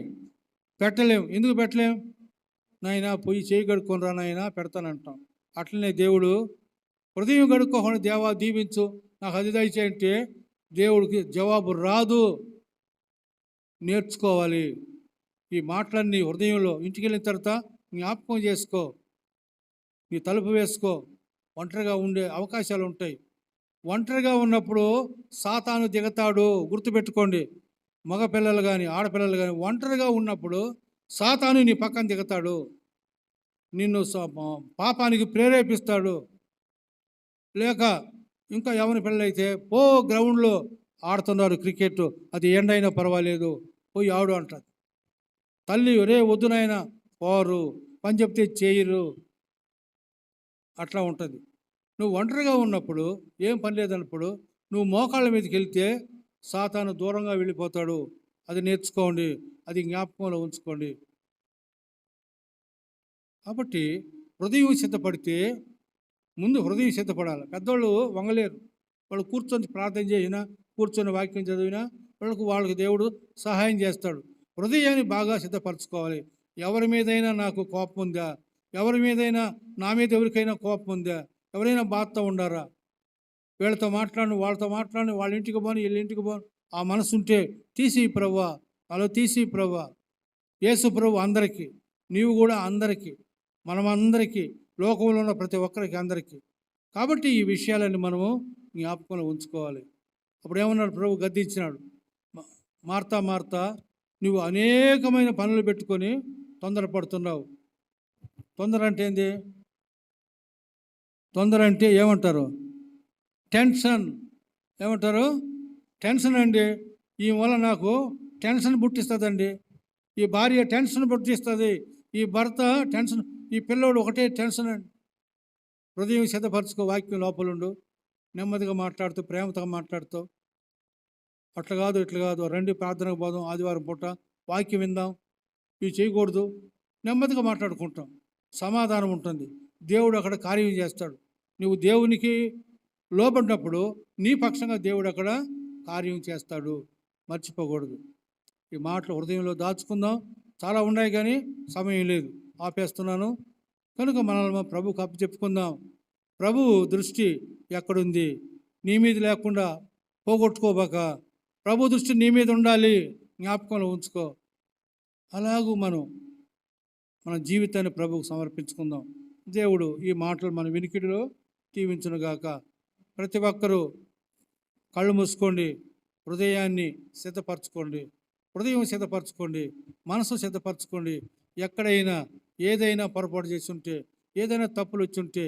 పెట్టలేం. ఎందుకు పెట్టలేం? నాయనా పోయి చేయి కడుక్కొని రా నాయనా పెడతానంటాం. అట్లనే దేవుడు హృదయం కడుక్కోకుండా దేవా దీవించు నాకు అది దయచేయంటే దేవుడికి జవాబు రాదు. నేర్చుకోవాలి. ఈ మాటలన్నీ హృదయంలో ఇంటికి వెళ్ళిన తర్వాత జ్ఞాపకం చేసుకో. నీ తలుపు వేసుకో. ఒంటరిగా ఉండే అవకాశాలు ఉంటాయి. ఒంటరిగా ఉన్నప్పుడు సాతాను దిగతాడు. గుర్తుపెట్టుకోండి. మగపిల్లలు కానీ ఆడపిల్లలు కానీ ఒంటరిగా ఉన్నప్పుడు సాతాను నీ పక్కన దిగతాడు. నిన్ను పాపానికి ప్రేరేపిస్తాడు. లేక ఇంకా ఎవరి పిల్లలైతే గ్రౌండ్లో ఆడుతున్నారు క్రికెట్, అది ఎండైనా పర్వాలేదు పోయి ఆడు అంటారు. తల్లి ఒరే వద్దునైనా పోరు, పని చెప్తే చేయరు, అట్లా ఉంటుంది. నువ్వు ఒంటరిగా ఉన్నప్పుడు ఏం పని లేదన్నప్పుడు నువ్వు మోకాళ్ళ మీదకి వెళ్తే సాతాను దూరంగా వెళ్ళిపోతాడు. అది నేర్చుకోండి, అది జ్ఞాపకంలో ఉంచుకోండి. కాబట్టి హృదయం సిద్ధపడితే ముందు హృదయం సిద్ధపడాలి. పెద్దవాళ్ళు వంగలేరు. వాళ్ళు కూర్చొని ప్రార్థన చేసినా, కూర్చొని వాక్యం చదివినా వాళ్ళకి దేవుడు సహాయం చేస్తాడు. హృదయాన్ని బాగా సిద్ధపరచుకోవాలి. ఎవరి మీదైనా నాకు కోపం ఉందా? ఎవరి మీదైనా నా మీద ఎవరికైనా కోపం ఉందా? ఎవరైనా బాధతో ఉండారా? వీళ్ళతో మాట్లాడి వాళ్ళతో మాట్లాడి వాళ్ళ ఇంటికి పోను వీళ్ళ ఇంటికి పోను ఆ మనసు ఉంటే తీసి ప్రభువా, అలా తీసి ప్రభువా. యేసు ప్రభు అందరికీ, నీవు కూడా అందరికీ, మనమందరికీ, లోకంలో ఉన్న ప్రతి ఒక్కరికి అందరికీ. కాబట్టి ఈ విషయాలన్నీ మనము జ్ఞాపకంలో ఉంచుకోవాలి. అప్పుడు ఏమన్నాడు ప్రభు? గద్దించినాడు. మార్తా మార్తా, నువ్వు అనేకమైన పనులు పెట్టుకొని తొందరపడుతున్నావు. తొందర అంటే ఏంది? తొందర అంటే ఏమంటారు? టెన్షన్. ఏమంటారు? టెన్షన్ అండి. ఈ వల్ల నాకు టెన్షన్ పుట్టిస్తుందండి. ఈ భార్య టెన్షన్ పుట్టిస్తుంది, ఈ భర్త టెన్షన్, ఈ పిల్లోడు ఒకటే టెన్షన్ అండి. హృదయం సిద్ధపరచుకో. వాక్యం లోపలుండు. నెమ్మదిగా మాట్లాడుతూ, ప్రేమతో మాట్లాడుతూ, అట్లా కాదు ఇట్లా కాదు, రండి ప్రార్థనకు పోదాం, ఆదివారం పూట వాక్యం విందాం, ఇవి చేయకూడదు. నెమ్మదిగా మాట్లాడుకుంటాం, సమాధానం ఉంటుంది. దేవుడు అక్కడ కార్యం చేస్తాడు. నువ్వు దేవునికి లోబడినప్పుడు నీ పక్షంగా దేవుడు అక్కడ కార్యం చేస్తాడు. మర్చిపోకూడదు. ఈ మాటలు హృదయంలో దాచుకుందాం. చాలా ఉన్నాయి కానీ సమయం లేదు, ఆపేస్తున్నాను. కనుక మనల్ని ప్రభుకు అప్పచెప్పుకుందాం. ప్రభువు దృష్టి ఎక్కడుంది? నీ మీద లేకుండా పోగొట్టుకోబాక. ప్రభు దృష్టి నీ మీద ఉండాలి, జ్ఞాపకంలో ఉంచుకో. అలాగూ మన జీవితాన్ని ప్రభువుకు సమర్పించుకుందాం. దేవుడు ఈ మాటలు మన వినికిడిలో దీవించునుగాక. ప్రతి ఒక్కరూ కళ్ళు మూసుకోండి, హృదయాన్ని సిద్ధపరచుకోండి. హృదయం సిద్ధపరచుకోండి, మనసు సిద్ధపరచుకోండి. ఎక్కడైనా ఏదైనా పొరపాటు చేసి ఉంటే, ఏదైనా తప్పులు వచ్చి ఉంటే,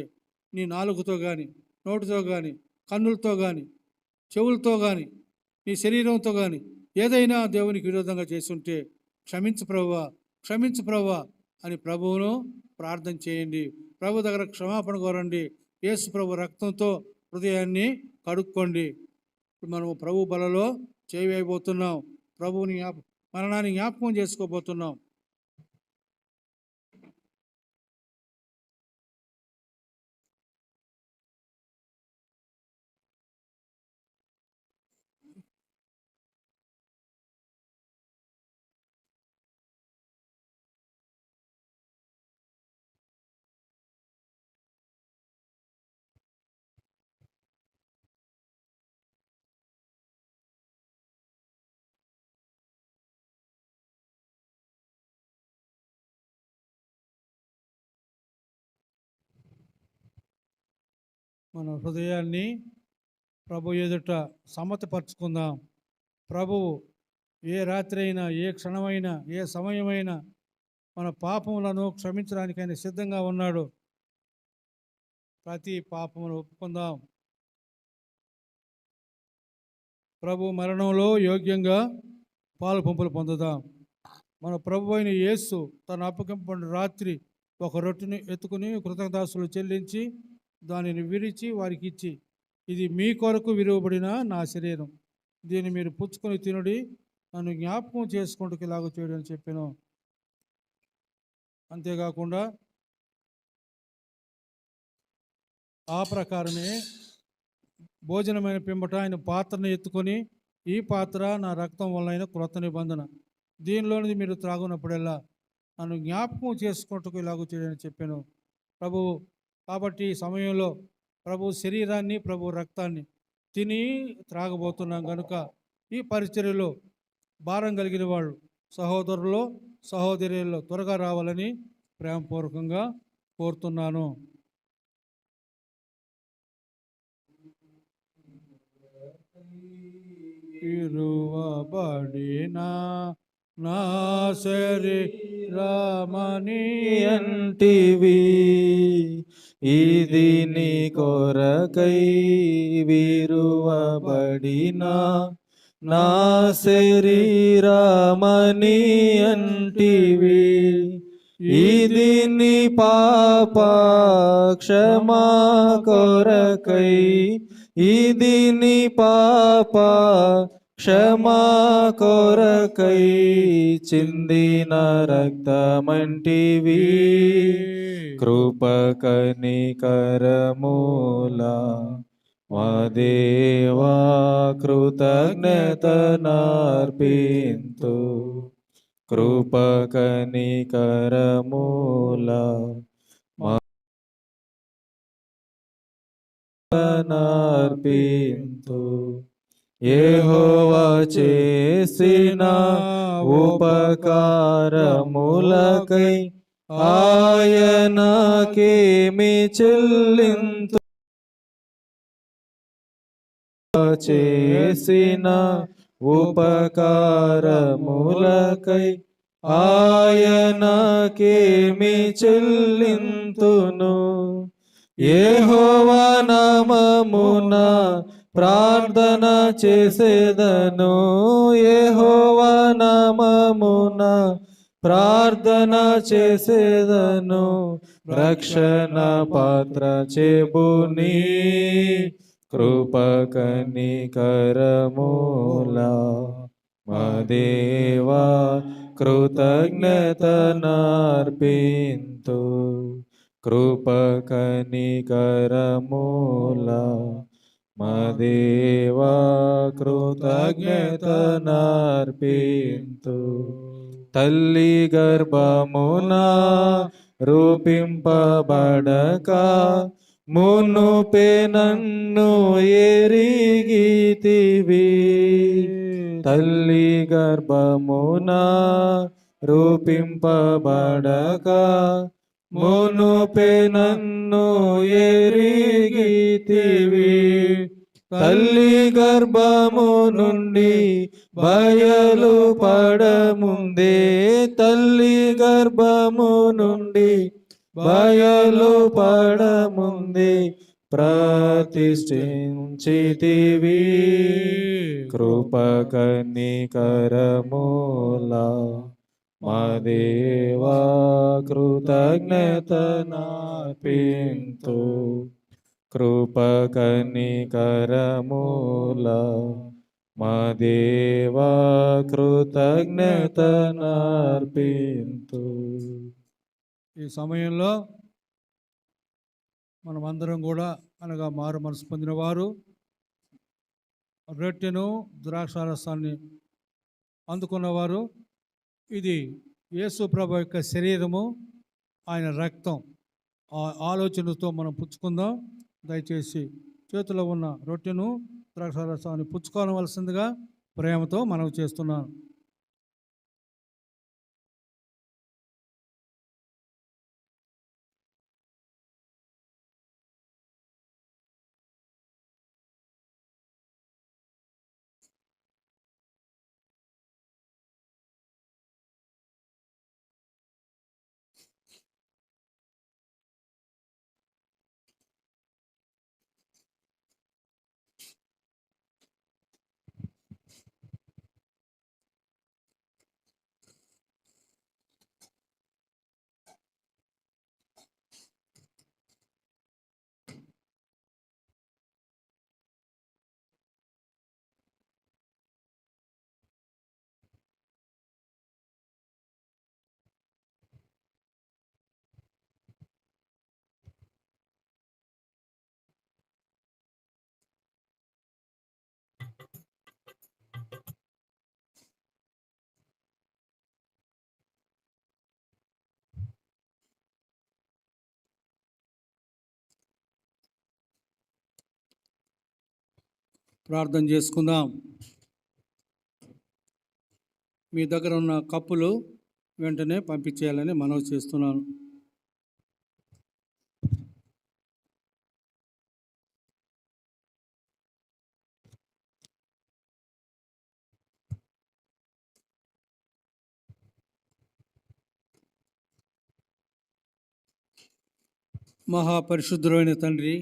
నీ నాలుగుతో కానీ, నోటితో కానీ, కన్నులతో కానీ, చెవులతో కానీ, నీ శరీరంతో కానీ ఏదైనా దేవునికి విరోధంగా చేసి ఉంటే క్షమించు ప్రభువా, క్షమించు ప్రభువా అని ప్రభువును ప్రార్థన చేయండి. ప్రభు దగ్గర క్షమాపణ కోరండి. యేసు ప్రభు రక్తంతో హృదయాన్ని కడుక్కోండి. మనము ప్రభు బలలో చేయబోతున్నాం. ప్రభువుని మరణాన్ని జ్ఞాపకం చేసుకోబోతున్నాం. మన హృదయాన్ని ప్రభు ఎదుట సమ్మతపరుచుకుందాం. ప్రభువు ఏ రాత్రి అయినా, ఏ క్షణమైనా, ఏ సమయమైనా మన పాపములను క్షమించడానికైనా సిద్ధంగా ఉన్నాడు. ప్రతి పాపమును ఒప్పుకుందాం. ప్రభు మరణంలో యోగ్యంగా పాలు పంపులు పొందుదాం. మన ప్రభు అయిన యేసు తన అప్పగింపబడిన రాత్రి ఒక రొట్టెని ఎత్తుకుని కృతజ్ఞతాస్తులు చెల్లించి దానిని విరిచి వారికి ఇచ్చి, ఇది మీ కొరకు విరువబడిన నా శరీరం, దీన్ని మీరు పుచ్చుకొని తినుడి, నన్ను జ్ఞాపకం చేసుకుంటూ ఇలాగ చేయడం అని చెప్పాను. అంతేకాకుండా ఆ ప్రకారమే భోజనమైన పిమ్మట ఆయన పాత్రను ఎత్తుకొని, ఈ పాత్ర నా రక్తం వలన క్రొత్త నిబంధన, దీనిలోనిది మీరు త్రాగునప్పుడల్లా నన్ను జ్ఞాపకం చేసుకుంటూ ఇలాగ చేయని చెప్పాను ప్రభువు. కాబట్టి ఈ సమయంలో ప్రభు శరీరాన్ని, ప్రభు రక్తాన్ని తిని త్రాగబోతున్నాం కనుక ఈ పరిచర్యలో భారం కలిగిన వాళ్ళు సహోదరులు సహోదరులు త్వరగా రావాలని ప్రేమపూర్వకంగా కోరుతున్నాను. ఇరువబడిన నా శరీరమని అంటివి ఇది నీ కొరకై విరువబడిన నా శరీరమని అంటివి ఇది నీ పాప క్షమా కొరకై ఇది నీ పాప క్షమా కొరకై చిందిన రక్తమంటివి కృప కనికరమూల మా దేవా కృతజ్ఞతనార్పింతు కృప కనికరమూల నార్పింతు యెహోవా చేసిన ఉపకారములకై ఆయనకేమి చెల్లింతు చేసిన ఉపకారములకై ఆయనకేమి చెల్లింతును యెహోవా నామమున ప్రార్థన చేసేదను యెహోవా నామమున ప్రార్థన చేసేదను రక్షణ పాత్ర చెబుని కృప కనికరమూల మా దేవా కృతజ్ఞతనార్పింతు కృప కనికరమూల మా దేవా కృతజ్ఞతనార్పింతు తల్లి గర్భమున రూపింపబడక మునుపే నన్ను ఎరిగితివి తల్లి గర్భమున రూపింపబడక మునుపే నన్ను ఎరిగితివి తల్లి గర్భము నుండి బయలు పడముందే తల్లి గర్భము నుండి బయలు పడముందే ప్రతిష్ఠించితివి కృప కనికరమూల మా దేవా కృతజ్ఞతనార్పింతు కృప కనికరమూల మా దేవా కృతజ్ఞతనార్పింతు. ఈ సమయంలో మనమందరం కూడా అనగా మారు మనసు పొందిన వారు రొట్టెను ద్రాక్షారసాన్ని అందుకున్నవారు ఇది యేసు ప్రభు యొక్క శరీరము ఆయన రక్తం ఆ ఆలోచనతో మనం పుచ్చుకుందాం. దయచేసి చేతిలో ఉన్న రొట్టెను ద్రాక్షారసాన్ని పుచ్చుకోవలసిందిగా ప్రేమతో మనవి చేస్తున్నాను. ప్రార్థన చేసుకుందాం. మీ దగ్గర ఉన్న కప్పులు వెంటనే పంపించేయాలని మనవి చేస్తున్నాను. మహాపరిశుద్ధుడైన తండ్రి,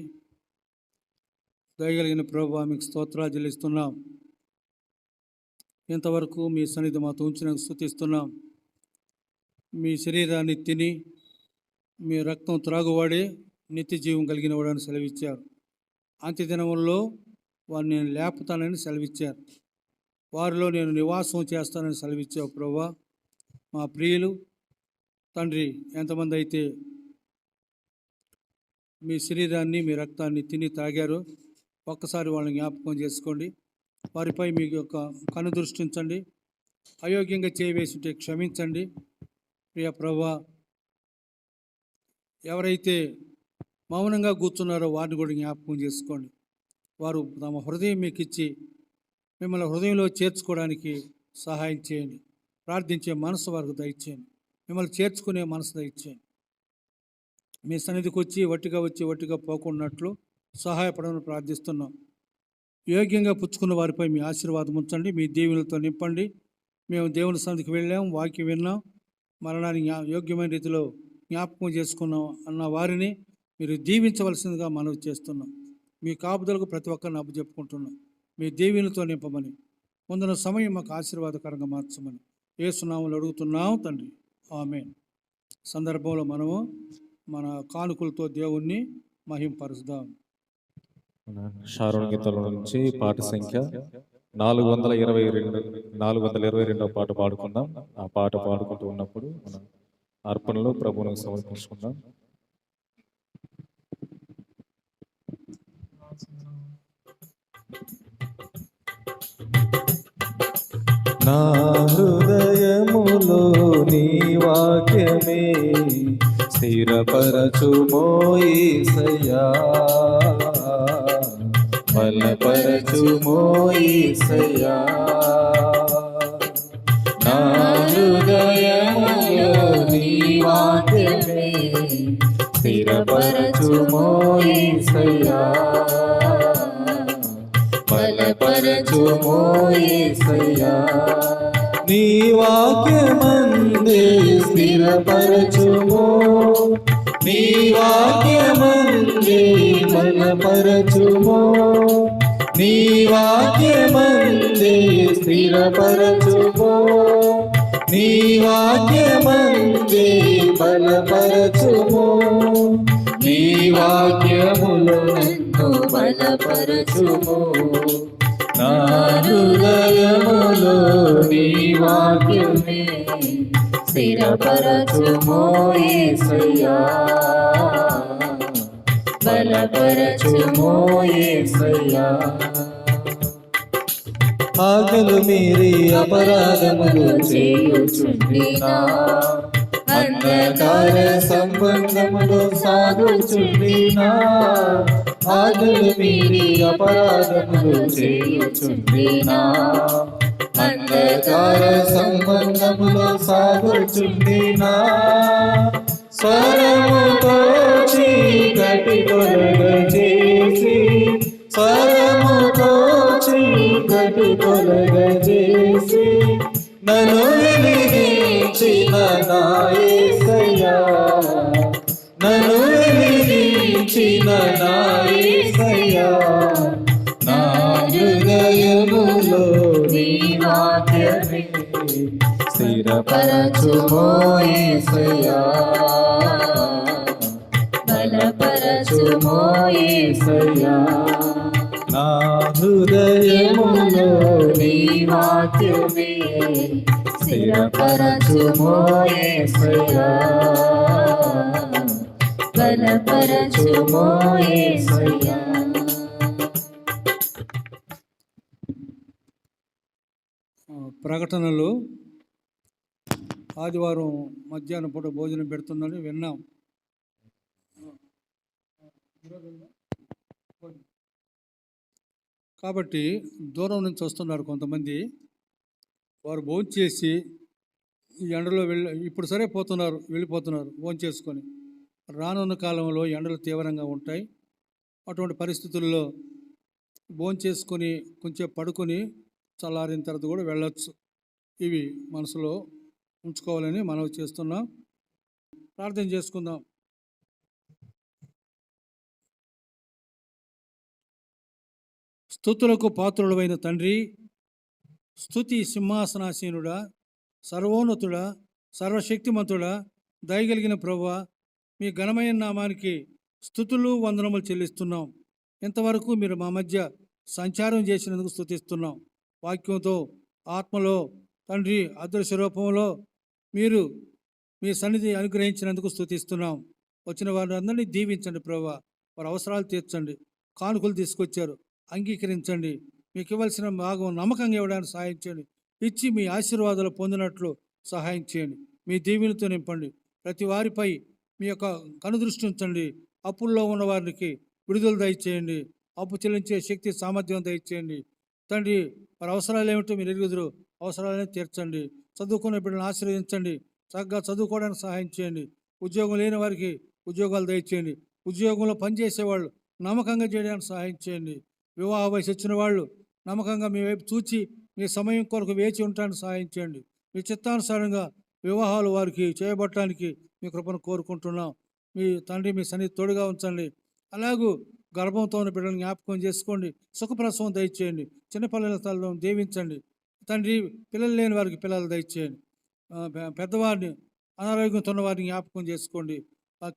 దయగలిగిన ప్రభువా, మీకు స్తోత్రాలు చెల్లిస్తున్నాం. ఇంతవరకు మీ సన్నిధి మాతో ఉంచినందుకు స్తుతిస్తున్నాం. మీ శరీరాన్ని తిని మీ రక్తం త్రాగువాడే నిత్య జీవం కలిగిన వాడని సెలవిచ్చారు. అంత్యదినముల్లో వారిని నేను లేపుతానని సెలవిచ్చారు. వారిలో నేను నివాసం చేస్తానని సెలవిచ్చావు ప్రభువా. మా ప్రియులు తండ్రి ఎంతమంది అయితే మీ శరీరాన్ని మీ రక్తాన్ని తిని తాగారో ఒక్కసారి వాళ్ళని జ్ఞాపకం చేసుకోండి. వారిపై మీ యొక్క కను దృష్టించండి. అయోగ్యంగా చేయవేసుంటే క్షమించండి. ప్రియ ప్రభువా, ఎవరైతే మౌనంగా కూర్చున్నారో వారిని కూడా జ్ఞాపకం చేసుకోండి. వారు తమ హృదయం మీకు ఇచ్చి మిమ్మల్ని హృదయంలో చేర్చుకోవడానికి సహాయం చేయండి. ప్రార్థించే మనసు వారికి దయచేయండి. మిమ్మల్ని చేర్చుకునే మనసు దయచేయండి. మీ సన్నిధికి వచ్చి వట్టిగా పోకున్నట్లు సహాయపడమని ప్రార్థిస్తున్నాం. యోగ్యంగా పుచ్చుకున్న వారిపై మీ ఆశీర్వాదం ఉంచండి. మీ దీవెనలతో నింపండి. మేము దేవుని సన్నిధికి వెళ్ళాం, వాక్యం విన్నాం, మరణాన్ని యోగ్యమైన రీతిలో జ్ఞాపకం చేసుకున్నాం అన్న వారిని మీరు దీవించవలసిందిగా మనవి చేస్తున్నాం. మీ కాపుదలకు ప్రతి ఒక్కరిని అప్పచెప్పుకుంటున్నాం. మీ దీవెనలతో నింపమని, ముందున సమయం మాకు ఆశీర్వాదకరంగా మార్చమని యేసు నామములో అడుగుతున్నాం తండ్రి, ఆమేన్. సందర్భంలో మనము మన కానుకలతో దేవుణ్ణి మహింపరుద్దాం. షారోన్ గీతాల నుంచి పాట సంఖ్య 422 పాట పాడుకుందాం. ఆ పాట పాడుకుంటూ ఉన్నప్పుడు మన అర్పణలో ప్రభువును సమర్పించుకుందాం. నా హృదయములో నీ వాక్యమే స్థిరపరచుమో యేసయ్యా, బలపరచుమో యేసయ్యా. నా హృదయములో నీ వాక్యమే స్థిరపరచుమో యేసయ్యా, బలపరచుమో యేసయ్యా. నీ వాక్యమందే స్థిరపరచుమో, నీ వాక్యమందే బలపరచుమో, నీ వాక్యమందే స్థిరపరచుమో, నీ వాక్యమందే బలపరచుమో. నీ వాక్యములో నన్ను బలపరచుమో, నా హృదయములో నీ వాక్యమే స్థిరపరచుమో యేసయ్యా, బలపరచుమో యేసయ్యా. ఆకలు మీరి అపరాధములు చేయుచుండినా, అంధకార సంబంధములు సాగుచుండినా, ఆకలు మీరి అపరాధములు చేయుచుండినా, అంధకార సంబంధములు సాగుచుండినా, స్వరముతో చీకటి తొలగజేసి, స్వరముతో చీకటి తొలగజేసి, నన్ను వెలిగించిన నా యేసయ్యా, నన్ను వెలిగించిన నా యేసయ్యా. నా హృదయములో నీ వాక్యమే స్థిరపరచుమో యేసయ్యా, బలపరచుమో యేసయ్యా. నా హృదయములో నీ వాక్యమే స్థిరపరచుమో యేసయ్యా, బలపరచుమో యేసయ్యా. ప్రకటనలో ఆదివారం మధ్యాహ్నం పూట భోజనం పెడుతుందని విన్నాం. కాబట్టి దూరం నుంచి వస్తున్నారు కొంతమంది. వారు భోంచేసి ఈ ఎండలో ఇప్పుడు సరే వెళ్ళిపోతున్నారు భోంచేసుకొని. రానున్న కాలంలో ఎండలు తీవ్రంగా ఉంటాయి. అటువంటి పరిస్థితుల్లో భోంచేసుకొని కొంచెం పడుకొని చల్లారిన తర్వాత కూడా వెళ్ళొచ్చు. ఇవి మనసులో ఉంచుకోవాలని మనవి చేస్తున్నాం. ప్రార్థన చేసుకుందాం. స్తుతులకు పాత్రుడైన తండ్రి, స్తుతి సింహాసనాసీనుడా, సర్వోన్నతుడా, సర్వశక్తిమంతుడా, దయగలిగిన ప్రభువా, మీ ఘనమైన నామానికి స్తుతులు వందనములు చెల్లిస్తున్నాం. ఇంతవరకు మీరు మా మధ్య సంచారం చేసినందుకు స్తుతిస్తున్నాం. వాక్యంతో ఆత్మలో తండ్రి అదృశ్య రూపంలో మీరు మీ సన్నిధి అనుగ్రహించినందుకు స్తుతిస్తున్నాం. వచ్చిన వారందరినీ దీవించండి ప్రభువా, వారి అవసరాలు తీర్చండి. కానుకలు తీసుకొచ్చారు, అంగీకరించండి. మీకు ఇవ్వాల్సిన భాగం నమ్మకంగా ఇవ్వడానికి సహాయం చేయండి. ఇచ్చి మీ ఆశీర్వాదాలు పొందినట్లు సహాయం చేయండి. మీ దీవెనలతో నింపండి. ప్రతి వారిపై మీ యొక్క కనుదృష్టి ఉంచండి. అప్పుల్లో ఉన్న వారికి విడుదల దయచేయండి. అప్పు చెల్లించే శక్తి సామర్థ్యం దయచేయండి. తండ్రి, వారి అవసరాలు ఏమిటో మీరు ఎరుగుదురు, అవసరాలను తీర్చండి. చదువుకునే బిడ్డలను ఆశీర్వదించండి. చక్కగా చదువుకోవడానికి సహాయం చేయండి. ఉద్యోగం లేని వారికి ఉద్యోగాలు దయచేయండి. ఉద్యోగంలో పనిచేసేవాళ్ళు నమ్మకంగా చేయడానికి సహాయం చేయండి. వివాహ వయసు వచ్చిన వాళ్ళు నమ్మకంగా మీ వైపు చూచి మీ సమయం కొరకు వేచి ఉండటానికి సహాయం చేయండి. మీ చిత్తానుసారంగా వివాహాలు వారికి చేయబట్టడానికి మీ కృపను కోరుకుంటున్నాం. మీ తండ్రి మీ సన్నిధి తోడుగా ఉంచండి. అలాగూ గర్భంతో ఉన్న బిడ్డలను జ్ఞాపకం చేసుకోండి. సుఖప్రసవం దయచేయండి. చిన్నపిల్లల తల్లను దీవించండి. తండ్రి, పిల్లలు లేని వారికి పిల్లలు దయచేయండి. పెద్దవారిని అనారోగ్యంతో ఉన్న వారిని జ్ఞాపకం చేసుకోండి.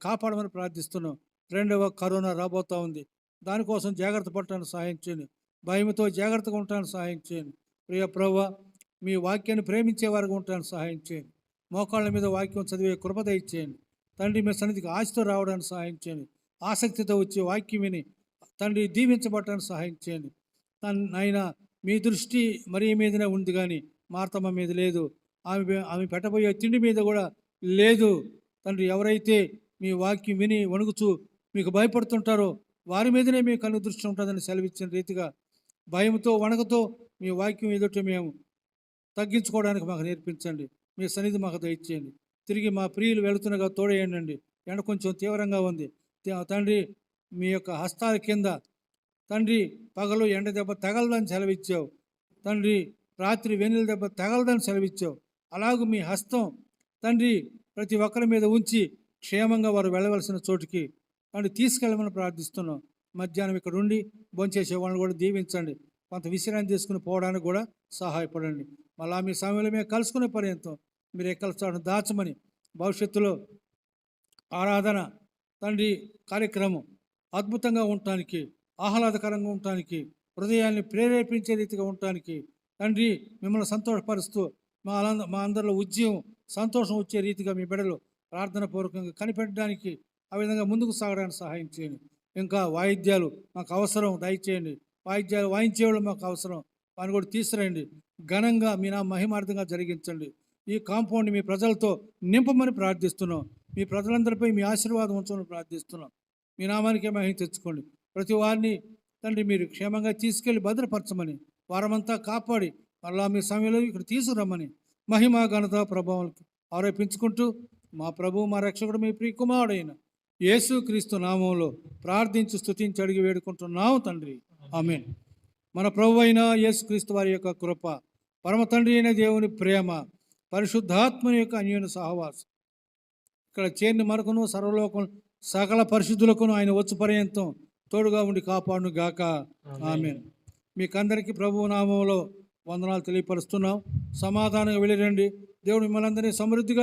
కాపాడమని ప్రార్థిస్తున్నాం. రెండవ కరోనా రాబోతూ ఉంది. దానికోసం జాగ్రత్త పడటానికి సహాయం చేయండి. భయంతో జాగ్రత్తగా ఉండటానికి సహాయం చేయండి. ప్రియ ప్రభువా, మీ వాక్యాన్ని ప్రేమించే వారికి ఉండటానికి సహాయం చేయండి. మోకాళ్ళ మీద వాక్యం చదివే కృప దయచేయండి. తండ్రి, మీ సన్నిధికి ఆశతో రావడానికి సహాయం చేయండి. ఆసక్తితో వచ్చే వాక్యం విని తండ్రి దీవించబడటానికి సహాయం చేయండి. నాయన, మీ దృష్టి మరీ మీదనే ఉంది కానీ మార్తమ్మ మీద లేదు. ఆమె పెట్టబోయే తిండి మీద కూడా లేదు. తండ్రి, ఎవరైతే మీ వాక్యం విని వణుకుచూ మీకు భయపడుతుంటారో వారి మీదనే మీ కన్ను దృష్టి ఉంటుందని సెలవిచ్చిన రీతిగా భయంతో వణకతో మీ వాక్యం ఎదుట మేము తగ్గించుకోవడానికి మాకు నేర్పించండి. మీ సన్నిధి మాకు దయచేయండి. తిరిగి మా ప్రియులు వెళుతున్నగా తోడేయండి. ఎండ కొంచెం తీవ్రంగా ఉంది. తండ్రి, మీ యొక్క హస్తాల కింద తండ్రి పగలు ఎండ దెబ్బ తగలదని సెలవిచ్చావు. తండ్రి, రాత్రి వెన్నెల దెబ్బ తగలదని సెలవిచ్చావు. అలాగూ మీ హస్తం తండ్రి ప్రతి ఒక్కరి మీద ఉంచి క్షేమంగా వారు వెళ్ళవలసిన చోటుకి తండ్రి తీసుకెళ్ళమని ప్రార్థిస్తున్నాం. మధ్యాహ్నం ఇక్కడ ఉండి భోంచేసే వాళ్ళని కూడా దీవించండి. కొంత విశ్రాంతి తీసుకుని పోవడానికి కూడా సహాయపడండి. మళ్ళా మీ సమయంలో మేము కలుసుకునే పర్యంతం మీరు ఎక్కల దాచమని, భవిష్యత్తులో ఆరాధన తండ్రి కార్యక్రమం అద్భుతంగా ఉండటానికి, ఆహ్లాదకరంగా ఉండటానికి, హృదయాన్ని ప్రేరేపించే రీతిగా ఉండటానికి తండ్రి మిమ్మల్ని సంతోషపరుస్తూ మా అందరిలో ఉద్యమం సంతోషం వచ్చే రీతిగా మీ బిడ్డలు ప్రార్థన పూర్వకంగా కనిపెట్టడానికి, ఆ విధంగా ముందుకు సాగడానికి సహాయం చేయండి. ఇంకా వాయిద్యాలు మాకు అవసరం, దయచేయండి. వాయిద్యాలు వాయించేవాళ్ళు మాకు అవసరం, వారిని కూడా తీసుకురండి. ఘనంగా మీ నా మహిమార్థంగా జరిగించండి. ఈ కాంపౌండ్ మీ ప్రజలతో నింపమని ప్రార్థిస్తున్నాం. మీ ప్రజలందరిపై మీ ఆశీర్వాదం ఉంచమని ప్రార్థిస్తున్నాం. మీ నామానికే మహిమ తెచ్చుకోండి. ప్రతి వారిని తండ్రి మీరు క్షేమంగా తీసుకెళ్ళి భద్రపరచమని, వారమంతా కాపాడి మళ్ళా మీ సమయంలో ఇక్కడ తీసుకురమ్మని మహిమ ఘనత ప్రభావం ఆరోపించుకుంటూ మా ప్రభు మా రక్షకుడు మీ ప్రియ కుమారుడైన యేసుక్రీస్తు నామంలో ప్రార్థించి స్తుతించి అడిగి వేడుకుంటున్నాము తండ్రి, ఆమేన్. మన ప్రభు అయిన యేసుక్రీస్తు వారి యొక్క కృప, పరమ తండ్రి అయిన దేవుని ప్రేమ, పరిశుద్ధాత్మని యొక్క అన్యోన్య సహవాసం ఇక్కడ చేరిన మనకును సర్వలోకం సకల పరిశుద్ధులకును ఆయన వచ్చు పర్యంతం తోడుగా ఉండి కాపాడును గాక, ఆమేన్. మీకందరికీ ప్రభు నామంలో వందనాలు తెలియపరుస్తున్నాం. సమాధానంగా వెళ్ళిరండి. దేవుడు మిమ్మల్ని అందరినీ సమృద్ధిగా